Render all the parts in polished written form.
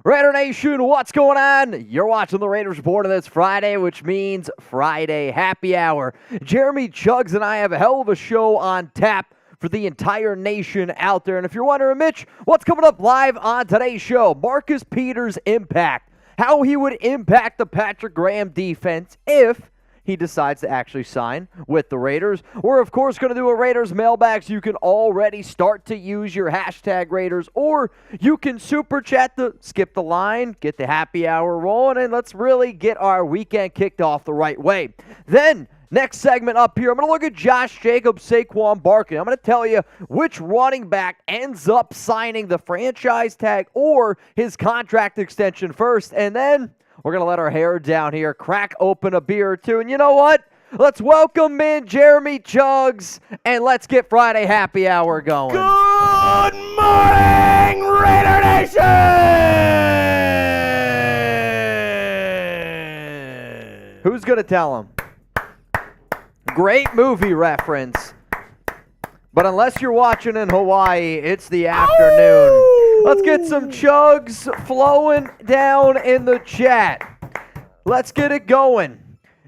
Raider Nation, what's going on? You're watching the Raiders Report on this Friday, which means Friday Happy Hour. Jeremy Chuggs and I have a hell of a show on tap for the entire nation out there. And if you're wondering, Mitch, what's coming up live on today's show? Marcus Peters' impact. How he would impact the Patrick Graham defense if he decides to actually sign with the Raiders. We're, of course, going to do a Raiders mailbag, so you can already start to use your hashtag Raiders, or you can super chat skip the line, get the happy hour rolling, and let's really get our weekend kicked off the right way. Then, next segment up here, I'm going to look at Josh Jacobs, Saquon Barkley. I'm going to tell you which running back ends up signing the franchise tag or his contract extension first, and then we're going to let our hair down here, crack open a beer or two, and you know what? Let's welcome in Jeremy Chuggs, and let's get Friday Happy Hour going. Good morning, Raider Nation! Who's going to tell him? Great movie reference. But unless you're watching in Hawaii, it's the afternoon. Oh! Let's get some chugs flowing down in the chat. Let's get it going.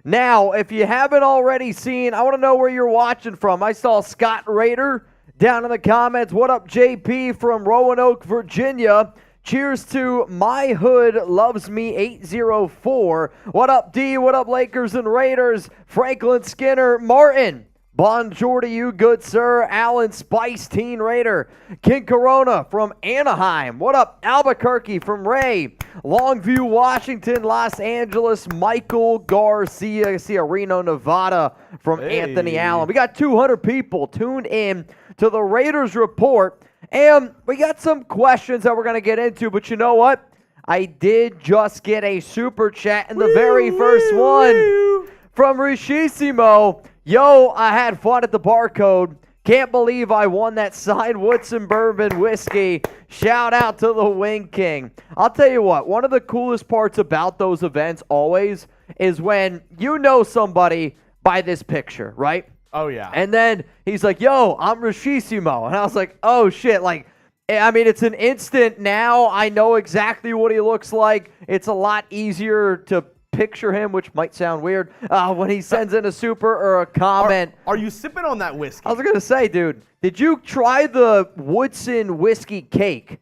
Now, if you haven't already seen, I want to know where you're watching from. I saw Scott Raider down in the comments. What up, JP from Roanoke, Virginia? Cheers to My Hood Loves Me 804. What up, D? What up, Lakers and Raiders? Franklin Skinner, Martin. Bonjour to you, good sir. Alan Spice, Teen Raider. King Corona from Anaheim. What up, Albuquerque from Ray. Longview, Washington, Los Angeles. Michael Garcia. I see a Reno, Nevada from Anthony Allen. We got 200 people tuned in to the Raiders Report. And we got some questions that we're going to get into. But you know what? I did just get a super chat in the very first one from Rishissimo. Yo, I had fun at the barcode. Can't believe I won that signed Woodson Bourbon whiskey. Shout out to the Wing King. I'll tell you what, one of the coolest parts about those events always is when you know somebody by this picture, right? Oh, yeah. And then he's like, yo, I'm Rishissimo. And I was like, oh, shit. Like, I mean, it's an instant now. I know exactly what he looks like. It's a lot easier to picture him, which might sound weird, when he sends in a super or a comment. Are you sipping on that whiskey? I was going to say, dude, did you try the Woodson whiskey cake?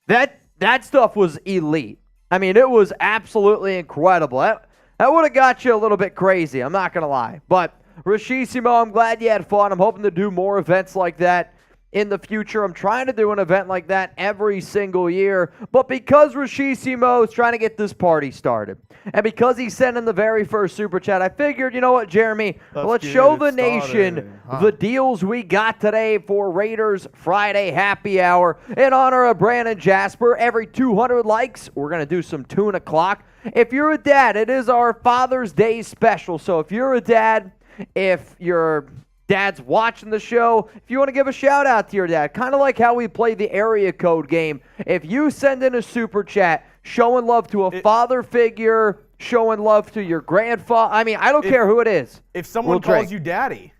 That stuff was elite. I mean, it was absolutely incredible. That would have got you a little bit crazy, I'm not going to lie. But, Rishissimo, I'm glad you had fun. I'm hoping to do more events like that in the future. I'm trying to do an event like that every single year, but because Rishissimo is trying to get this party started, and because he sent in the very first super chat, I figured, you know what, Jeremy, let's show the nation the deals we got today for Raiders Friday Happy Hour. In honor of Brandon Jasper, every 200 likes, we're going to do some tune o'clock. If you're a dad, it is our Father's Day special, so if you're a dad, if you're dad's watching the show, if you want to give a shout out to your dad, kind of like how we play the area code game, if you send in a super chat showing love to a father figure, showing love to your grandfather, I mean, I don't care who it is. If someone calls you daddy.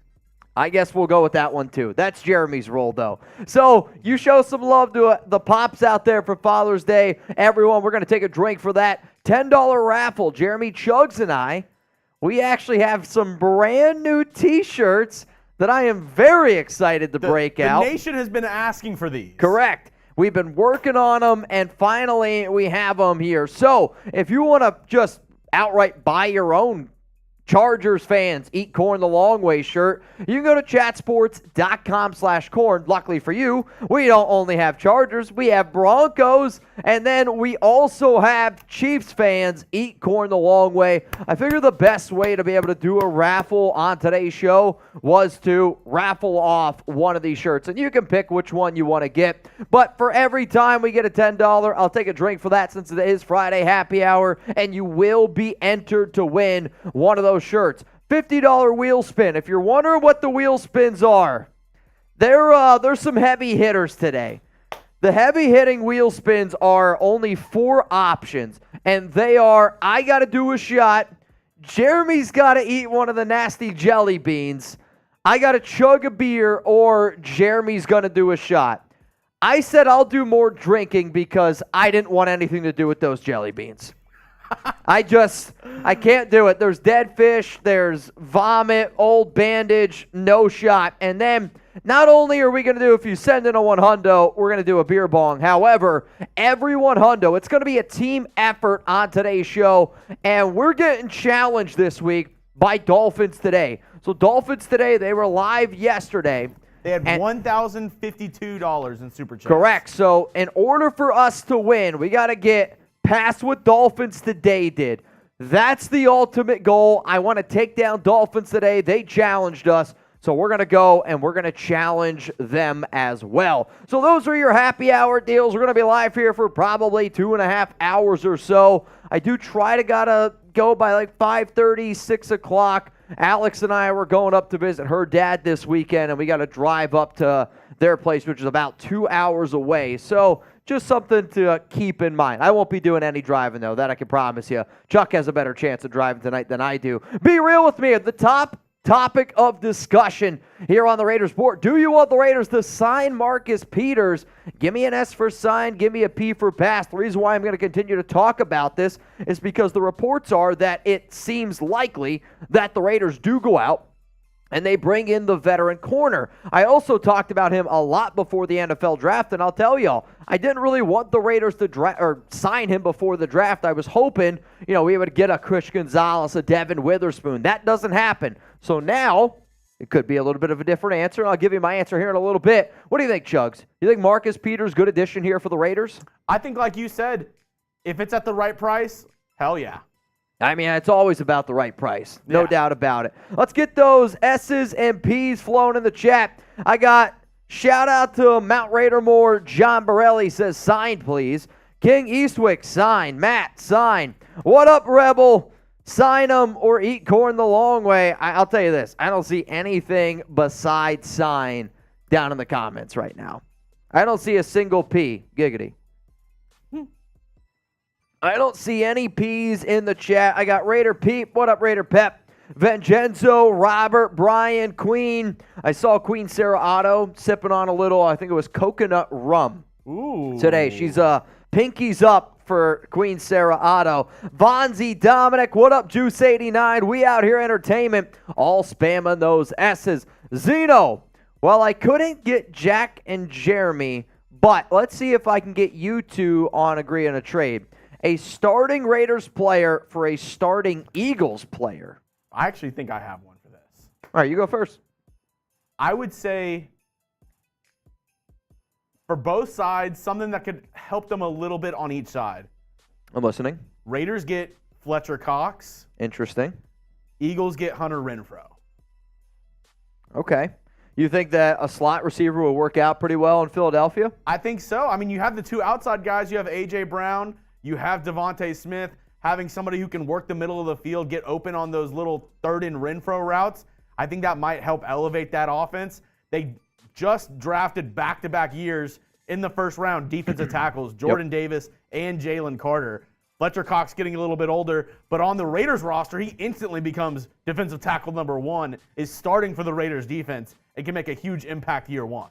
I guess we'll go with that one too. That's Jeremy's role, though. So you show some love to the pops out there for Father's Day. Everyone, we're going to take a drink for that $10 raffle. Jeremy Chuggs and I, we actually have some brand new T-shirts that I am very excited to break out. The nation has been asking for these. Correct. We've been working on them, and finally we have them here. So if you want to just outright buy your own Chargers fans eat corn the long way shirt, you can go to chatsports.com/corn. Luckily for you, we don't only have Chargers, we have Broncos, and then we also have Chiefs fans eat corn the long way. I figured the best way to be able to do a raffle on today's show was to raffle off one of these shirts, and you can pick which one you want to get. But for every time we get a $10, I'll take a drink for that since it is Friday Happy Hour, and you will be entered to win one of those shirts. $50 wheel spin. If you're wondering what the wheel spins are, there's some heavy hitters today. The heavy hitting wheel spins are only 4 options, and they are: I got to do a shot, Jeremy's got to eat one of the nasty jelly beans, I got to chug a beer, or Jeremy's going to do a shot. I said I'll do more drinking because I didn't want anything to do with those jelly beans. I can't do it. There's dead fish, there's vomit, old bandage, no shot. And then not only are we going to do, if you send in a 100, we're going to do a beer bong. However, every 100, it's going to be a team effort on today's show. And we're getting challenged this week by Dolphins Today. So Dolphins Today, they were live yesterday. They had $1,052 in Super Chats. Correct. So in order for us to win, we got to get past what Dolphins Today did. That's the ultimate goal. I want to take down Dolphins Today. They challenged us. So we're going to go and we're going to challenge them as well. So those are your happy hour deals. We're going to be live here for probably 2.5 hours or so. I do try to gotta go by like 5:30, 6 o'clock. Alex and I were going up to visit her dad this weekend, and we got to drive up to their place, which is about 2 hours away. So just something to keep in mind. I won't be doing any driving, though. That I can promise you. Chuck has a better chance of driving tonight than I do. Be real with me. At the top topic of discussion here on the Raiders board. Do you want the Raiders to sign Marcus Peters? Give me an S for sign. Give me a P for pass. The reason why I'm going to continue to talk about this is because the reports are that it seems likely that the Raiders do go out and they bring in the veteran corner. I also talked about him a lot before the NFL draft, and I'll tell y'all, I didn't really want the Raiders to sign him before the draft. I was hoping, we would get a Chris Gonzalez, a Devin Witherspoon. That doesn't happen. So now, it could be a little bit of a different answer, and I'll give you my answer here in a little bit. What do you think, Chugs? You think Marcus Peters, good addition here for the Raiders? I think, like you said, if it's at the right price, hell yeah. I mean, it's always about the right price. No doubt about it. Let's get those S's and P's flowing in the chat. I got shout out to Mount Raidermore. John Borelli says, sign, please. King Eastwick, sign. Matt, sign. What up, Rebel? Sign them or eat corn the long way. I'll tell you this. I don't see anything besides sign down in the comments right now. I don't see a single P. Giggity. I don't see any P's in the chat. I got Raider Pete. What up, Raider Pep? Vincenzo, Robert, Brian, Queen. I saw Queen Sarah Otto sipping on a little, I think it was coconut rum. Ooh. Today. She's pinkies up for Queen Sarah Otto. Vonzie Dominic. What up, Juice 89? We out here entertainment. All spamming those S's. Zeno. Well, I couldn't get Jack and Jeremy, but let's see if I can get you two on agree on a trade. A starting Raiders player for a starting Eagles player. I actually think I have one for this. All right, you go first. I would say for both sides, something that could help them a little bit on each side. I'm listening. Raiders get Fletcher Cox. Interesting. Eagles get Hunter Renfrow. Okay. You think that a slot receiver will work out pretty well in Philadelphia? I think so. I mean, you have the two outside guys. You have A.J. Brown. You have Devontae Smith. Having somebody who can work the middle of the field, get open on those little third and Renfrow routes, I think that might help elevate that offense. They just drafted back-to-back years in the first round defensive tackles, Jordan Davis and Jalen Carter. Fletcher Cox getting a little bit older, but on the Raiders roster, he instantly becomes defensive tackle number one, is starting for the Raiders defense, and can make a huge impact year one.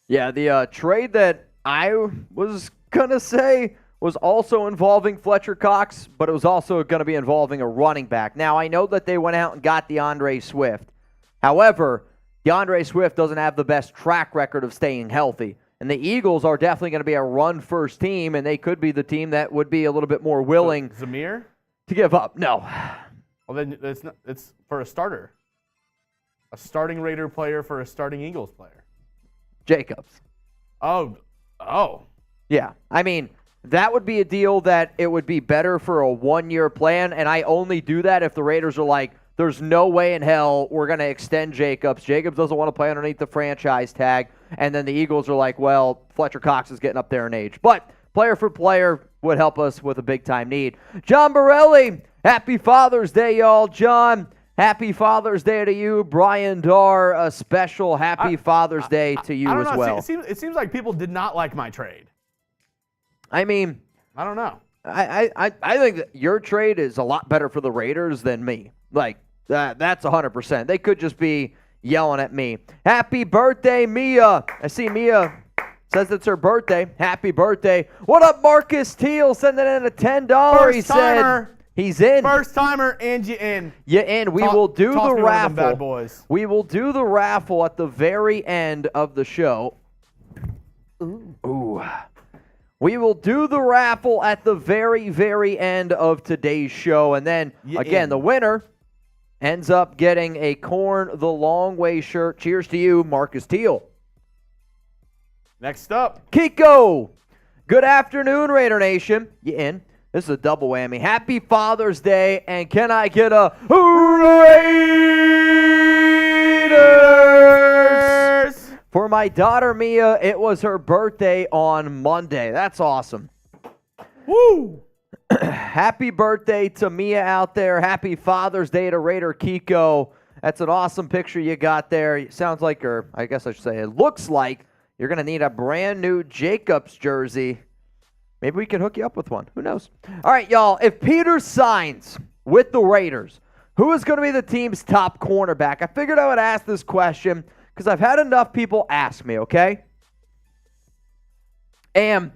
Yeah, the trade that I was going to say was also involving Fletcher Cox, but it was also going to be involving a running back. Now, I know that they went out and got DeAndre Swift. However, DeAndre Swift doesn't have the best track record of staying healthy. And the Eagles are definitely going to be a run-first team, and they could be the team that would be a little bit more willing Zamir? To give up. No. Well, then it's for a starter. A starting Raider player for a starting Eagles player. Jacobs. Oh. Yeah. I mean, that would be a deal that it would be better for a one-year plan, and I only do that if the Raiders are like, there's no way in hell we're going to extend Jacobs. Jacobs doesn't want to play underneath the franchise tag, and then the Eagles are like, well, Fletcher Cox is getting up there in age. But player for player would help us with a big-time need. John Borelli, happy Father's Day, y'all. John, happy Father's Day to you. Brian Darr, a special happy Father's Day to you as well. It seems like people did not like my trade. I mean, I don't know. I think that your trade is a lot better for the Raiders than me. Like, that's 100%. They could just be yelling at me. Happy birthday, Mia. I see Mia Says it's her birthday. Happy birthday. What up, Marcus Teal? Sending in a $10. He said he's in. First timer, and you in. You in. We will do the raffle. Bad boys. We will do the raffle at the very end of the show. Ooh. We will do the raffle at the very, very end of today's show. And then, the winner ends up getting a Corn the Long Way shirt. Cheers to you, Marcus Teal. Next up, Kiko. Good afternoon, Raider Nation. You in? This is a double whammy. Happy Father's Day, and can I get a Raiders? For my daughter, Mia, it was her birthday on Monday. That's awesome. Woo! Happy birthday to Mia out there. Happy Father's Day to Raider Kiko. That's an awesome picture you got there. It sounds like, or I guess I should say, it looks like you're going to need a brand new Jacobs jersey. Maybe we can hook you up with one. Who knows? All right, y'all. If Peters signs with the Raiders, who is going to be the team's top cornerback? I figured I would ask this question because I've had enough people ask me, okay? And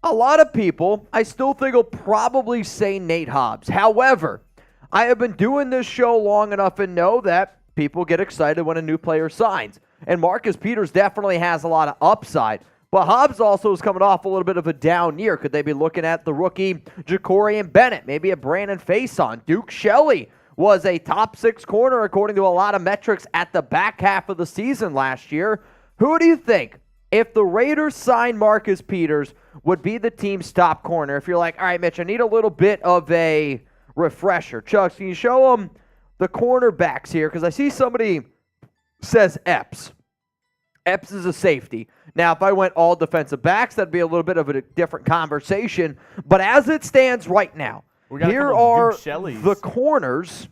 a lot of people, I still think, will probably say Nate Hobbs. However, I have been doing this show long enough and know that people get excited when a new player signs. And Marcus Peters definitely has a lot of upside. But Hobbs also is coming off a little bit of a down year. Could they be looking at the rookie Jacorian Bennett, maybe a Brandon Faison? Duke Shelley was a top 6 corner according to a lot of metrics at the back half of the season last year. Who do you think, if the Raiders sign Marcus Peters, would be the team's top corner? If you're like, all right, Mitch, I need a little bit of a refresher. Chucks, can you show them the cornerbacks here? Because I see somebody says Epps. Epps is a safety. Now, if I went all defensive backs, that'd be a little bit of a different conversation. But as it stands right now, here are the corners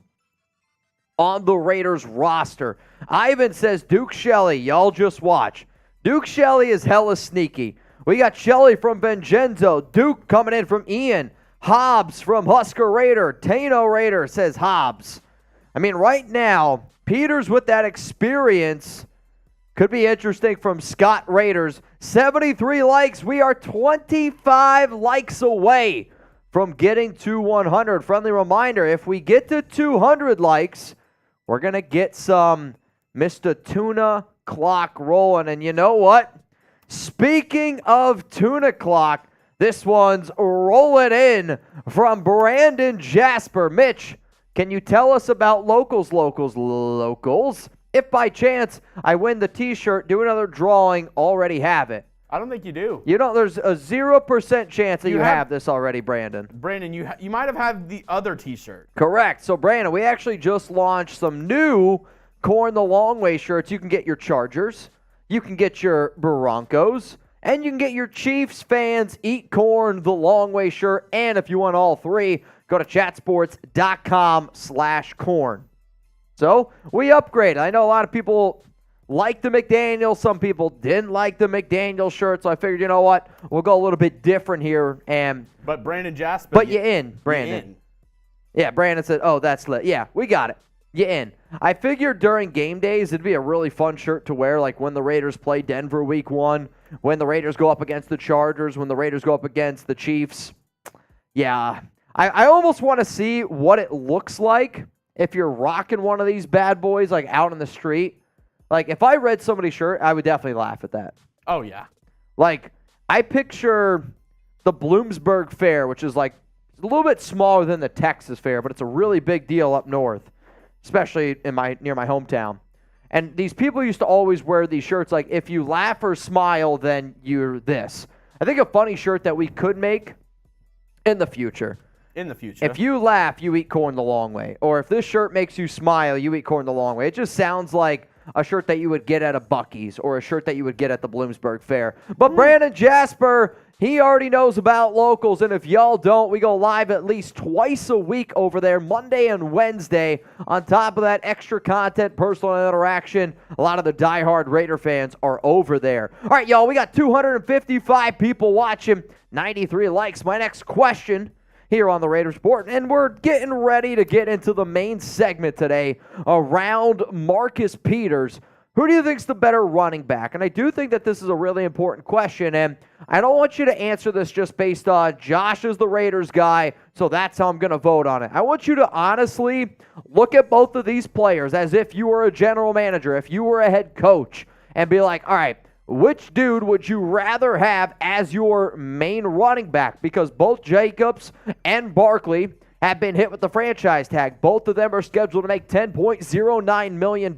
on the Raiders roster. Ivan says Duke Shelley. Y'all just watch. Duke Shelley is hella sneaky. We got Shelley from Vincenzo. Duke coming in from Ian. Hobbs from Husker Raider. Tano Raider says Hobbs. I mean, right now, Peters with that experience could be interesting from Scott Raiders. 73 likes. We are 25 likes away from getting to 100. Friendly reminder, if we get to 200 likes, we're going to get some Mr. Tuna Clock rolling. And you know what? Speaking of Tuna Clock, this one's rolling in from Brandon Jasper. Mitch, can you tell us about locals? If by chance I win the t-shirt, do another drawing, already have it. I don't think you do. You don't. There's a 0% chance that you have this already, Brandon. Brandon, you might have had the other t-shirt. Correct. So, Brandon, we actually just launched some new Corn the Long Way shirts. You can get your Chargers, you can get your Broncos, and you can get your Chiefs fans Eat Corn the Long Way shirt. And if you want all three, go to chatsports.com/corn. So, we upgraded. I know a lot of people like the McDaniel. Some people didn't like the McDaniel shirt. So, I figured, you know what? We'll go a little bit different here. But Brandon Jasper. But you in, Brandon. In. Yeah, Brandon said, oh, that's lit. Yeah, we got it. You in. I figured during game days, it'd be a really fun shirt to wear, like when the Raiders play Denver week 1, when the Raiders go up against the Chargers, when the Raiders go up against the Chiefs. Yeah, I almost want to see what it looks like if you're rocking one of these bad boys, like out in the street. Like, if I read somebody's shirt, I would definitely laugh at that. Oh, yeah. Like, I picture the Bloomsburg Fair, which is like a little bit smaller than the Texas Fair, but it's a really big deal up north, especially near my hometown. And these people used to always wear these shirts like, if you laugh or smile, then you're this. I think a funny shirt that we could make in the future. If you laugh, you eat corn the long way. Or if this shirt makes you smile, you eat corn the long way. It just sounds like a shirt that you would get at a Buc-ee's or a shirt that you would get at the Bloomsburg Fair. But Brandon Jasper, he already knows about locals, and if y'all don't, we go live at least twice a week over there, Monday and Wednesday. On top of that, extra content, personal interaction. A lot of the diehard Raider fans are over there. All right, y'all, we got 255 people watching, 93 likes. My next question here on the Raiders Report, and we're getting ready to get into the main segment today around Marcus Peters. Who do you think's the better running back? And I do think that this is a really important question, and I don't want you to answer this just based on Josh is the Raiders guy, so that's how I'm going to vote on it. I want you to honestly look at both of these players as if you were a general manager, if you were a head coach, and be like, all right, which dude would you rather have as your main running back? Because both Jacobs and Barkley have been hit with the franchise tag. Both of them are scheduled to make $10.09 million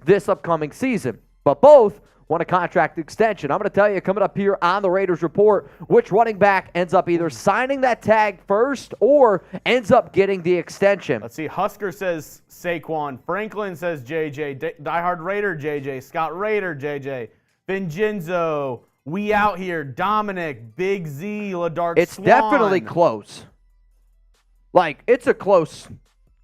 this upcoming season. But both want a contract extension. I'm going to tell you coming up here on the Raiders Report which running back ends up either signing that tag first or ends up getting the extension. Let's see. Husker says Saquon. Franklin says JJ. Diehard Raider JJ. Scott Raider JJ. Vincenzo. We out here. Dominic. Big Z. Ladart It's Swan. definitely close. Like, it's a close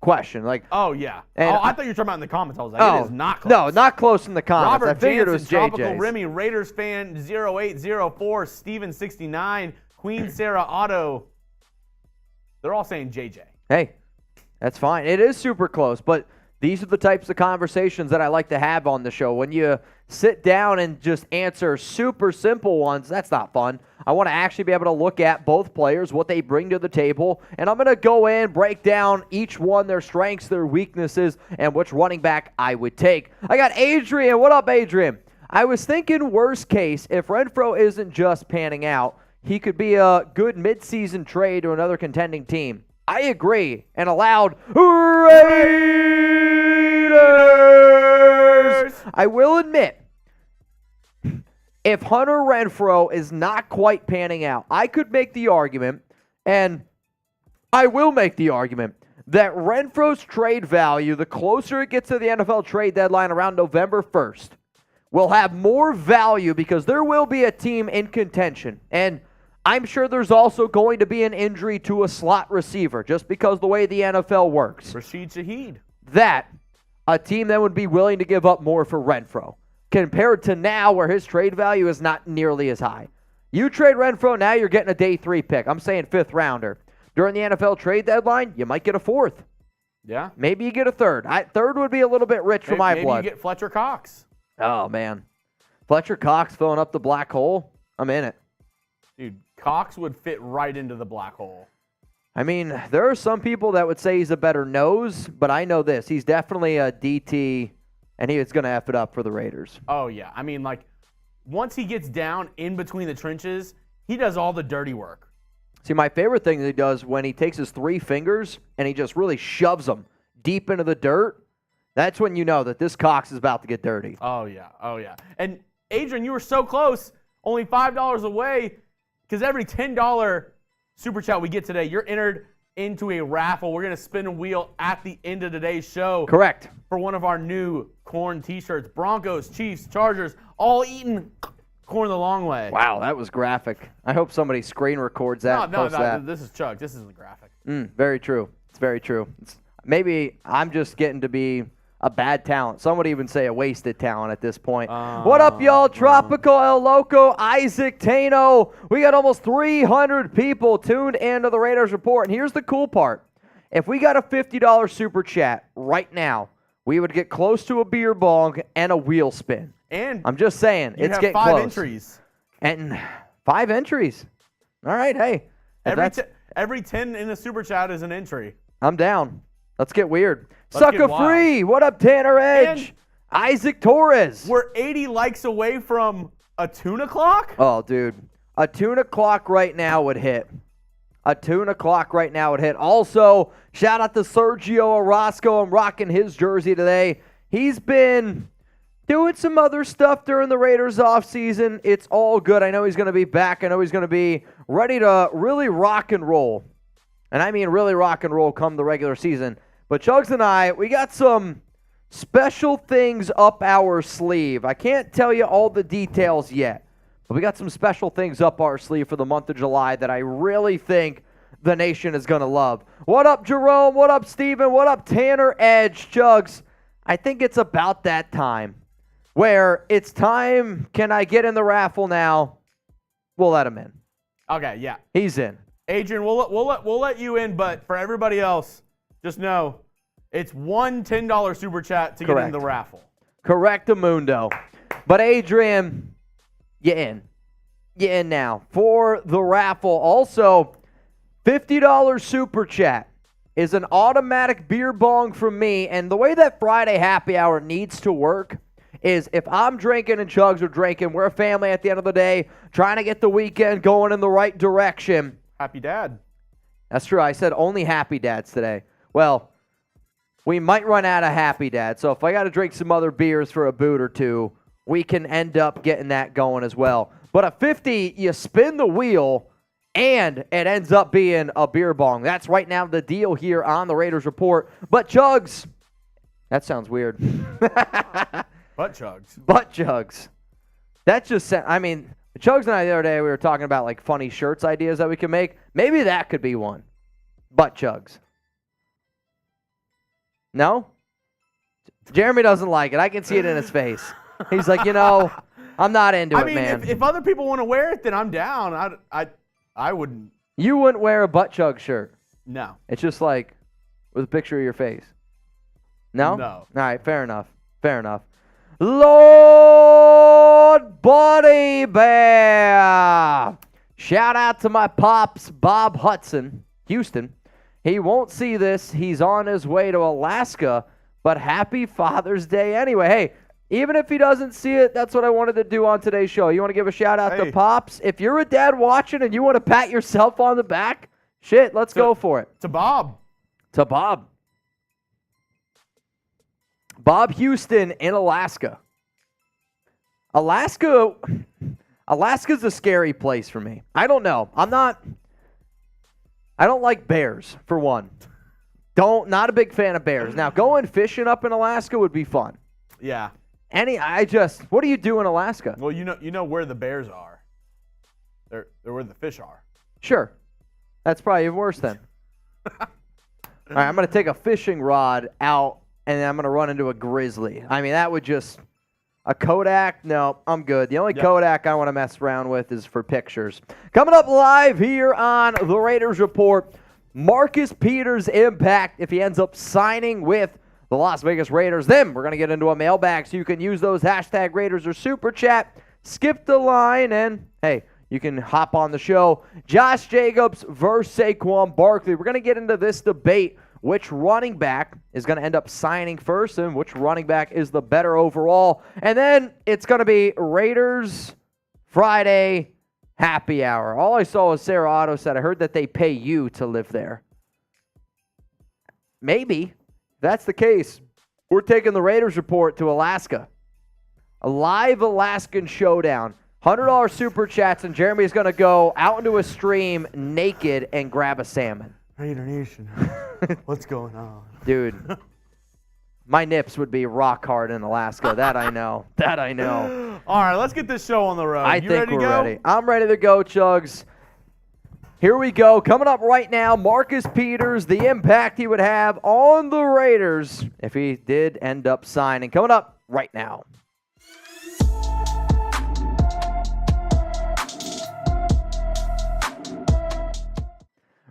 question. Like, Oh, yeah. And I thought you were talking about in the comments. I was like, it is not close. No, not close in the comments. Robert I figured Jansen, it was Tropical JJ's. Remy, Raiders fan 0804, Steven 69, Queen Sarah Otto. They're all saying JJ. Hey, that's fine. It is super close, but these are the types of conversations that I like to have on the show. When you sit down and just answer super simple ones, that's not fun. I want to actually be able to look at both players, what they bring to the table, and I'm going to go in, break down each one, their strengths, their weaknesses, and which running back I would take. I got Adrian. What up, Adrian? I was thinking worst case, if Renfrow isn't just panning out, he could be a good midseason trade to another contending team. I agree, and allowed Raiders. I will admit, if Hunter Renfrow is not quite panning out, I could make the argument, and I will make the argument, that Renfrow's trade value, the closer it gets to the NFL trade deadline around November 1st, will have more value because there will be a team in contention. And I'm sure there's also going to be an injury to a slot receiver just because the way the NFL works. Rashid Shaheed. That a team that would be willing to give up more for Renfrow compared to now where his trade value is not nearly as high. You trade Renfrow, now you're getting a day 3 pick. I'm saying 5th rounder. During the NFL trade deadline, you might get a 4th. Yeah. Maybe you get a 3rd. 3rd would be a little bit rich for my blood. Maybe you get Fletcher Cox. Oh, man. Fletcher Cox filling up the black hole. I'm in it. Dude, Cox would fit right into the black hole. I mean, there are some people that would say he's a better nose, but I know this. He's definitely a DT, and he is going to F it up for the Raiders. Oh, yeah. I mean, like, once he gets down in between the trenches, he does all the dirty work. See, my favorite thing that he does when he takes his 3 fingers and he just really shoves them deep into the dirt, that's when you know that this Cox is about to get dirty. Oh, yeah. Oh, yeah. And, Adrian, you were so close, only $5 away, because every $10 Super Chat we get today, you're entered into a raffle. We're going to spin a wheel at the end of today's show. Correct. For one of our new corn t-shirts. Broncos, Chiefs, Chargers, all eating corn the long way. Wow, that was graphic. I hope somebody screen records that and posts that. This is Chuck. This isn't graphic. Very true. It's very true. Maybe I'm just getting to be a bad talent. Some would even say a wasted talent at this point. What up, y'all? Tropical El Loco, Isaac Tano. We got almost 300 people tuned into the Raiders Report. And here's the cool part. If we got a $50 super chat right now, we would get close to a beer bong and a wheel spin. And I'm just saying, it's getting 5 close. entries. And 5 entries. All right, hey. Every 10 in the super chat is an entry. I'm down. Let's get weird. Let's Sucker get wild. free. What up, Tanner Edge? And Isaac Torres. we're 80 likes away from a tuna clock? Oh, dude. A tuna clock right now would hit. A tuna clock right now would hit. Also, shout out to Sergio Orozco. I'm rocking his jersey today. He's been doing some other stuff during the Raiders offseason. It's all good. I know he's going to be back. I know he's going to be ready to really rock and roll. And I mean really rock and roll come the regular season. But Chugs and I, we got some special things up our sleeve. I can't tell you all the details yet, but we got some special things up our sleeve for the month of July that I really think the nation is going to love. What up, Jerome? What up, Steven? What up, Tanner Edge? Chugs, I think it's about that time where it's time. Can I get in the raffle now? We'll let him in. Okay, yeah. He's in. Adrian, we'll let you in, but for everybody else, just know it's one $10 super chat to get in the raffle. Correctamundo. But Adrian, you in. You in now. For the raffle, also, $50 super chat is an automatic beer bong from me. And the way that Friday happy hour needs to work is if I'm drinking and Chugs are drinking, we're a family at the end of the day, trying to get the weekend going in the right direction. Happy dad. That's true. I said only happy dads today. Well, we might run out of happy dads. So if I got to drink some other beers for a boot or two, we can end up getting that going as well. But a 50, you spin the wheel, and it ends up being a beer bong. That's right now the deal here on the Raiders Report. But Chugs, that sounds weird. Butt chugs. Butt chugs. That just, I mean, Chugs and I the other day, we were talking about like funny shirts ideas that we could make. Maybe that could be one. Butt chugs. No? Jeremy doesn't like it. I can see it in his face. He's like, I'm not into it, man. If other people want to wear it, then I'm down. I wouldn't. You wouldn't wear a butt chug shirt. No. It's just like with a picture of your face. No? No. All right, fair enough. Fair enough. Lord Buddy Bear. Shout out to my pops, Bob Hudson, Houston. He won't see this. He's on his way to Alaska, but happy Father's Day anyway. Hey, even if he doesn't see it, that's what I wanted to do on today's show. You want to give a shout out to Pops? If you're a dad watching and you want to pat yourself on the back, shit, let's go for it. To Bob. To Bob. Bob Houston in Alaska. Alaska's a scary place for me. I don't know. I don't like bears, for one. Not a big fan of bears. Now, going fishing up in Alaska would be fun. Yeah. What do you do in Alaska? Well, you know where the bears are. They're where the fish are. Sure. That's probably even worse then. All right, I'm going to take a fishing rod out, and then I'm going to run into a grizzly. I mean, that would just... A Kodak? No, I'm good. The only Kodak I want to mess around with is for pictures. Coming up live here on the Raiders Report, Marcus Peters' impact if he ends up signing with the Las Vegas Raiders. Then we're going to get into a mailbag, so you can use those hashtag Raiders or Super Chat. Skip the line, and hey, you can hop on the show. Josh Jacobs versus Saquon Barkley. We're going to get into this debate. Which running back is going to end up signing first, and which running back is the better overall? And then it's going to be Raiders Friday happy hour. All I saw was Sarah Otto said, I heard that they pay you to live there. Maybe. If that's the case, we're taking the Raiders Report to Alaska. A live Alaskan showdown. $100 super chats, and Jeremy's going to go out into a stream naked and grab a salmon. Raider Nation. What's going on? Dude, my nips would be rock hard in Alaska. That I know. That I know. All right, let's get this show on the road. I think we're ready. I'm ready to go, Chugs. Here we go. Coming up right now, Marcus Peters, the impact he would have on the Raiders if he did end up signing. Coming up right now.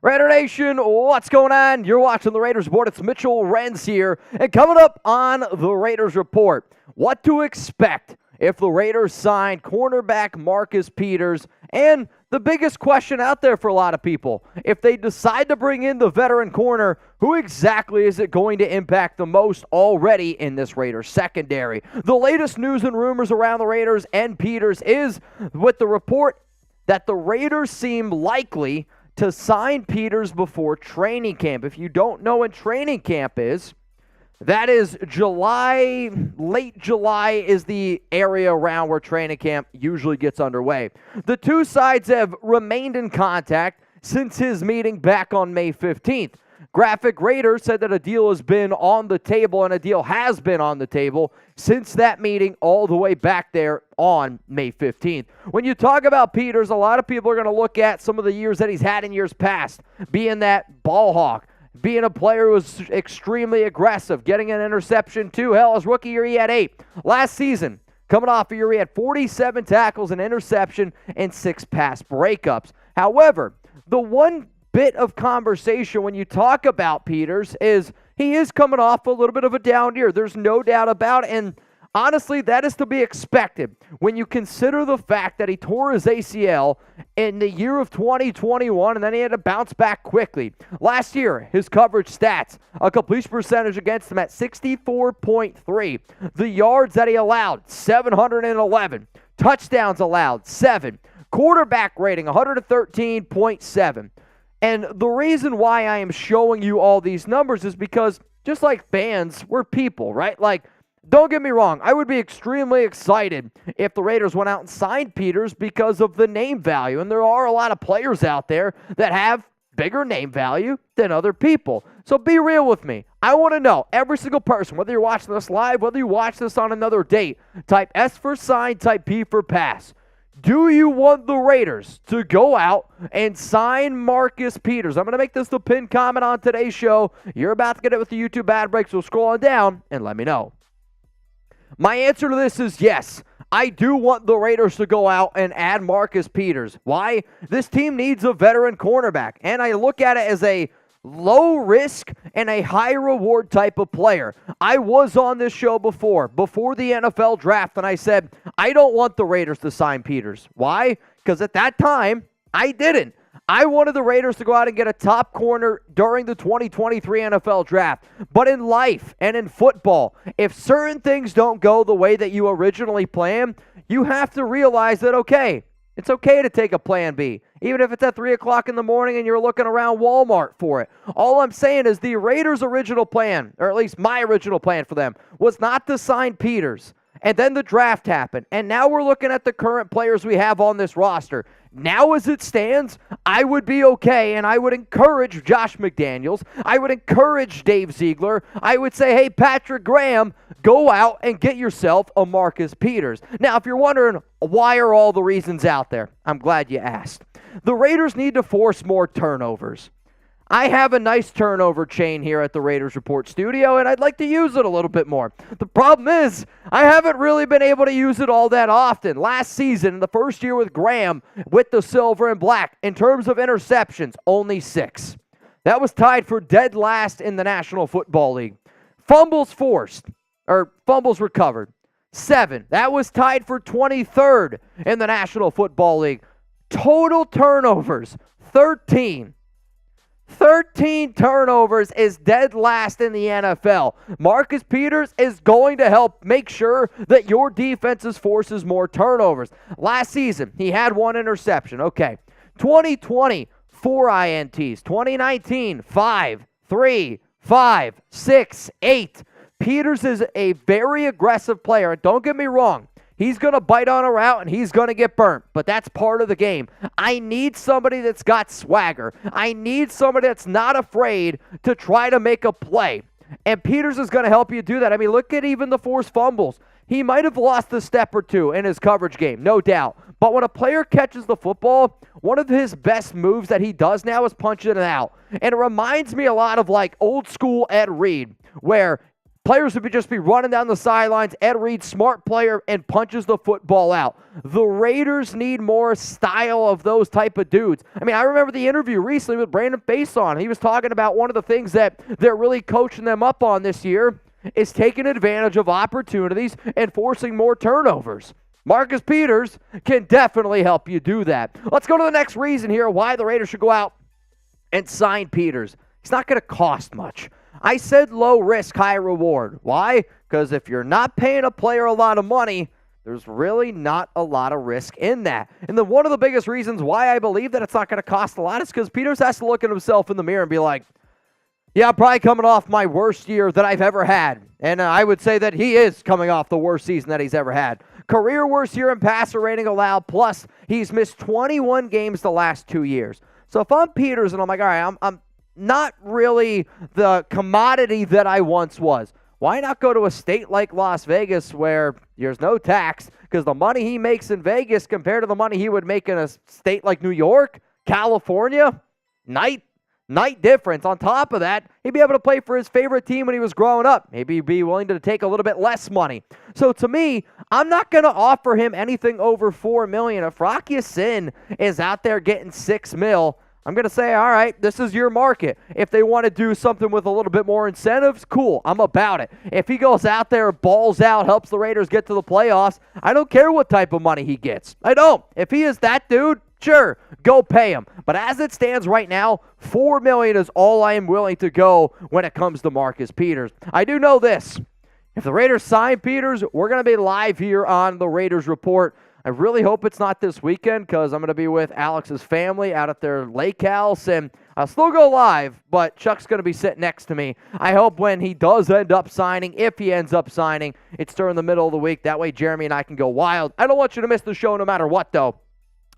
Raider Nation, what's going on? You're watching the Raiders Report. It's Mitchell Renz here. And coming up on the Raiders Report, what to expect if the Raiders sign cornerback Marcus Peters, and the biggest question out there for a lot of people, if they decide to bring in the veteran corner, who exactly is it going to impact the most already in this Raiders secondary? The latest news and rumors around the Raiders and Peters is with the report that the Raiders seem likely to sign Peters before training camp. If you don't know when training camp is, that is July, late July is the area around where training camp usually gets underway. The two sides have remained in contact since his meeting back on May 15th. Graphic Raiders said that a deal has been on the table, and a deal has been on the table since that meeting all the way back there on May 15th. When you talk about Peters, a lot of people are going to look at some of the years that he's had in years past, being that ball hawk, being a player who was extremely aggressive, getting an interception too. Hell, his rookie year he had 8. Last season, coming off a year, he had 47 tackles, an interception, and 6 pass breakups. However, the one bit of conversation when you talk about Peters is he is coming off a little bit of a down year. There's no doubt about it. And Honestly, that is to be expected when you consider the fact that he tore his ACL in the year of 2021, and then he had to bounce back quickly. Last year, his coverage stats, a completion percentage against him at 64.3. The yards that he allowed, 711. Touchdowns allowed, 7. Quarterback rating, 113.7. And the reason why I am showing you all these numbers is because just like fans, we're people, right? Like, don't get me wrong, I would be extremely excited if the Raiders went out and signed Peters because of the name value. And there are a lot of players out there that have bigger name value than other people. So be real with me. I want to know, every single person, whether you're watching this live, whether you watch this on another date, type S for sign, type P for pass. Do you want the Raiders to go out and sign Marcus Peters? I'm going to make this the pinned comment on today's show. You're about to get it with the YouTube ad break, so scroll on down and let me know. My answer to this is yes. I do want the Raiders to go out and add Marcus Peters. Why? This team needs a veteran cornerback, and I look at it as a low risk and a high reward type of player. I was on this show before the NFL draft, and I said, I don't want the Raiders to sign Peters. Why? Because at that time, I didn't. I wanted the Raiders to go out and get a top corner during the 2023 NFL draft. But in life and in football, if certain things don't go the way that you originally planned, you have to realize that, okay, it's okay to take a plan B, even if it's at 3 o'clock in the morning and you're looking around Walmart for it. All I'm saying is the Raiders' original plan, or at least my original plan for them, was not to sign Peters. And then the draft happened. And now we're looking at the current players we have on this roster. Now as it stands, I would be okay, and I would encourage Josh McDaniels. I would encourage Dave Ziegler. I would say, hey, Patrick Graham, go out and get yourself a Marcus Peters. Now, if you're wondering, why are all the reasons out there? I'm glad you asked. The Raiders need to force more turnovers. I have a nice turnover chain here at the Raiders Report studio, and I'd like to use it a little bit more. The problem is, I haven't really been able to use it all that often. Last season, in the first year with Graham, with the silver and black, in terms of interceptions, only 6. That was tied for dead last in the National Football League. Fumbles forced, or fumbles recovered, 7. That was tied for 23rd in the National Football League. Total turnovers, 13. 13 turnovers is dead last in the NFL. Marcus Peters is going to help make sure that your defense forces more turnovers. Last season, he had 1 interception. Okay. 2020, 4 INTs. 2019, 5, 3, 5, 6, 8. Peters is a very aggressive player. Don't get me wrong. He's going to bite on a route and he's going to get burnt, but that's part of the game. I need somebody that's got swagger. I need somebody that's not afraid to try to make a play. And Peters is going to help you do that. I mean, look at even the forced fumbles. He might have lost a step or two in his coverage game, no doubt. But when a player catches the football, one of his best moves that he does now is punching it out. And it reminds me a lot of like old school Ed Reed, where players would just be running down the sidelines. Ed Reed, smart player, and punches the football out. The Raiders need more style of those type of dudes. I mean, I remember the interview recently with Brandon Faison. He was talking about one of the things that they're really coaching them up on this year is taking advantage of opportunities and forcing more turnovers. Marcus Peters can definitely help you do that. Let's go to the next reason here why the Raiders should go out and sign Peters. He's not going to cost much. I said low risk, high reward. Why? Because if you're not paying a player a lot of money, there's really not a lot of risk in that. And then one of the biggest reasons why I believe that it's not going to cost a lot is because Peters has to look at himself in the mirror and be like, yeah, I'm probably coming off my worst year that I've ever had. And I would say that he is coming off the worst season that he's ever had. Career worst year in passer rating allowed, plus he's missed 21 games the last 2 years. So if I'm Peters and I'm like, all right, I'm not really the commodity that I once was. Why not go to a state like Las Vegas where there's no tax? Because the money he makes in Vegas compared to the money he would make in a state like New York, California, night difference. On top of that, he'd be able to play for his favorite team when he was growing up. Maybe he'd be willing to take a little bit less money. So to me, I'm not going to offer him anything over $4 million. If Rocky Sin is out there getting $6 million, I'm going to say, all right, this is your market. If they want to do something with a little bit more incentives, cool, I'm about it. If he goes out there, balls out, helps the Raiders get to the playoffs, I don't care what type of money he gets. I don't. If he is that dude, sure, go pay him. But as it stands right now, $4 million is all I am willing to go when it comes to Marcus Peters. I do know this. If the Raiders sign Peters, we're going to be live here on the Raiders Report. I really hope it's not this weekend because I'm going to be with Alex's family out at their lake house, and I'll still go live, but Chuck's going to be sitting next to me. I hope when he does end up signing, if he ends up signing, it's during the middle of the week. That way Jeremy and I can go wild. I don't want you to miss the show no matter what, though.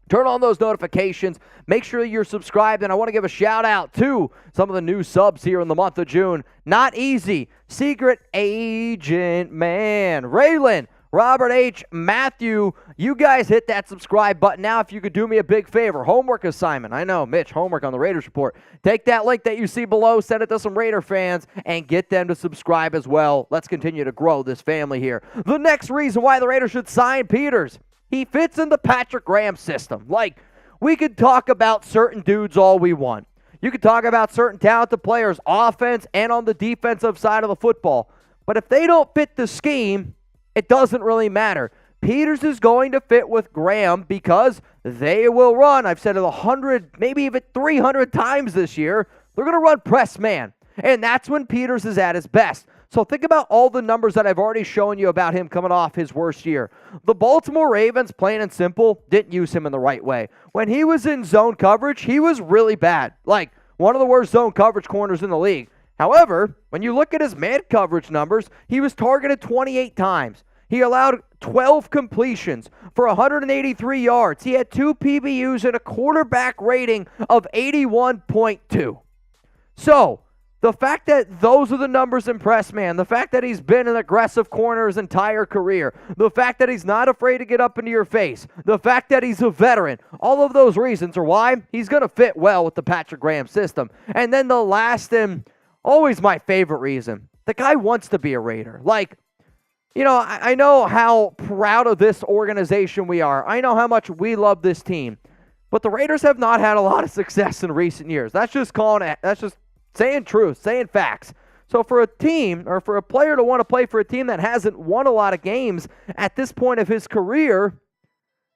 Turn on those notifications. Make sure you're subscribed. And I want to give a shout out to some of the new subs here in the month of June. Not Easy, Secret Agent Man, Raylan, Robert H., Matthew, you guys hit that subscribe button. Now, if you could do me a big favor, homework assignment. I know, Mitch, homework on the Raiders Report. Take that link that you see below, send it to some Raider fans, and get them to subscribe as well. Let's continue to grow this family here. The next reason why the Raiders should sign Peters, he fits in the Patrick Graham system. Like, we could talk about certain dudes all we want. You could talk about certain talented players, offense and on the defensive side of the football. But if they don't fit the scheme, it doesn't really matter. Peters is going to fit with Graham because they will run. I've said it 100, maybe even 300 times this year. They're going to run press man. And that's when Peters is at his best. So think about all the numbers that I've already shown you about him coming off his worst year. The Baltimore Ravens, plain and simple, didn't use him in the right way. When he was in zone coverage, he was really bad. Like, one of the worst zone coverage corners in the league. However, when you look at his man coverage numbers, he was targeted 28 times. He allowed 12 completions for 183 yards. He had 2 PBUs and a quarterback rating of 81.2. So, the fact that those are the numbers impress, man. The fact that he's been an aggressive corner his entire career. The fact that he's not afraid to get up into your face. The fact that he's a veteran. All of those reasons are why he's going to fit well with the Patrick Graham system. And then the last and always my favorite reason. The guy wants to be a Raider. Like, you know, I know how proud of this organization we are. I know how much we love this team. But the Raiders have not had a lot of success in recent years. That's just saying truth, saying facts. So for a team, or for a player to want to play for a team that hasn't won a lot of games at this point of his career,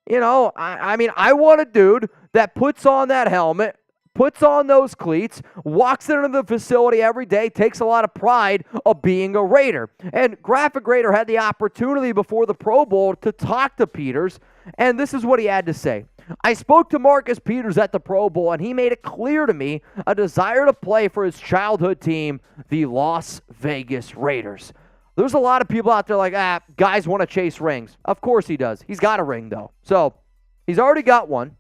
you know, I mean, I want a dude that puts on that helmet, puts on those cleats, walks into the facility every day, takes a lot of pride of being a Raider. And Graphic Raider had the opportunity before the Pro Bowl to talk to Peters, and this is what he had to say. I spoke to Marcus Peters at the Pro Bowl, and he made it clear to me a desire to play for his childhood team, the Las Vegas Raiders. There's a lot of people out there like, guys want to chase rings. Of course he does. He's got a ring, though. So he's already got one.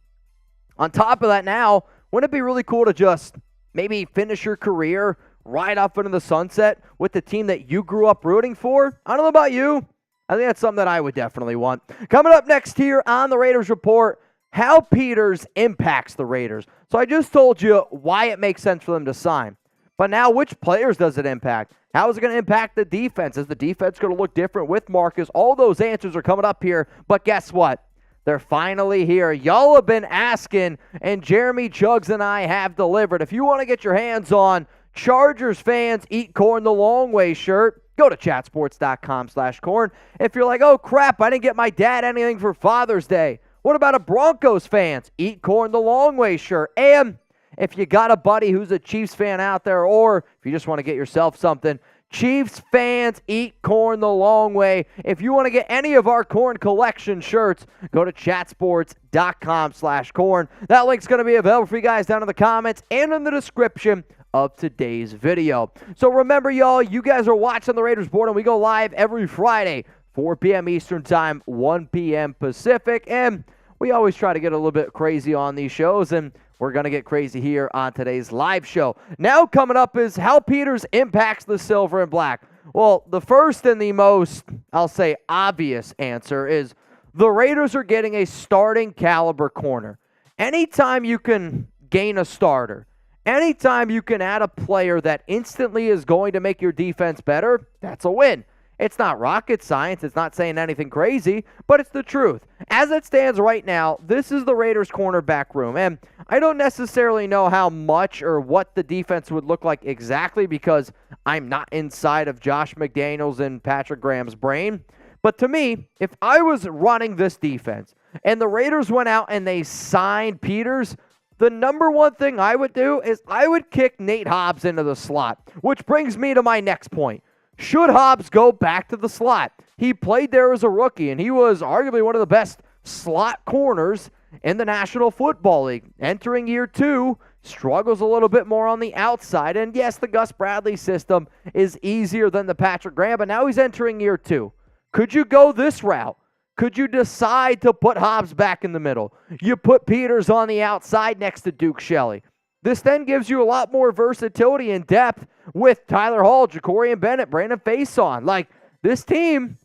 On top of that now, wouldn't it be really cool to just maybe finish your career right up into the sunset with the team that you grew up rooting for? I don't know about you. I think that's something that I would definitely want. Coming up next here on the Raiders Report, how Peters impacts the Raiders. So I just told you why it makes sense for them to sign. But now which players does it impact? How is it going to impact the defense? Is the defense going to look different with Marcus? All those answers are coming up here. But guess what? They're finally here. Y'all have been asking, and Jeremy Chugs and I have delivered. If you want to get your hands on Chargers fans eat corn the long way shirt, go to chatsports.com/corn. If you're like, oh crap, I didn't get my dad anything for Father's Day. What about a Broncos fans eat corn the long way shirt? And if you got a buddy who's a Chiefs fan out there, or if you just want to get yourself something, Chiefs fans eat corn the long way. If you want to get any of our corn collection shirts, go to chatsports.com/corn. That link's going to be available for you guys down in the comments and in the description of today's video. So remember, y'all, you guys are watching the Raiders Board, and we go live every Friday, 4 p.m. Eastern Time, 1 p.m. Pacific. And we always try to get a little bit crazy on these shows, and we're going to get crazy here on today's live show. Now coming up is how Peters impacts the silver and black. Well, the first and the most, I'll say, obvious answer is the Raiders are getting a starting caliber corner. Anytime you can gain a starter, anytime you can add a player that instantly is going to make your defense better, that's a win. It's not rocket science. It's not saying anything crazy, but it's the truth. As it stands right now, this is the Raiders' cornerback room. And I don't necessarily know how much or what the defense would look like exactly because I'm not inside of Josh McDaniels and Patrick Graham's brain. But to me, if I was running this defense and the Raiders went out and they signed Peters, the number one thing I would do is I would kick Nate Hobbs into the slot, which brings me to my next point. Should Hobbs go back to the slot? He played there as a rookie, and he was arguably one of the best slot corners in the National Football League. Entering year 2, struggles a little bit more on the outside. And yes, the Gus Bradley system is easier than the Patrick Graham, but now he's entering year 2. Could you go this route? Could you decide to put Hobbs back in the middle? You put Peters on the outside next to Duke Shelley. This then gives you a lot more versatility and depth with Tyler Hall, Ja'Cory Bennett, Brandon Faison. Like, this team,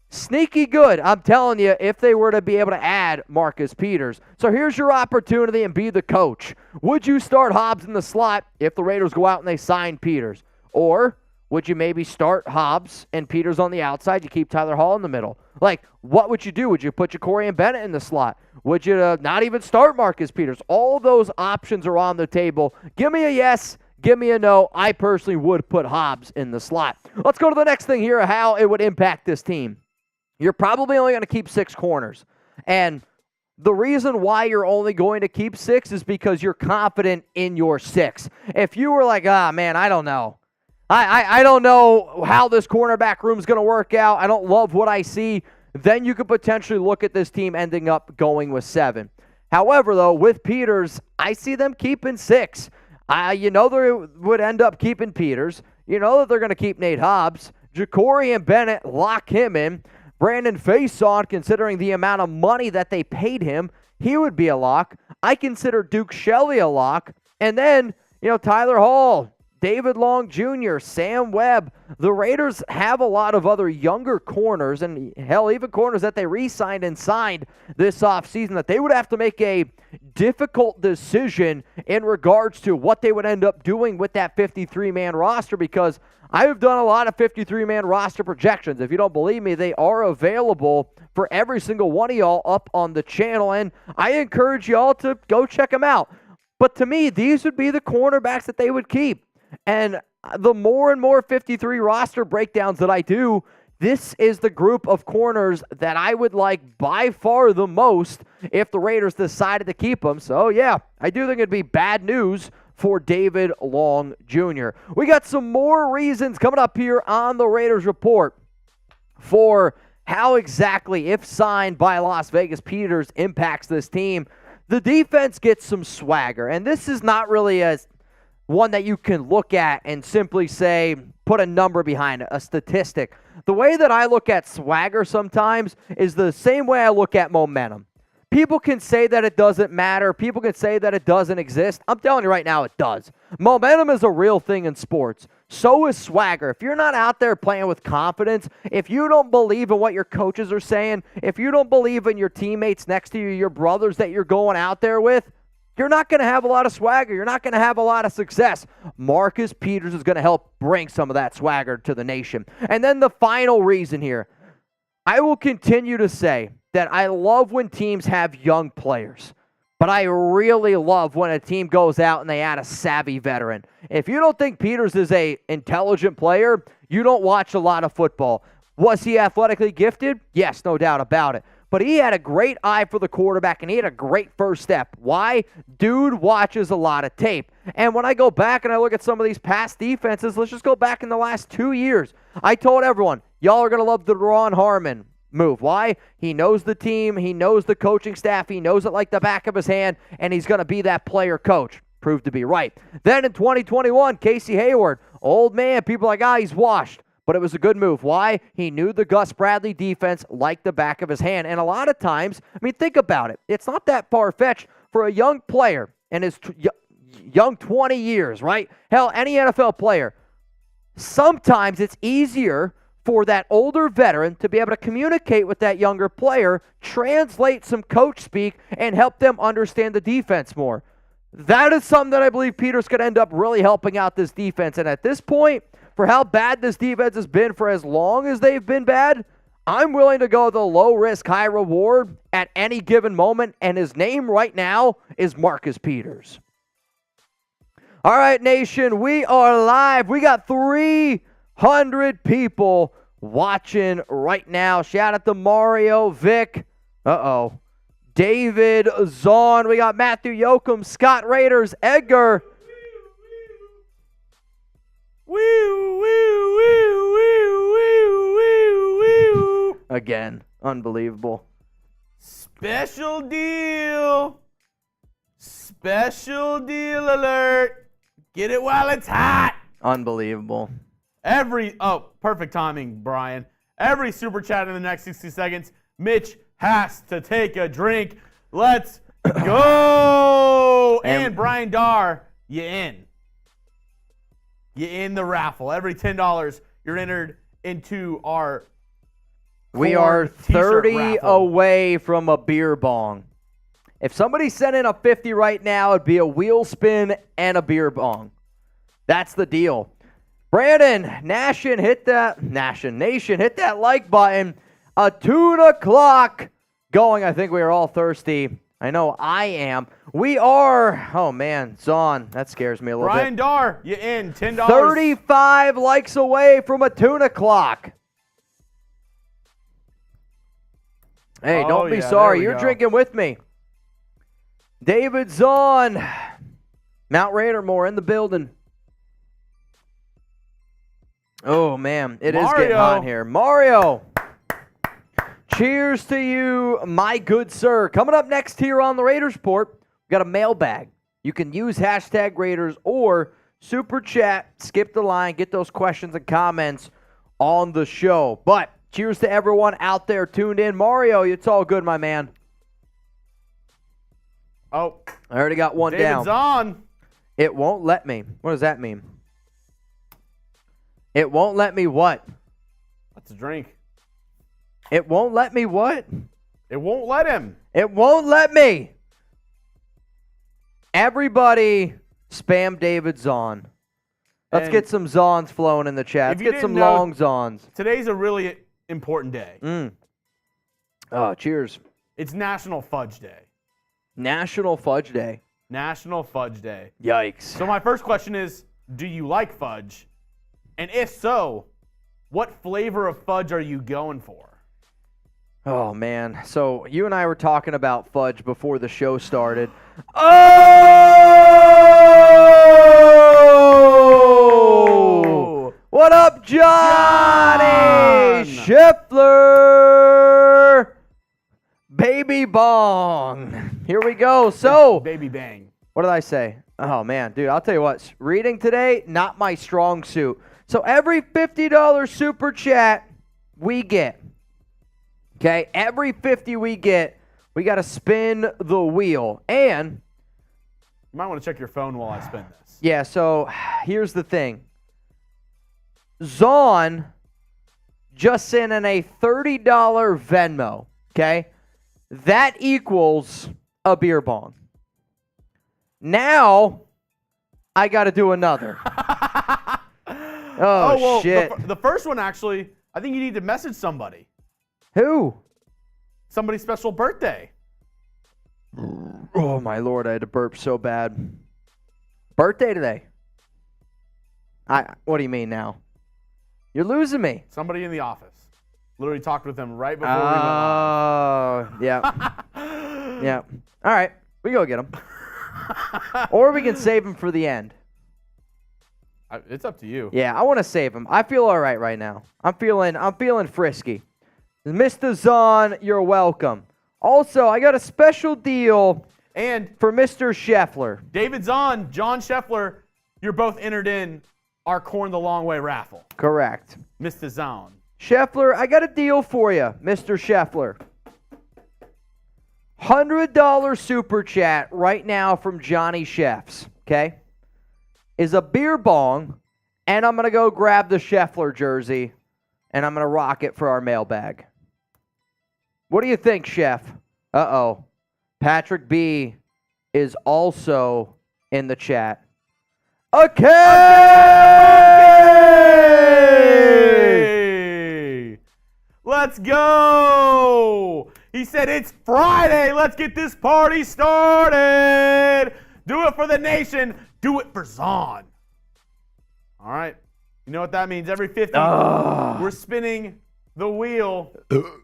sneaky good, I'm telling you, if they were to be able to add Marcus Peters. So here's your opportunity and be the coach. Would you start Hobbs in the slot if the Raiders go out and they sign Peters? Or would you maybe start Hobbs and Peters on the outside? You keep Tyler Hall in the middle. Like, what would you do? Would you put Ja'Cory Bennett in the slot? Would you not even start Marcus Peters? All those options are on the table. Give me a yes. Give me a no. I personally would put Hobbs in the slot. Let's go to the next thing here, how it would impact this team. You're probably only going to keep 6 corners. And the reason why you're only going to keep 6 is because you're confident in your 6. If you were like, man, I don't know. I don't know how this cornerback room is going to work out. I don't love what I see. Then you could potentially look at this team ending up going with 7. However, though, with Peters, I see them keeping 6. You know they would end up keeping Peters. You know that they're going to keep Nate Hobbs. Ja'Cory Bennett, lock him in. Brandon Faison, considering the amount of money that they paid him, he would be a lock. I consider Duke Shelley a lock. And then, Tyler Hall, David Long Jr., Sam Webb. The Raiders have a lot of other younger corners, and hell, even corners that they re-signed and signed this offseason, that they would have to make a difficult decision in regards to what they would end up doing with that 53-man roster, because I have done a lot of 53-man roster projections. If you don't believe me, they are available for every single one of y'all up on the channel, and I encourage y'all to go check them out. But to me, these would be the cornerbacks that they would keep. And the more and more 53 roster breakdowns that I do, this is the group of corners that I would like by far the most if the Raiders decided to keep them. So, yeah, I do think it'd be bad news for David Long Jr. We got some more reasons coming up here on the Raiders Report for how exactly, if signed by Las Vegas, Peters impacts this team. The defense gets some swagger, and this is not really one that you can look at and simply say, put a number behind it, a statistic. The way that I look at swagger sometimes is the same way I look at momentum. People can say that it doesn't matter. People can say that it doesn't exist. I'm telling you right now, it does. Momentum is a real thing in sports. So is swagger. If you're not out there playing with confidence, if you don't believe in what your coaches are saying, if you don't believe in your teammates next to you, your brothers that you're going out there with, you're not going to have a lot of swagger. You're not going to have a lot of success. Marcus Peters is going to help bring some of that swagger to the nation. And then the final reason here, I will continue to say that I love when teams have young players, but I really love when a team goes out and they add a savvy veteran. If you don't think Peters is an intelligent player, you don't watch a lot of football. Was he athletically gifted? Yes, no doubt about it. But he had a great eye for the quarterback, and he had a great first step. Why? Dude watches a lot of tape. And when I go back and I look at some of these past defenses, let's just go back in the last 2 years. I told everyone, y'all are going to love the Ron Harmon move. Why? He knows the team. He knows the coaching staff. He knows it like the back of his hand, and he's going to be that player coach. Proved to be right. Then in 2021, Casey Hayward, old man, people are like, he's washed. But it was a good move. Why? He knew the Gus Bradley defense like the back of his hand. And a lot of times, think about it. It's not that far-fetched for a young player in his young 20 years, right? Hell, any NFL player. Sometimes it's easier for that older veteran to be able to communicate with that younger player, translate some coach speak, and help them understand the defense more. That is something that I believe Peters could end up really helping out this defense. And at this point, for how bad this defense has been for as long as they've been bad, I'm willing to go the low risk, high reward at any given moment, and his name right now is Marcus Peters. All right, nation, we are live. We got 300 people watching right now. Shout out to Mario, Vic, David, Zahn. We got Matthew Yoakum, Scott Raiders, Edgar. Again, unbelievable. Special deal. Special deal alert. Get it while it's hot. Unbelievable. Perfect timing, Brian. Every super chat in the next 60 seconds, Mitch has to take a drink. Let's go. And Brian Darr, you in. You in the raffle. Every $10, you're entered into our We are 30 raffle. away from a beer bong. If somebody sent in a 50 right now, it'd be a wheel spin and a beer bong. That's the deal. Brandon, Nation, hit that like button. A tuna clock going. I think we are all thirsty. I know I am. We are, oh man, Zahn, that scares me a little Brian bit. Darr, you in. $10. 35 likes away from a tuna clock. Hey, don't be sorry. You're drinking with me. David Zahn. Mount Raidermore in the building. Oh, man. It is getting hot here. Mario. Cheers to you, my good sir. Coming up next here on the Raiders Report, we got a mailbag. You can use hashtag Raiders or super chat, skip the line, get those questions and comments on the show. But cheers to everyone out there tuned in. Mario, it's all good, my man. Oh. I already got one down. David's on. It won't let me. What does that mean? It won't let me what? That's a drink. It won't let me what? It won't let him. It won't let me. Everybody spam David Zahn. Let's get some Zahns flowing in the chat. Let's get some long Zahns. Today's a really important day. Oh, cheers. It's National Fudge Day. National Fudge Day. National Fudge Day. Yikes. So my first question is, do you like fudge? And if so, what flavor of fudge are you going for? Oh, man. So you and I were talking about fudge before the show started. Oh! What up, Johnny Scheffler? Baby bong. Here we go. So, baby bang. What did I say? Oh, man. Dude, I'll tell you what. Reading today, not my strong suit. So every $50 super chat we get, okay, every 50 we get, we got to spin the wheel. And you might want to check your phone while I spin this. Yeah, so here's the thing. Zahn just sent in a $30 Venmo, okay? That equals a beer bong. Now, I got to do another. Oh, well, shit. The first one, actually, I think you need to message somebody. Who? Somebody's special birthday. Oh, my Lord, I had to burp so bad. Birthday today. What do you mean now? You're losing me. Somebody in the office. Literally talked with them right before we went live. Oh, yeah. Yeah. All right, we go get him. Or we can save him for the end. It's up to you. Yeah, I want to save him. I feel all right now. I'm feeling frisky. Mr. Zahn, you're welcome. Also, I got a special deal and for Mr. Scheffler. David Zahn, John Scheffler, you're both entered in our Corn the Long Way raffle. Correct. Mr. Zahn. Scheffler, I got a deal for you, Mr. Scheffler. $100 super chat right now from Johnny Chefs, okay? Is a beer bong, and I'm going to go grab the Scheffler jersey, and I'm going to rock it for our mailbag. What do you think, Chef? Uh-oh. Patrick B. is also in the chat. Okay! Let's go. He said, it's Friday. Let's get this party started. Do it for the nation. Do it for Zahn. All right. You know what that means? Every 50, we're spinning the wheel.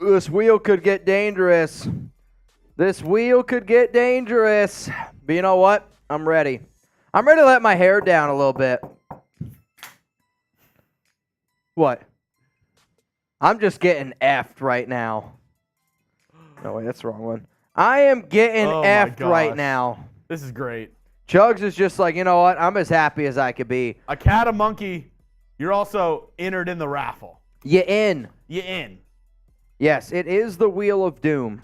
This wheel could get dangerous. This wheel could get dangerous. But you know what? I'm ready. I'm ready to let my hair down a little bit. What? I'm just getting effed right now. No, wait, that's the wrong one. I am getting effed right now. This is great. Chugs is just like, you know what? I'm as happy as I could be. A cat, a monkey. You're also entered in the raffle. You in. You in. Yes, it is the Wheel of Doom.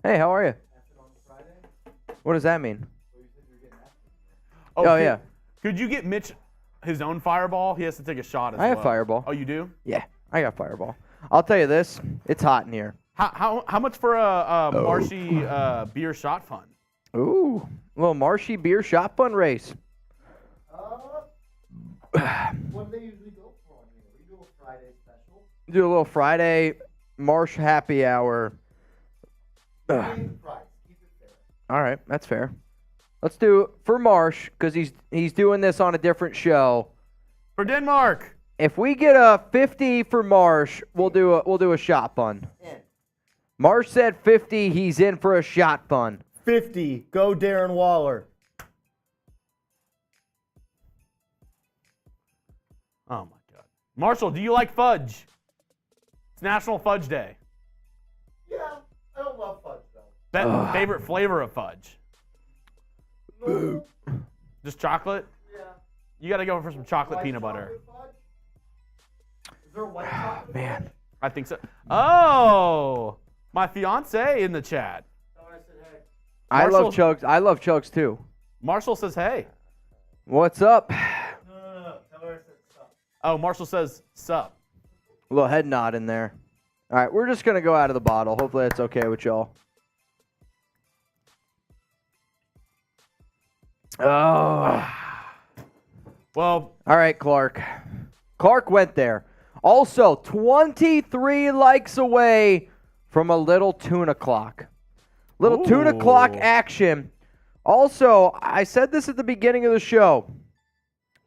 Hey, how are you? What does that mean? Oh, yeah. Could you get Mitch his own fireball? He has to take a shot as well. I have fireball. Oh, you do? Yeah, I got fireball. I'll tell you this. It's hot in here. How much for a Marshy beer shot fun? Ooh, a little Marshy beer shot fun race. What do they usually go for on here? We do a Friday special. Do a little Friday Marsh happy hour. Keep it fair. All right, that's fair. Let's do it for Marsh because he's doing this on a different show. For Denmark. If we get a 50 for Marsh, we'll do a shot fun. In. Marsh said 50. He's in for a shot fun. 50. Go Darren Waller. Oh, my God. Marshall, do you like fudge? It's National Fudge Day. Yeah, I don't love fudge though. Favorite flavor of fudge? No. Just chocolate? Yeah. You got to go for some chocolate White peanut butter. chocolate fudge? Is there white chocolate Man. fudge? I think so. Oh, my fiance in the chat. Oh, I said, hey. I love Marshall- Chugs. I love Chugs too. Marshall says, hey. What's up? No. Tell her I said stop. Oh, Marshall says, sup. A little head nod in there. All right, we're just going to go out of the bottle. Hopefully that's okay with y'all. Oh. Well, All right, Clark. Clark went there. Also, 23 likes away from a little tuna clock. Little tuna clock Ooh. action. Also, I said this at the beginning of the show.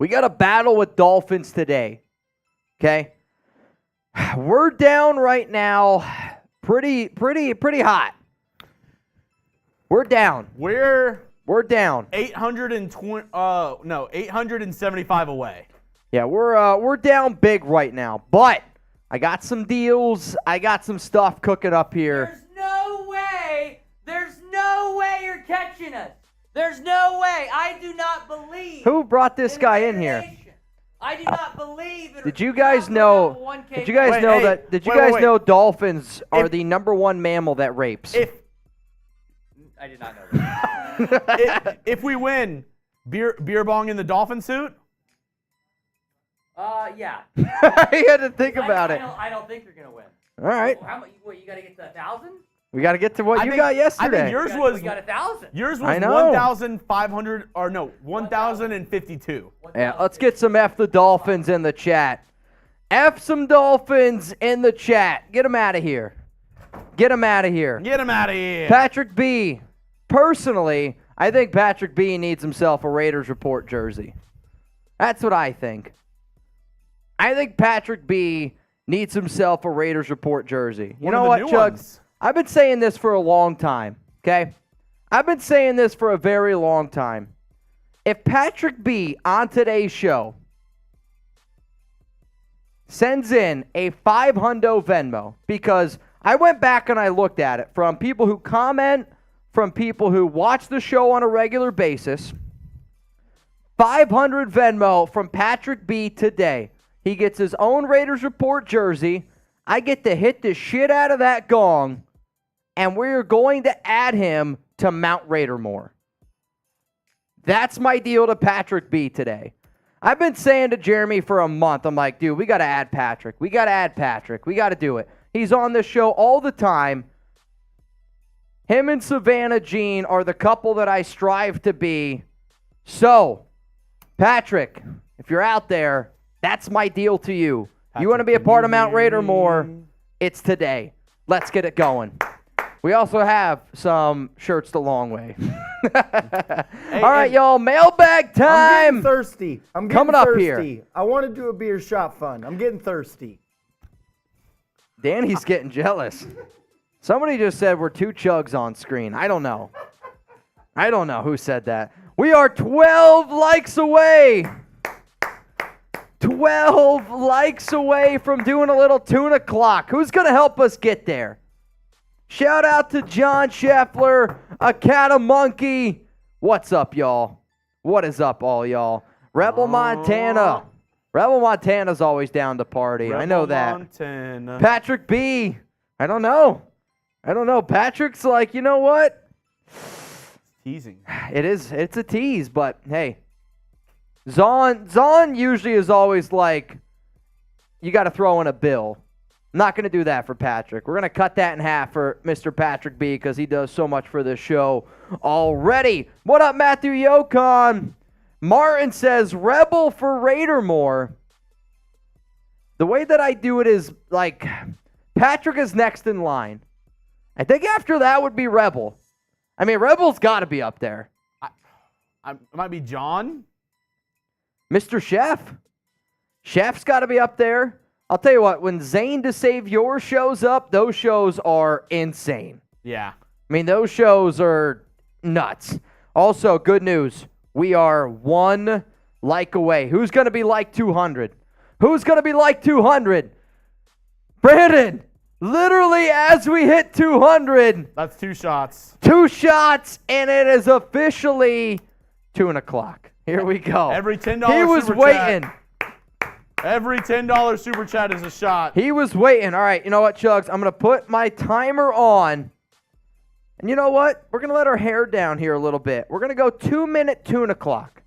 We got a battle with Dolphins today. Okay? We're down right now pretty hot. We're down. we're We're down. 875 away. Yeah, we're down big right now. But I got some deals. I got some stuff cooking up here. There's no way you're catching us. There's no way. I do not believe. Who brought this guy in here? nation. I do not believe. Did you guys know? Did you guys Wait, know hey, that? Did you wait, guys wait. know dolphins are If- the #1 mammal that rapes? I did not know that. If we win, beer bong in the dolphin suit? Yeah. You had to think about it. I don't think you're gonna win. All right, How much? What, you got to get to 1,000? we got to get to what I you think- got yesterday. I think yours was We got 1,000. yours I was know. 1,500 or no, 1,052. Yeah, let's get some F the Dolphins in the chat. F some Dolphins in the chat. Get them out of here. Get them out of here. Get him out of here. Patrick B. Personally, I think Patrick B. needs himself a Raiders Report jersey. That's what I think. I think Patrick B. needs himself a Raiders Report jersey. You One know of what, the new Chugs? ones. I've been saying this for a long time, okay? I've been saying this for a very long time. If Patrick B. on today's show sends in a $500 Venmo, because I went back and I looked at it from people who comment, from people who watch the show on a regular basis, 500 Venmo from Patrick B. today. He gets his own Raiders Report jersey. I get to hit the shit out of that gong, and we're going to add him to Mount Raidermore. That's my deal to Patrick B. today. I've been saying to Jeremy for a month, I'm like, dude, we got to add Patrick. We got to add Patrick. We got to do it. He's on this show all the time. Him and Savannah Jean are the couple that I strive to be. So, Patrick, if you're out there, that's my deal to you. You want to be a part of Mount Raidermore, It's today. Let's get it going. We also have some shirts the long way. All right, y'all. Mailbag I'm time. getting thirsty. I'm getting Coming up thirsty. here. I want to do a beer shot fun. I'm getting thirsty. Danny's getting jealous. Somebody just said we're 2 chugs on screen. I don't know. I don't know who said that. We are 12 likes away. 12 likes away from doing a little tuna clock. Who's going to help us get there? Shout out to John Scheffler, a cat, a monkey. What's up, y'all? What is up, all y'all? Rebel Montana. Rebel Montana's always down to party. I know that. Montana. Patrick B. I don't know. Patrick's like, you know what? Teasing. It's a tease, but hey. Zahn usually is always like, you got to throw in a bill. I'm not going to do that for Patrick. We're going to cut that in half for Mr. Patrick B because he does so much for this show already. What up, Matthew Yocon? Martin says, Rebel for Raider more. The way that I do it is like, Patrick is next in line. I think after that would be Rebel. I mean, Rebel's got to be up there. It might be John. Mr. Chef. Chef's got to be up there. I'll tell you what, when Zane to Save Your shows up, those shows are insane. Yeah. I mean, those shows are nuts. Also, good news. We are 1 like away. Who's going to be like 200? Who's going to be like 200? Brandon, literally as we hit 200. That's 2 shots. 2 shots, and it is officially 2:00. Here we go. Every $10 He was super waiting. Chat. Every $10 super chat is a shot. He was waiting. All right, you know what, Chugs? I'm going to put my timer on. And you know what? We're going to let our hair down here a little bit. We're going to go 2-minute tuna clock.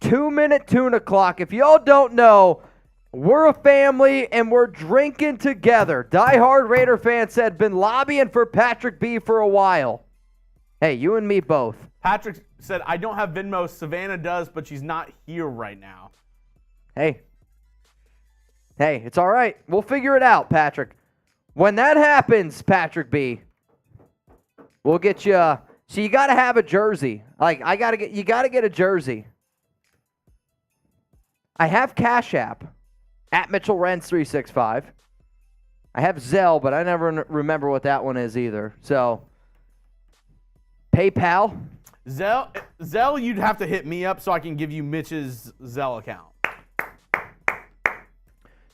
2-minute tuna clock. If y'all don't know, we're a family and we're drinking together. Diehard Raider fan said, been lobbying for Patrick B for a while. Hey, you and me both. Patrick said, I don't have Venmo. Savannah does, but she's not here right now. Hey, it's all right. We'll figure it out, Patrick. When that happens, Patrick B, we'll get you. So you got to have a jersey. Like you got to get a jersey. I have Cash App at Mitchell Renz 365. I have Zelle, but I never remember what that one is either. So PayPal. Zelle, you'd have to hit me up so I can give you Mitch's Zelle account.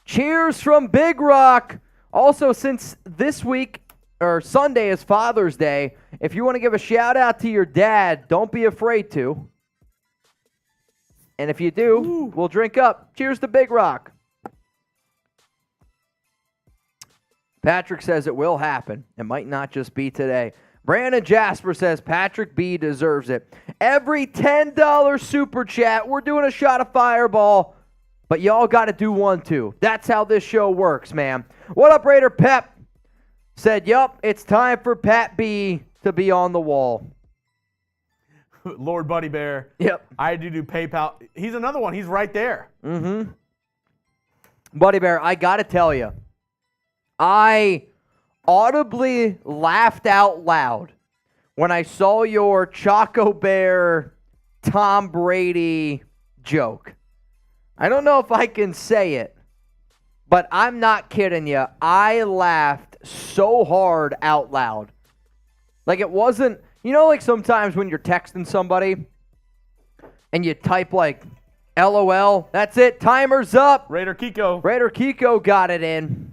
Cheers from Big Rock. Also, since this week or Sunday is Father's Day, if you want to give a shout out to your dad, don't be afraid to. And if you do, we'll drink up. Cheers to Big Rock. Patrick says it will happen. It might not just be today. Brandon Jasper says Patrick B deserves it. Every $10 super chat, we're doing a shot of Fireball. But y'all got to do one, too. That's how this show works, man. What up, Raider Pep? Said, yup, it's time for Pat B to be on the wall. Lord Buddy Bear. Yep. I do PayPal. He's another one. He's right there. Mm-hmm. Buddy Bear, I got to tell you, I audibly laughed out loud when I saw your Choco Bear Tom Brady joke. I don't know if I can say it, but I'm not kidding you. I laughed so hard out loud. Like it wasn't, like sometimes when you're texting somebody and you type like LOL, that's it, timer's up. Raider Kiko. Raider Kiko got it in.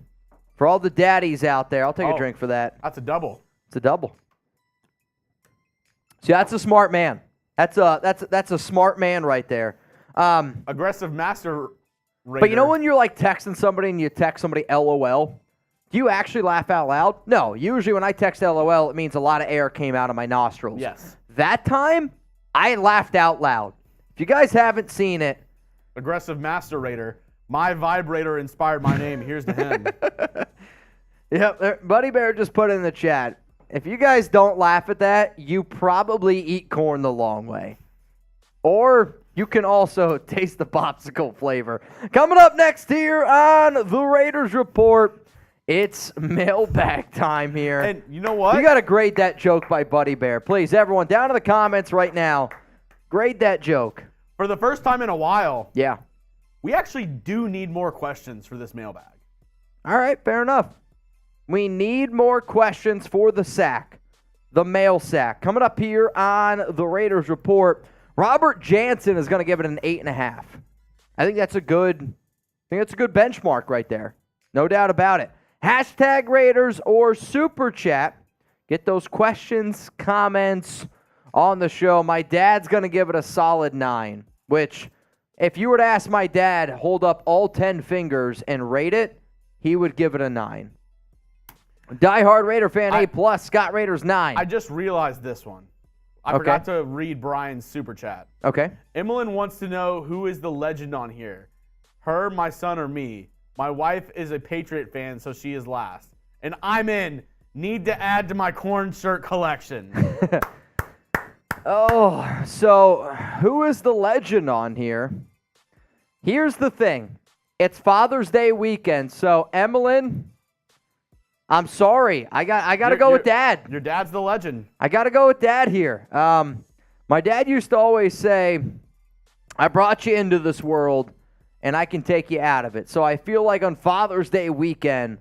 For all the daddies out there, I'll take a drink for that. That's a double. It's a double. See, that's a smart man. That's a smart man right there. Aggressive master Raider. But you know when you're like texting somebody and you text somebody LOL, do you actually laugh out loud? No. Usually when I text LOL, it means a lot of air came out of my nostrils. Yes. That time, I laughed out loud. If you guys haven't seen it. Aggressive master Raider. My vibrator inspired my name. Here's the hymn. Yep, Buddy Bear just put it in the chat. If you guys don't laugh at that, you probably eat corn the long way. Or you can also taste the popsicle flavor. Coming up next here on the Raiders Report, It's mailbag time here. And you know what? You got to grade that joke by Buddy Bear. Please, everyone, down in the comments right now, grade that joke. For the first time in a while, Yeah. we actually do need more questions for this mailbag. All right, fair enough. We need more questions for the sack, the mail sack. Coming up here on the Raiders Report, Robert Jansen is going to give it an 8.5. I think that's a good benchmark right there. No doubt about it. Hashtag Raiders or Super Chat. Get those questions, comments on the show. My dad's going to give it a solid 9, which if you were to ask my dad, hold up all 10 fingers and rate it, he would give it a 9. Diehard Raider fan, A+, Scott Raiders 9. I just realized this one. I forgot to read Brian's super chat. Okay. Emmeline wants to know who is the legend on here. Her, my son, or me. My wife is a Patriot fan, so she is last. And I'm in. Need to add to my corn shirt collection. Oh, so who is the legend on here? Here's the thing. It's Father's Day weekend, so Emmeline, I'm sorry. I got to go with Dad. Your dad's the legend. I got to go with Dad here. My dad used to always say, I brought you into this world, and I can take you out of it. So I feel like on Father's Day weekend,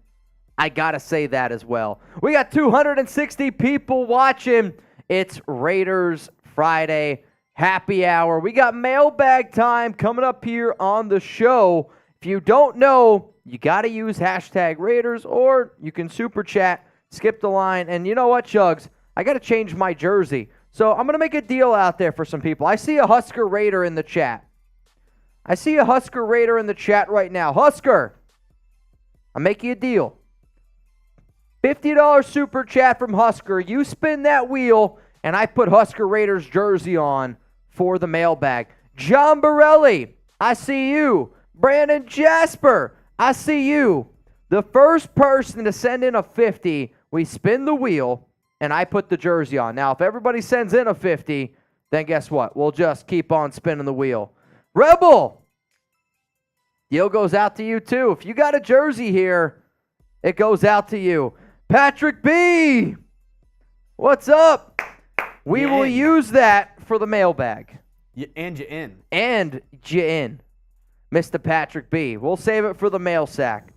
I got to say that as well. We got 260 people watching. It's Raiders Friday happy hour. We got mailbag time coming up here on the show. If you don't know, you got to use hashtag Raiders, or you can super chat, skip the line. And you know what, Chugs? I got to change my jersey. So I'm going to make a deal out there for some people. I see a Husker Raider in the chat. I see a Husker Raider in the chat right now. Husker, I'm making a deal. $50 super chat from Husker. You spin that wheel, and I put Husker Raiders jersey on for the mailbag. John Borelli, I see you. Brandon Jasper, I see you. The first person to send in a 50, we spin the wheel, and I put the jersey on. Now, if everybody sends in a 50, then guess what? We'll just keep on spinning the wheel. Rebel, deal goes out to you too. If you got a jersey here, it goes out to you. Patrick B, what's up? We will use that for the mailbag. And you in. And you in, Mr. Patrick B. We'll save it for the mail sack.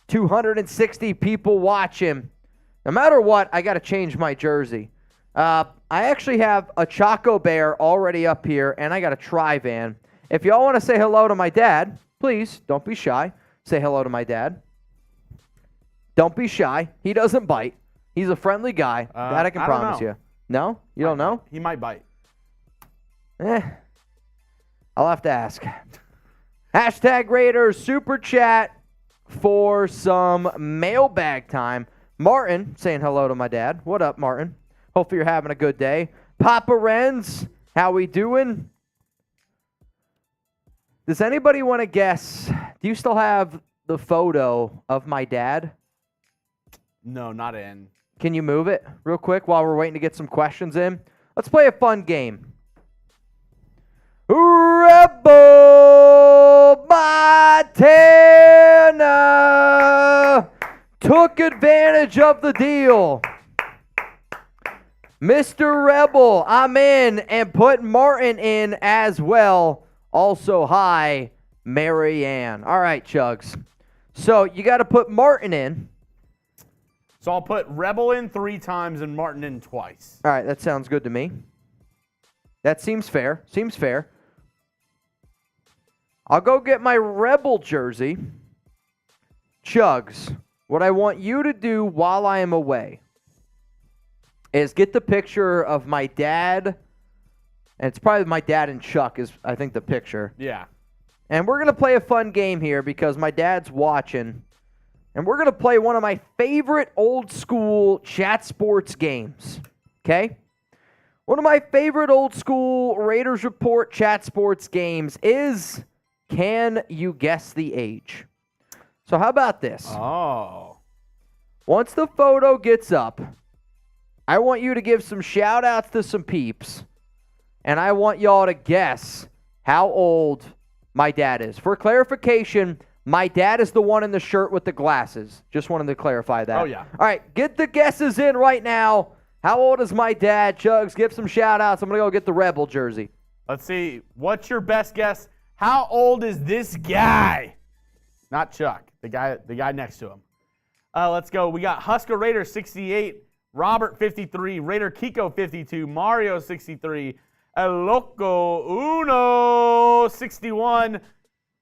260 people watching. No matter what, I got to change my jersey. I actually have a Choco Bear already up here, and I got a Tri-Van. If y'all want to say hello to my dad, please, don't be shy. Say hello to my dad. Don't be shy. He doesn't bite. He's a friendly guy. That I can promise you. No? You don't know? He might bite. I'll have to ask. Hashtag Raiders super chat for some mailbag time. Martin saying hello to my dad. What up, Martin? Hopefully you're having a good day. Papa Renz, how we doing? Does anybody want to guess? Do you still have the photo of my dad? No, not in. Can you move it real quick while we're waiting to get some questions in? Let's play a fun game. Rebel Montana took advantage of the deal. Mr. Rebel, I'm in, and put Martin in as well. Also, hi, Marianne. All right, Chugs. So you got to put Martin in. So I'll put Rebel in 3 times and Martin in twice. All right, that sounds good to me. That seems fair. I'll go get my Rebel jersey. Chugs, what I want you to do while I am away is get the picture of my dad, and it's probably my dad and Chuck is, I think, the picture. Yeah. And we're going to play a fun game here because my dad's watching, and we're going to play one of my favorite old school chat sports games, okay? One of my favorite old school Raiders Report chat sports games is Can You Guess the Age? So how about this? Oh. Once the photo gets up, I want you to give some shout-outs to some peeps, and I want y'all to guess how old my dad is. For clarification, My dad is the one in the shirt with the glasses. Just wanted to clarify that. Oh, yeah. All right, get the guesses in right now. How old is my dad? Chugs, give some shout-outs. I'm going to go get the Rebel jersey. Let's see. What's your best guess? How old is this guy? Not Chuck, the guy next to him. Let's go. We got Husker Raider 68, Robert 53, Raider Kiko 52, Mario 63, El Loco Uno 61,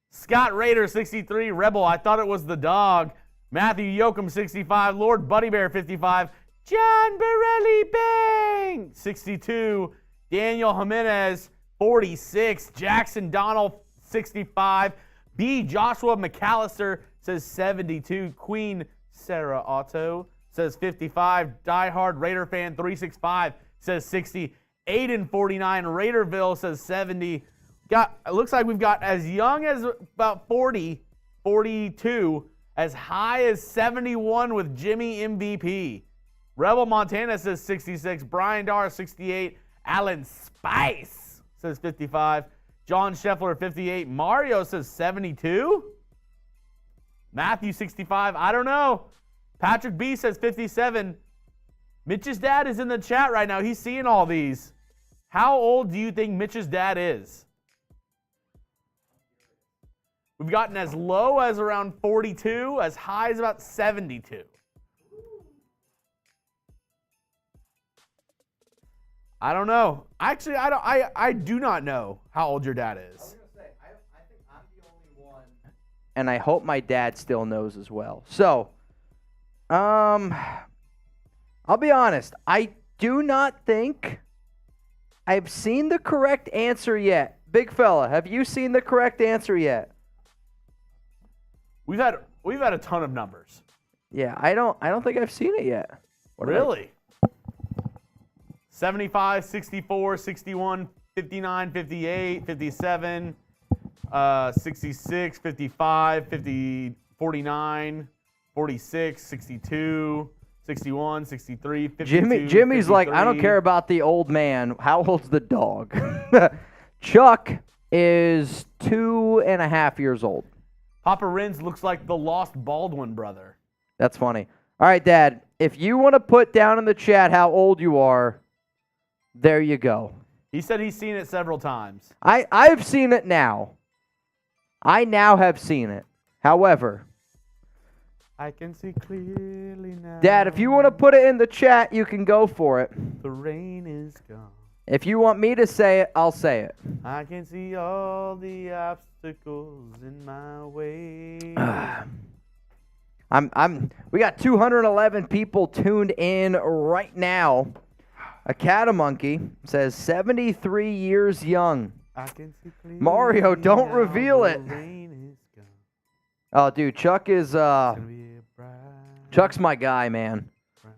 Scott Raider 63, Rebel, I thought it was the dog, Matthew Yoakum 65, Lord Buddy Bear 55, John Borelli Bang 62, Daniel Jimenez 46, Jackson Donald 65, B. Joshua McAllister says 72, Queen Sarah Otto says 55, Diehard Raider Fan 365 says 60, Aiden 49, Raiderville says 70. It looks like we've got as young as about 40, 42, as high as 71 with Jimmy MVP. Rebel Montana says 66, Brian Dar 68, Alan Spice says 55, John Scheffler 58, Mario says 72, Matthew 65, I don't know. Patrick B says 57. Mitch's dad is in the chat right now. He's seeing all these. How old do you think Mitch's dad is? We've gotten as low as around 42, as high as about 72. I don't know. Actually, I do not know how old your dad is. I was gonna say, I think I'm the only one. And I hope my dad still knows as well. So, I'll be honest. I do not think I've seen the correct answer yet. Big fella, have you seen the correct answer yet? We've had a ton of numbers. Yeah, I don't think I've seen it yet. Really? 75, 64, 61, 59, 58, 57, 66, 55, 50, 49, 46, 62, 61, 63, 52, Jimmy's like, I don't 53. care about the old man. How old's the dog? Chuck is 2.5 years old. Papa Renz looks like the lost Baldwin brother. That's funny. All right, Dad, if you want to put down in the chat how old you are, there you go. He said he's seen it several times. I've seen it now. I now have seen it. However, I can see clearly now. Dad, if you want to put it in the chat, you can go for it. The rain is gone. If you want me to say it, I'll say it. I can see all the obstacles in my way. We got 211 people tuned in right now. A Catamonkey says 73 years young. I can see clearly Mario, don't now reveal the it. rain is gone. Oh, dude, Chuck is It's gonna be a bright, Chuck's my guy, man.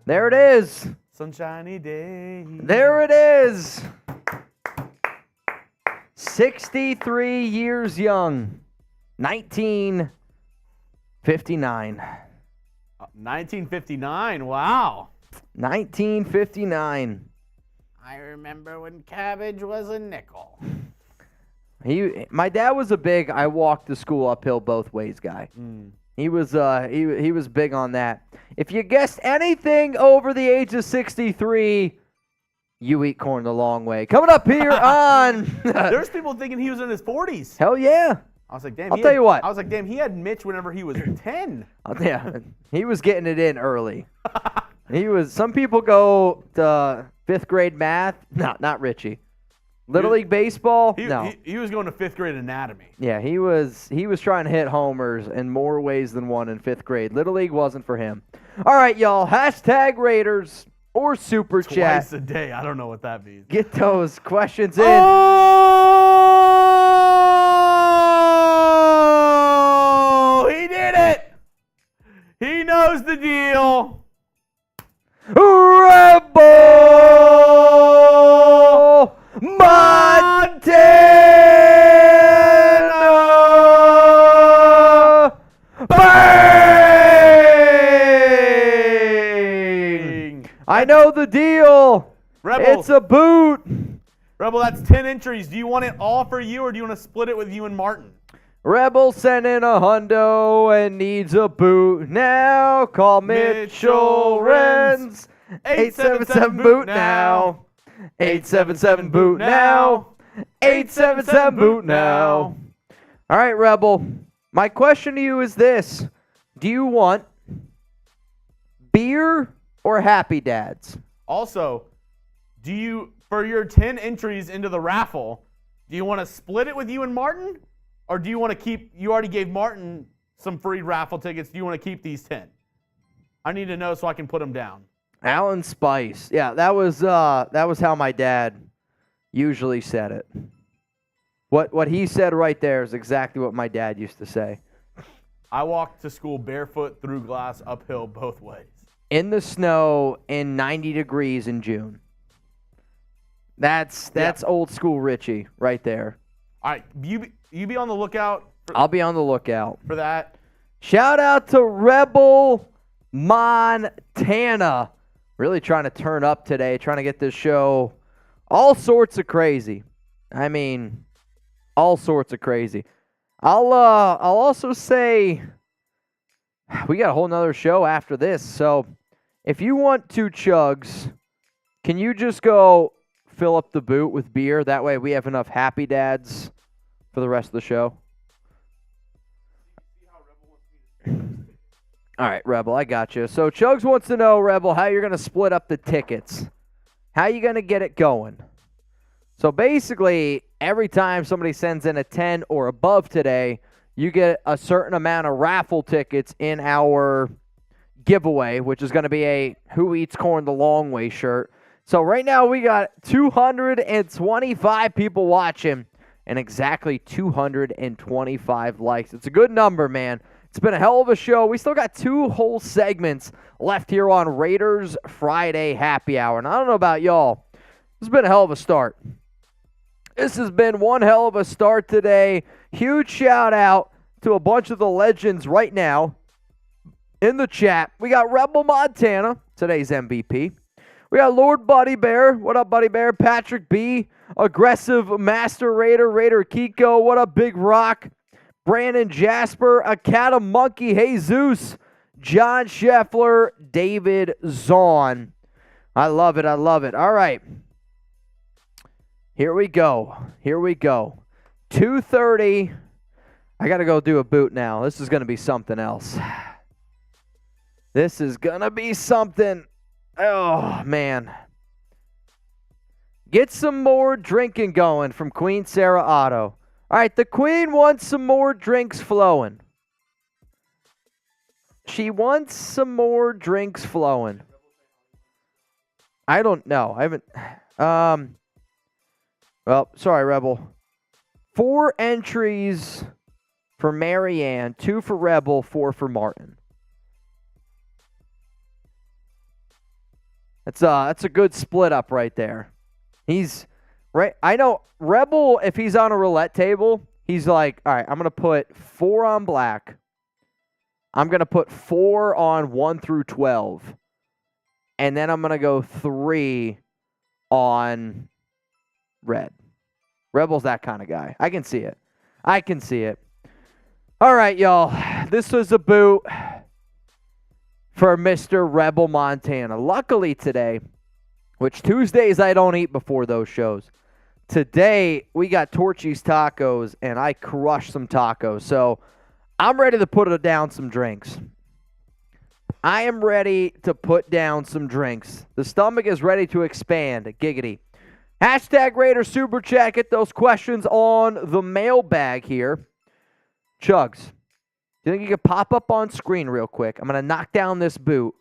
There it is. sunshiny day. There it is. 63 years young. 1959. 1959. Wow. 1959. I remember when cabbage was a nickel. My dad was a big I walked to school uphill both ways guy. He was he was big on that. If you guessed anything over the age of 63, you eat corn the long way. Coming up here on There's people thinking he was in his 40s. Hell yeah. I was like, damn. I'll tell you what. I was like, damn, he had Mitch whenever he was 10. Yeah. He was getting it in early. Some people go to 5th grade math. No, not Richie. Little League baseball. No. He was going to 5th grade anatomy. Yeah, he was trying to hit homers in more ways than one in 5th grade. Little League wasn't for him. All right, y'all. # Raiders or Super Chat. Twice a day. I don't know what that means. Get those questions in. Oh, he did it. He knows the deal. Rebel Montana Bang! I know the deal. Rebel. It's a boot. Rebel, that's 10 entries. Do you want it all for you or do you want to split it with you and Martin? Rebel sent in a hundo and needs a boot now. Call Mitchell Renz. 877 boot now. 877 boot now. 877 boot now. All right, Rebel. My question to you is this. Do you want beer or Happy Dads? Also, for your 10 entries into the raffle, do you want to split it with you and Martin? Or do you want to keep, you already gave Martin some free raffle tickets. Do you want to keep these 10? I need to know so I can put them down. Alan Spice. Yeah, that was how my dad usually said it. What he said right there is exactly what my dad used to say. I walked to school barefoot through glass uphill both ways. In the snow in 90 degrees in June. That's old school Richie right there. All right, you be on the lookout. I'll be on the lookout for that. Shout out to Rebel Montana. Really trying to turn up today, trying to get this show all sorts of crazy. I mean, all sorts of crazy. I'll also say we got a whole nother show after this. So if you want 2 chugs, can you just go fill up the boot with beer? That way we have enough Happy Dads for the rest of the show. All right, Rebel, I got you. So Chugs wants to know, Rebel, how you're going to split up the tickets. How you going to get it going? So basically, every time somebody sends in a 10 or above today, you get a certain amount of raffle tickets in our giveaway, which is going to be a Who Eats Corn the Long Way shirt. So right now we got 225 people watching and exactly 225 likes. It's a good number, man. It's been a hell of a show. We still got 2 whole segments left here on Raiders Friday Happy Hour. And I don't know about y'all. This has been a hell of a start. This has been one hell of a start today. Huge shout out to a bunch of the legends right now in the chat. We got Rebel Montana, today's MVP. We got Lord Buddy Bear. What up, Buddy Bear? Patrick B. Aggressive Master Raider. Raider Kiko. What up, Big Rock? Brandon Jasper. Akata Monkey. Jesus. John Scheffler. David Zahn. I love it. I love it. All right. Here we go. Here we go. 2:30. I got to go do a boot now. This is going to be something else. This is going to be something. Oh, man. Get some more drinking going from Queen Sarah Otto. All right, the Queen wants some more drinks flowing. She wants some more drinks flowing. I don't know. I haven't. Well, sorry, Rebel. 4 entries for Marianne, 2 for Rebel, 4 for Martin. That's a good split up right there. He's right. I know Rebel, if he's on a roulette table, he's like, all right, I'm gonna put 4 on black. I'm gonna put 4 on 1 through 12, and then I'm gonna go 3 on red. Rebel's that kind of guy. I can see it. I can see it. All right, y'all. This was a boot for Mr. Rebel Montana. Luckily today, which Tuesdays I don't eat before those shows. Today, we got Torchy's Tacos, and I crushed some tacos. So, I'm ready to put down some drinks. I am ready to put down some drinks. The stomach is ready to expand. Giggity. Hashtag Raider Super Chat. Get those questions on the mailbag here. Chugs, do you think you could pop up on screen real quick? I'm going to knock down this boot,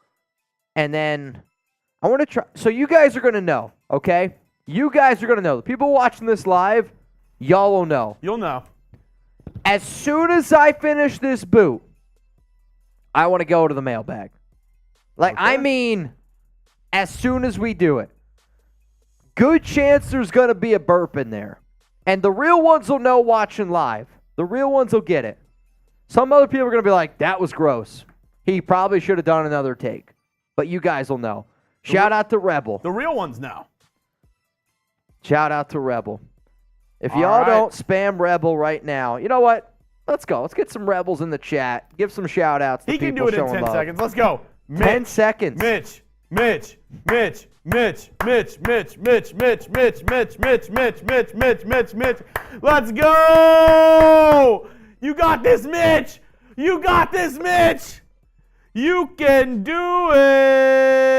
and then I want to try. So you guys are going to know, okay? You guys are going to know. The people watching this live, y'all will know. You'll know. As soon as I finish this boot, I want to go to the mailbag. Like, okay. I mean, as soon as we do it. Good chance there's going to be a burp in there. And the real ones will know watching live. The real ones will get it. Some other people are going to be like, that was gross. He probably should have done another take. But you guys will know. Shout out to Rebel. The real ones know. Shout out to Rebel. If y'all don't spam Rebel right now, you know what? Let's go. Let's get some rebels in the chat. Give some shout outs to He people can do it in showing 10 love. seconds. Let's go. 10 seconds. Mitch. Let's go. You got this, Mitch. You got this, Mitch. You can do it.